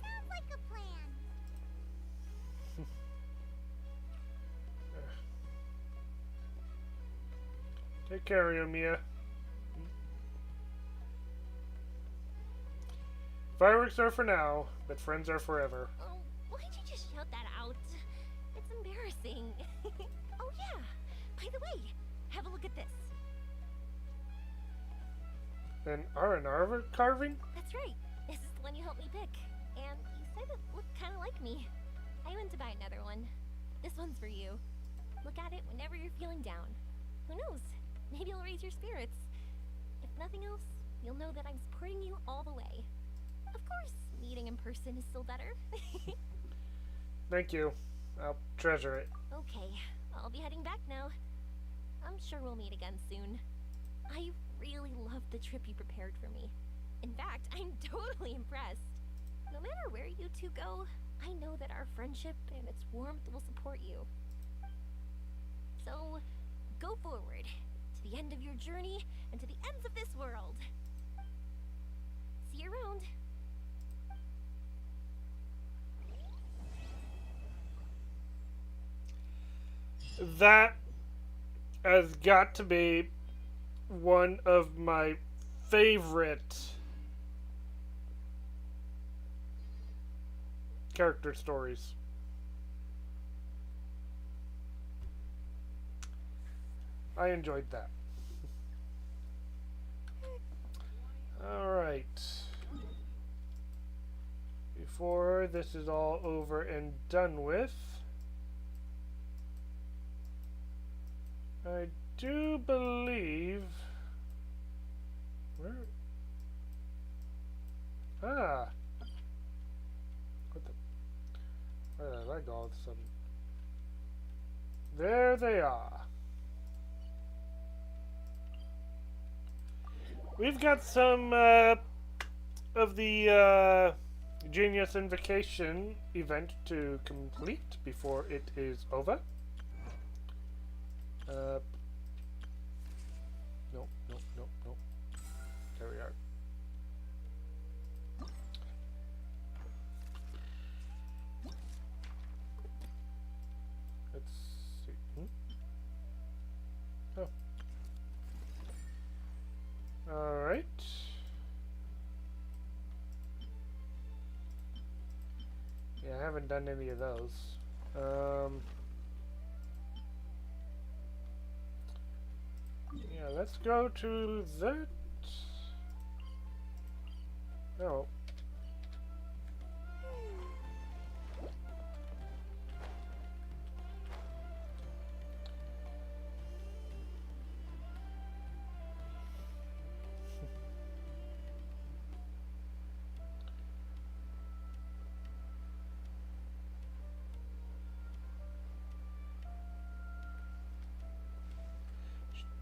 Speaker 2: Sounds like a plan.
Speaker 1: Take care, Yoimiya. Fireworks are for now, but friends are forever.
Speaker 3: Oh, why'd you just shout that out? It's embarrassing. Oh yeah, by the way, have a look at this.
Speaker 1: An Aranara carving?
Speaker 3: That's right. This is the one you helped me pick. And you said it looked kind of like me. I went to buy another one. This one's for you. Look at it whenever you're feeling down. Who knows? Maybe it'll raise your spirits. If nothing else, you'll know that I'm supporting you all the way. Of course, meeting in person is still better.
Speaker 1: Thank you. I'll treasure it.
Speaker 3: Okay, I'll be heading back now. I'm sure we'll meet again soon. I really loved the trip you prepared for me. In fact, I'm totally impressed. No matter where you two go, I know that our friendship and its warmth will support you. So, go forward, to the end of your journey, and to the ends of this world. See you around.
Speaker 1: That has got to be one of my favorite character stories. I enjoyed that. Alright. Before this is all over and done with, I do believe... Where? Ah! What the... Where did I go all of a sudden? There they are. We've got some of the Genius Invocation event to complete before it is over. Nope. There we are. Let's see. Oh. Alright. Yeah, I haven't done any of those. Yeah, let's go to that. No.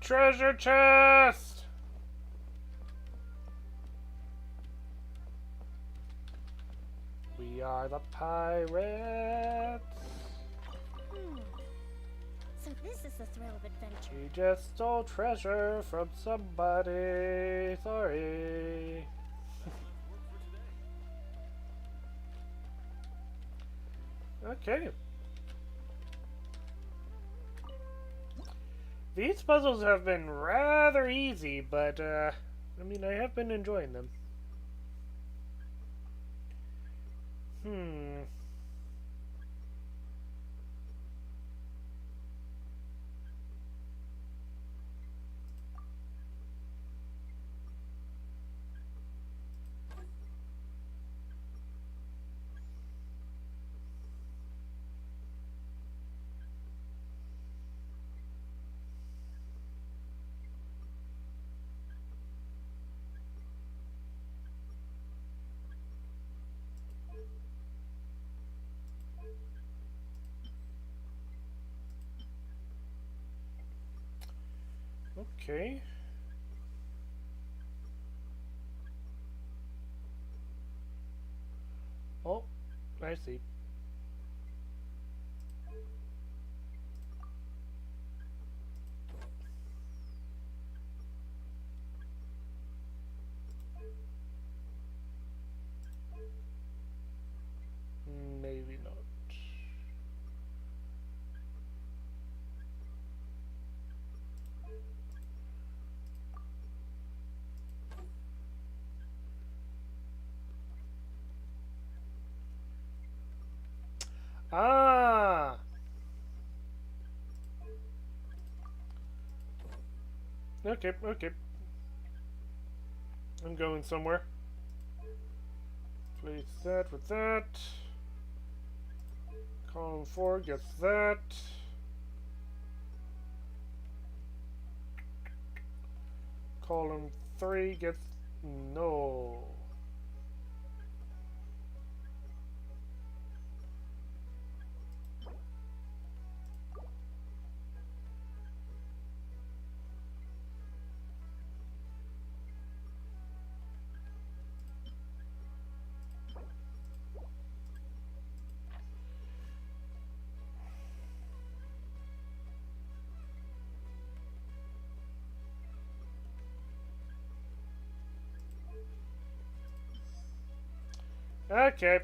Speaker 1: Treasure chest! We are the pirates.
Speaker 2: So this is the thrill of adventure.
Speaker 1: We just stole treasure from somebody. Sorry. Okay. These puzzles have been rather easy, but, I mean, I have been enjoying them. Okay. Oh, I see. Maybe not. Ah! Okay, okay. I'm going somewhere. Place that with that. Column 4 gets that. Column 3 gets no. Okay.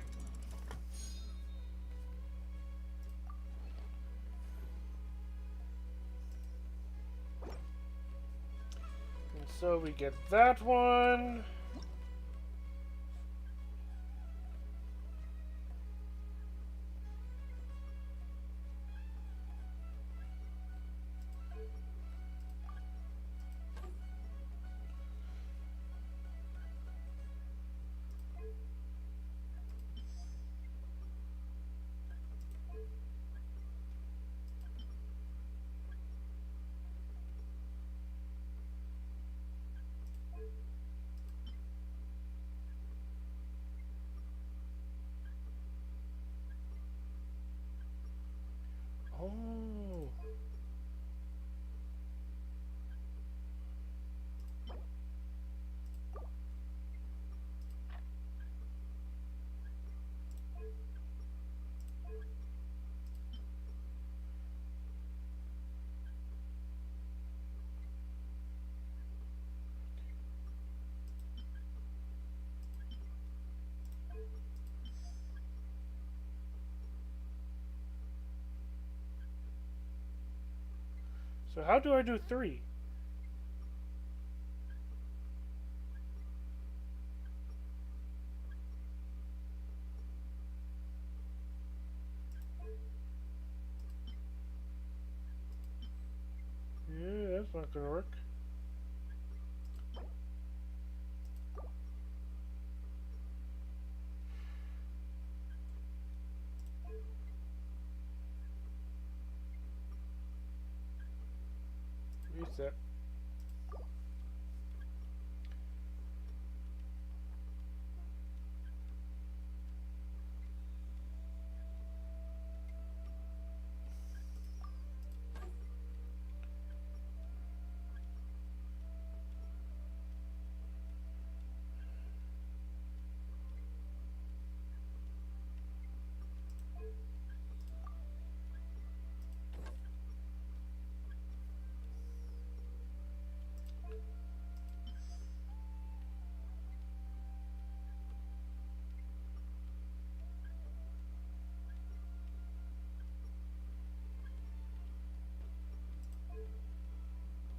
Speaker 1: And so we get that one. Oh. So how do I do 3? Yeah, that's not gonna work. Reset.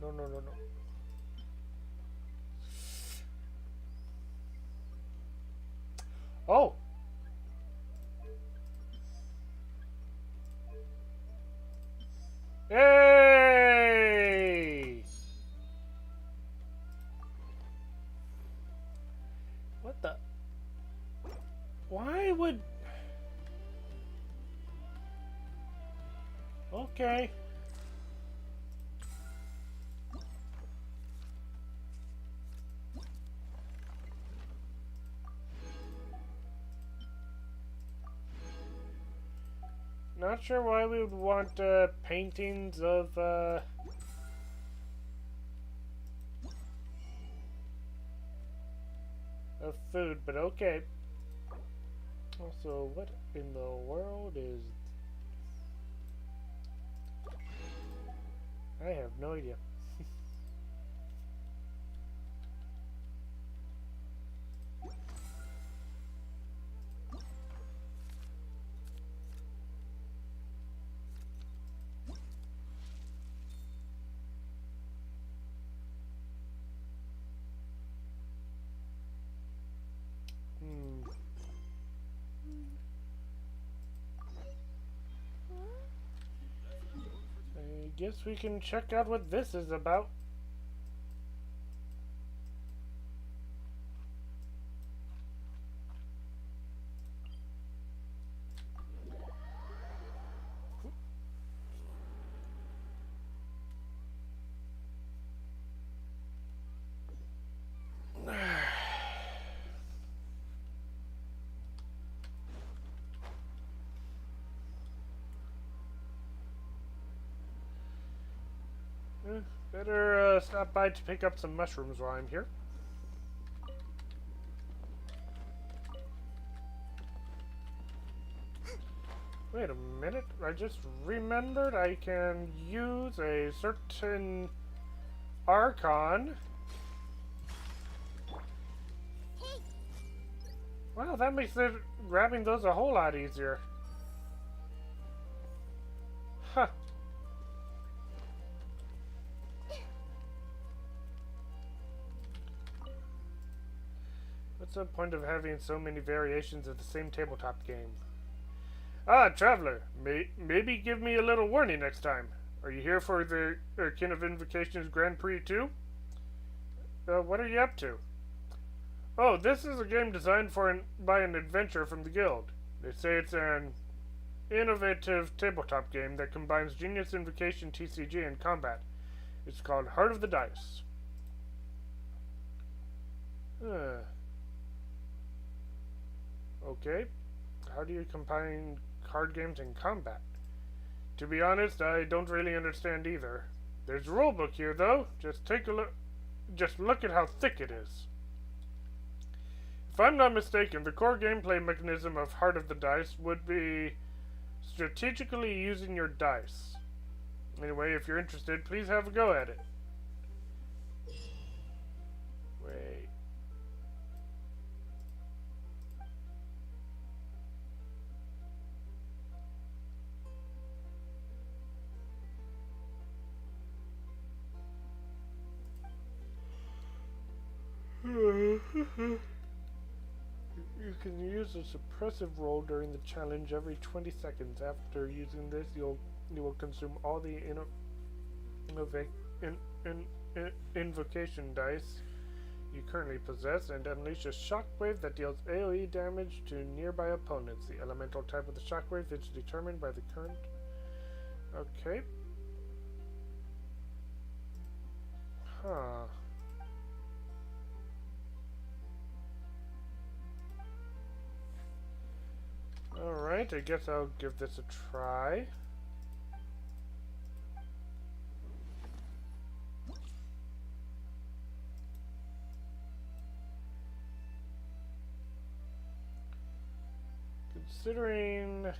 Speaker 1: No, no, no, no. Oh! Hey! What the? Why would... Okay. Not sure why we would want paintings of food, but okay. Also, what in the world is... I have no idea. I guess we can check out what this is about. Better stop by to pick up some mushrooms while I'm here. Wait a minute, I just remembered I can use a certain Archon. Wow, that makes it grabbing those a whole lot easier. Huh. What's the point of having so many variations of the same tabletop game? Ah, Traveler, maybe give me a little warning next time. Are you here for the Kin of Invocations Grand Prix too? What are you up to? Oh, this is a game designed by an adventurer from the guild. They say it's an innovative tabletop game that combines Genius Invocation, TCG, and combat. It's called Heart of the Dice. Okay. How do you combine card games and combat? To be honest, I don't really understand either. There's a rulebook here, though. Just take a look. Just look at how thick it is. If I'm not mistaken, the core gameplay mechanism of Heart of the Dice would be strategically using your dice. Anyway, if you're interested, please have a go at it. Wait. You can use a suppressive roll during the challenge every 20 seconds. After using this, you will consume all the invocation dice you currently possess and unleash a shockwave that deals AoE damage to nearby opponents. The elemental type of the shockwave is determined by the current. Okay. Huh. Alright, I guess I'll give this a try. Considering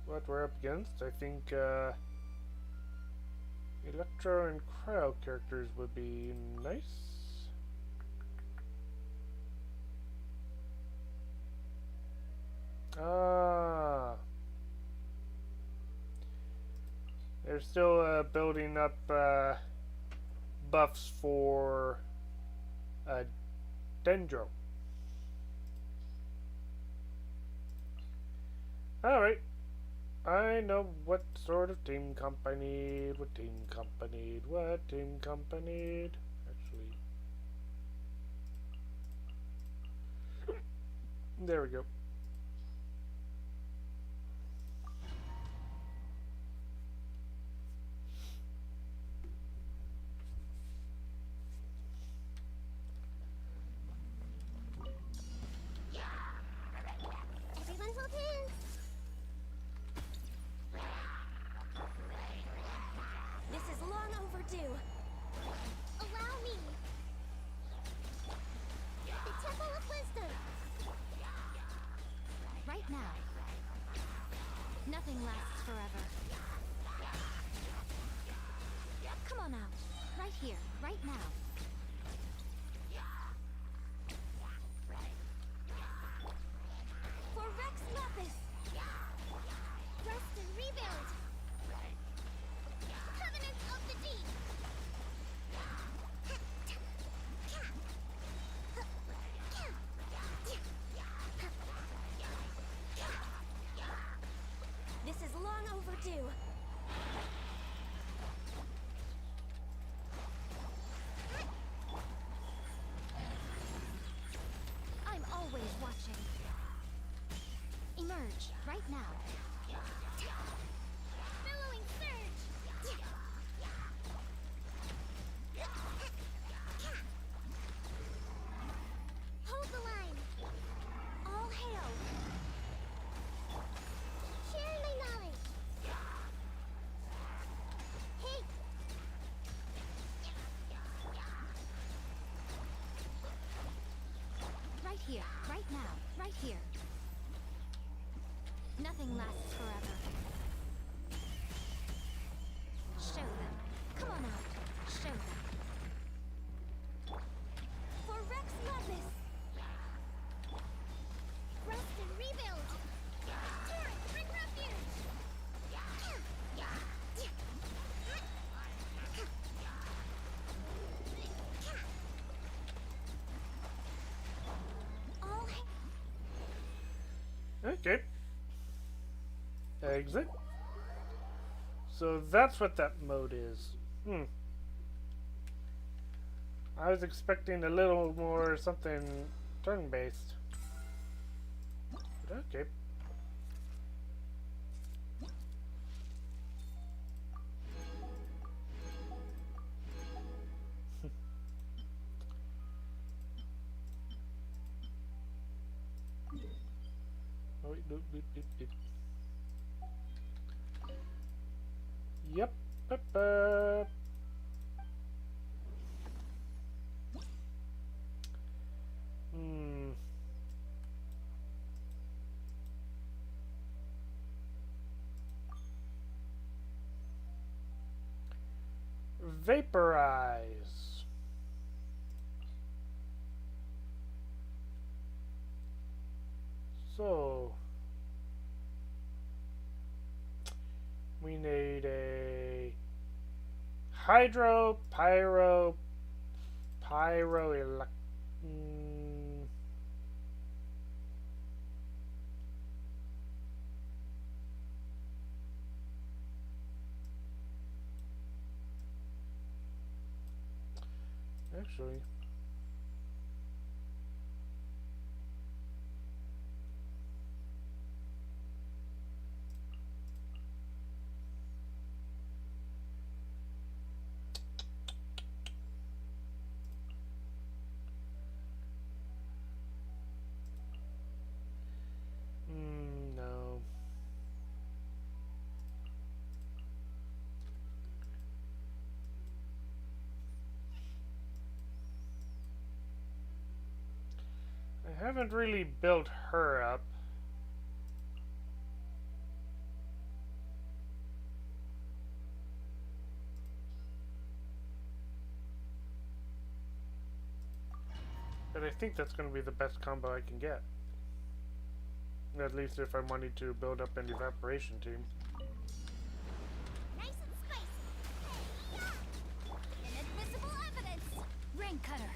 Speaker 1: what we're up against, I think Electro and Cryo characters would be nice. They're still building up buffs for Dendro. Alright. I know what sort of team company, what team company. Actually. There we go.
Speaker 2: Everyone hold hands.
Speaker 3: This is long overdue.
Speaker 2: Allow me. The Temple of Wisdom.
Speaker 3: Right now. Nothing lasts forever. Come on out. Right here, right now. For Rex Lapis!
Speaker 2: Rest and rebuild. Covenant of the Deep.
Speaker 3: This is long overdue. I'm always watching. Emerge right now.
Speaker 2: Billowing surge. Hold the line.
Speaker 3: All hail.
Speaker 2: Share my knowledge. Hey.
Speaker 3: right now, right here. Nothing lasts forever. Show them. Come on out. Show them. For Rex Madness!
Speaker 2: Rest and rebuild. Torrent, bring refuge.
Speaker 3: All
Speaker 1: Okay. Exit. So that's what that mode is. I was expecting a little more something turn-based. But okay. Oh, wait, no, no, no, no. Yep. Vaporize. So we need a hydro, pyro, actually. No. I haven't really built her up. But I think that's going to be the best combo I can get. At least if I wanted to build up an evaporation team.
Speaker 3: Nice and spicy. Inadmissible evidence. Ring cutter.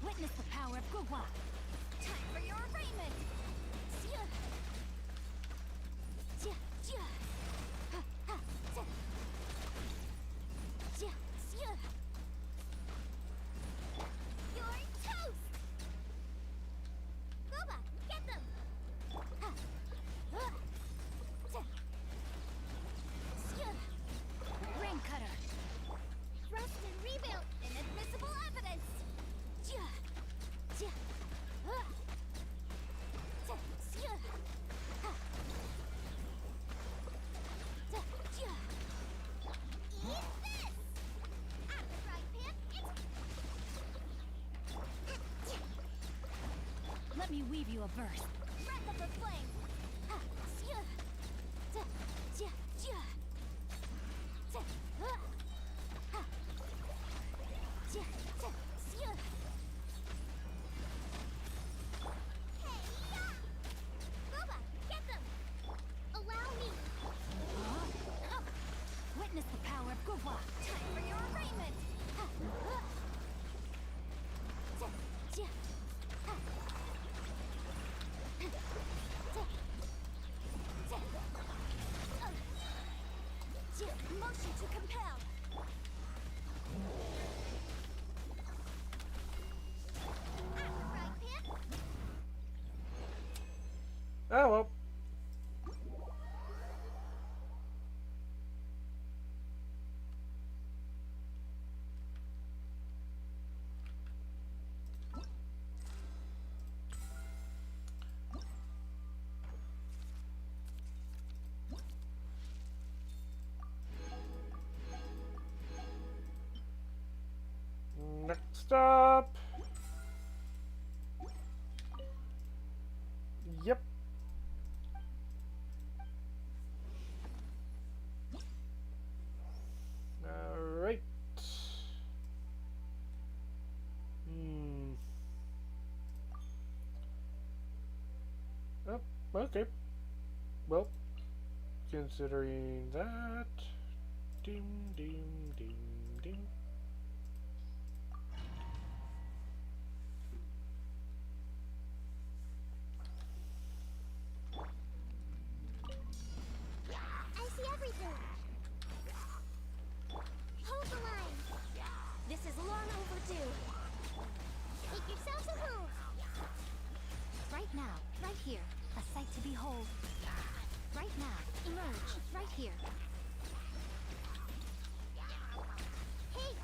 Speaker 3: Witness the power of Gugwa. Time for your arraignment. You're toast. Guba, get them. Ring cutter.
Speaker 2: Rest and rebuild.
Speaker 3: Inadmissible evidence. Let me weave you a verse. Breath of the flame. Witness the power of Gugwa. Time for your arraignment. Motion to compel.
Speaker 1: Oh well. Next up. Yep. Alright. Oh, okay. Well, considering that. Ding, ding, ding, ding.
Speaker 2: I see everything. Hold the line. This is long overdue. Make yourselves a move.
Speaker 3: Right now, right here, a sight to behold. Right now, emerge, right here.
Speaker 2: Hey!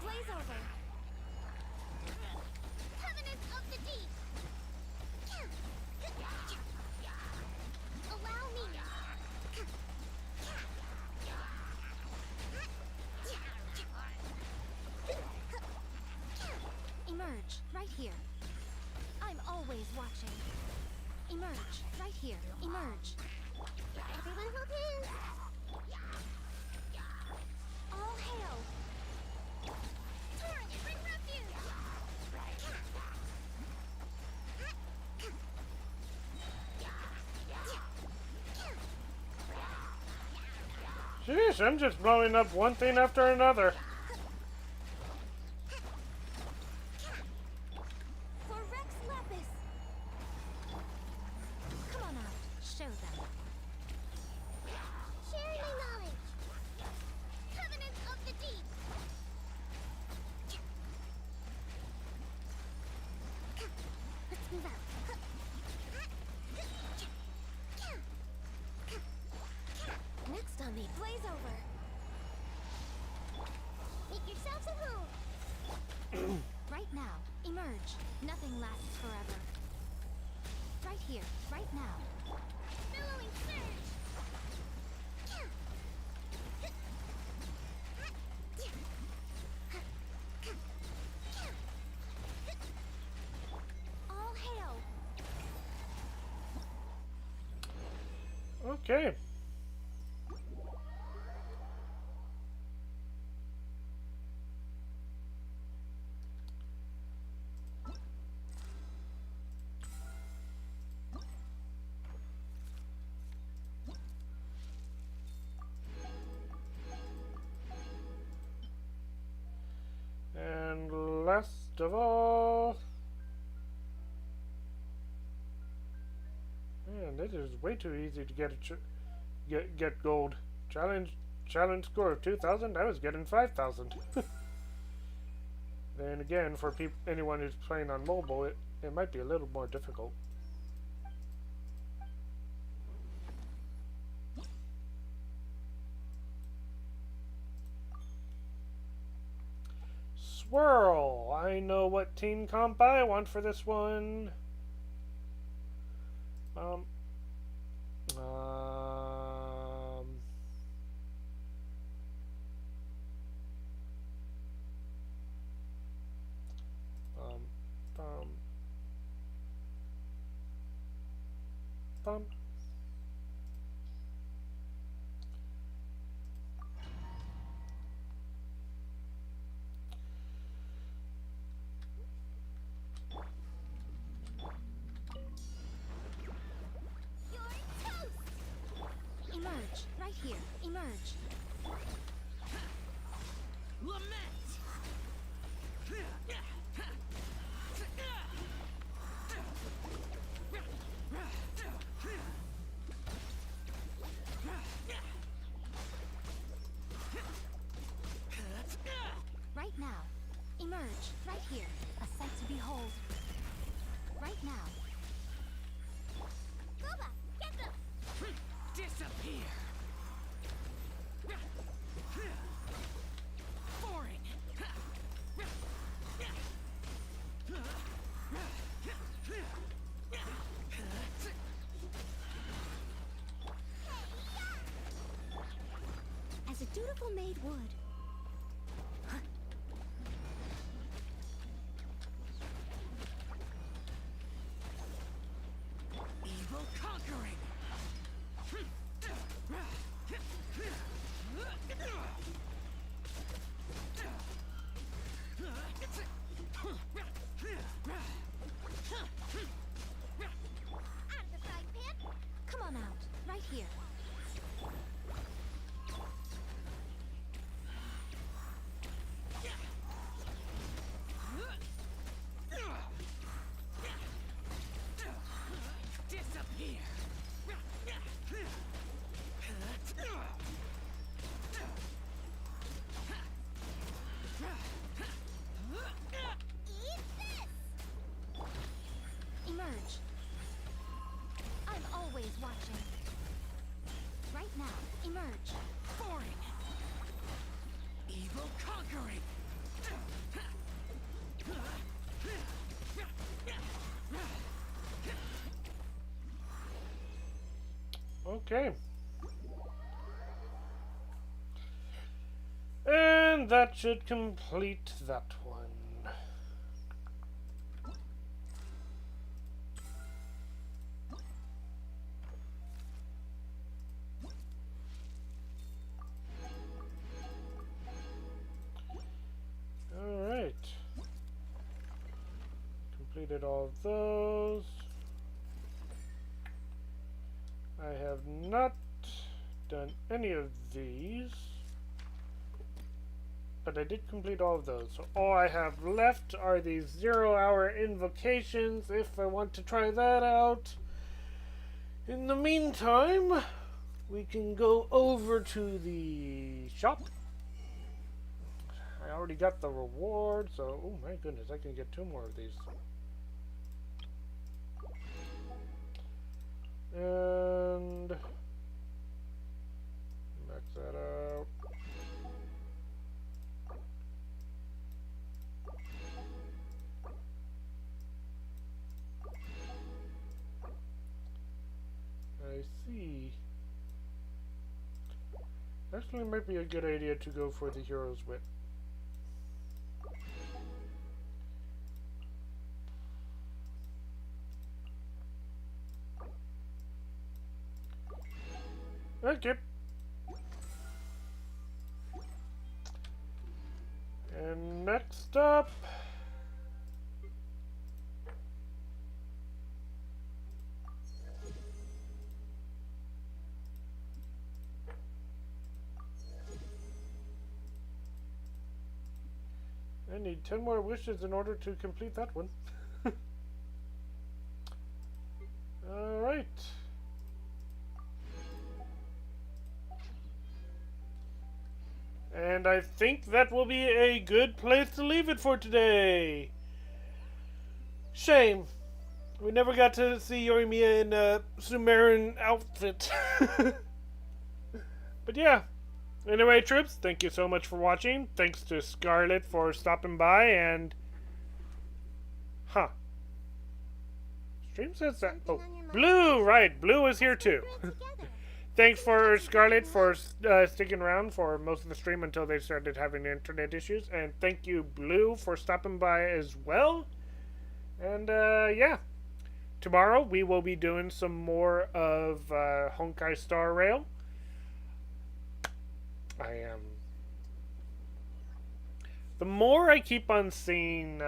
Speaker 3: Blaze over.
Speaker 2: Covenant of the Deep. Allow me.
Speaker 3: Emerge, right here. I'm always watching. Emerge, right here. Emerge.
Speaker 2: Everyone hold hands.
Speaker 3: All hail.
Speaker 2: Torrent, bring refuge.
Speaker 1: Jeez, I'm just blowing up one thing after another.
Speaker 3: For Rex Lapis. Come on out. Show them.
Speaker 2: Sharing my knowledge. Covenant of the Deep. Let's move out.
Speaker 3: Next on me, blaze over.
Speaker 2: Make yourselves a move.
Speaker 3: Right now, emerge. Nothing lasts forever. Right here, right now.
Speaker 2: Billowing surge.
Speaker 3: All hail.
Speaker 1: Okay. And last of all, man, this is way too easy to get get gold. Challenge score of 2,000. I was getting 5,000. Then again, for anyone who's playing on mobile, it might be a little more difficult. Swirl! I know what team comp I want for this one. Um,
Speaker 3: Emerge, right here. Emerge.
Speaker 8: Lament!
Speaker 3: Right now. Emerge, right here. A sight to behold. Right now.
Speaker 2: Boba, get them.
Speaker 8: Disappear! Boring!
Speaker 3: As a dutiful maid would. right here. Disappear. Emerge. I'm always watching. Right now, emerge. Boring. Evil conquering.
Speaker 1: Okay. And that should complete that one. Alright. Completed all of those. I have not done any of these, but I did complete all of those. So all I have left are these 0-hour invocations if I want to try that out. In the meantime, we can go over to the shop. I already got the reward, so oh my goodness, I can get 2 more of these. And max that out. I see. Actually, it might be a good idea to go for the Hero's Wit. Okay. And next up, I need 10 more wishes in order to complete that one. Alright. And I think that will be a good place to leave it for today. Shame. We never got to see Yoimiya in a Sumerian outfit. But yeah. Anyway, troops, thank you so much for watching. Thanks to Scarlet for stopping by and... Huh. Stream says that... Oh, Blue! Right, Blue is here too. Thanks for Scarlet for sticking around for most of the stream until they started having internet issues. And thank you, Blue, for stopping by as well. And, yeah. Tomorrow we will be doing some more of Honkai Star Rail. I am... The more I keep on seeing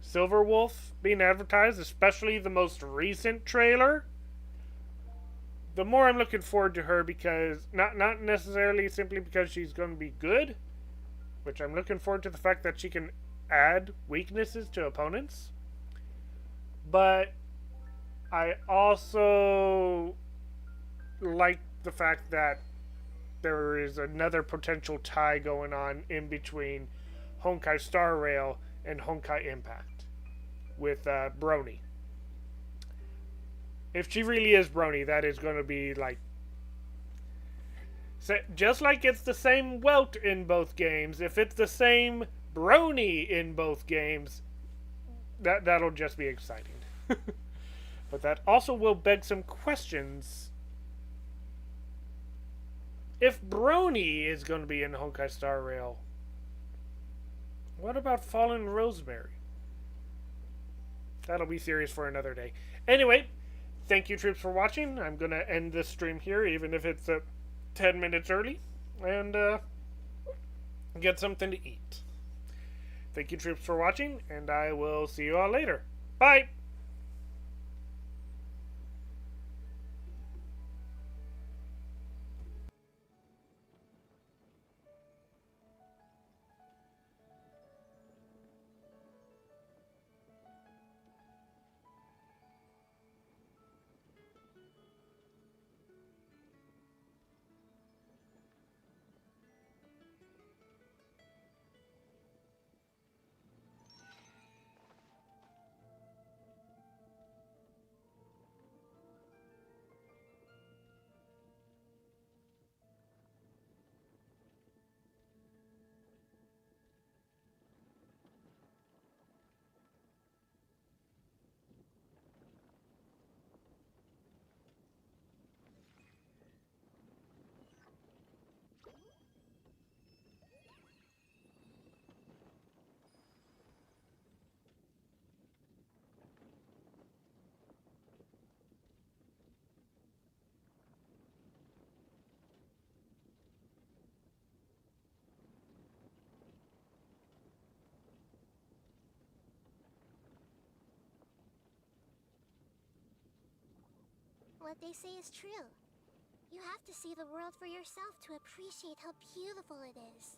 Speaker 1: Silver Wolf being advertised, especially the most recent trailer, the more I'm looking forward to her, because not necessarily simply because she's going to be good, which I'm looking forward to the fact that she can add weaknesses to opponents, but I also like the fact that there is another potential tie going on in between Honkai Star Rail and Honkai Impact with Brony. If she really is Brony, that is going to be like... just like it's the same Welt in both games, if it's the same Brony in both games, that'll just be exciting. But that also will beg some questions. If Brony is going to be in Honkai Star Rail, what about Fallen Rosemary? That'll be serious for another day. Anyway, thank you, troops, for watching. I'm going to end this stream here, even if it's 10 minutes early, and get something to eat. Thank you, troops, for watching, and I will see you all later. Bye!
Speaker 2: what they say is true. You have to see the world for yourself to appreciate how beautiful it is.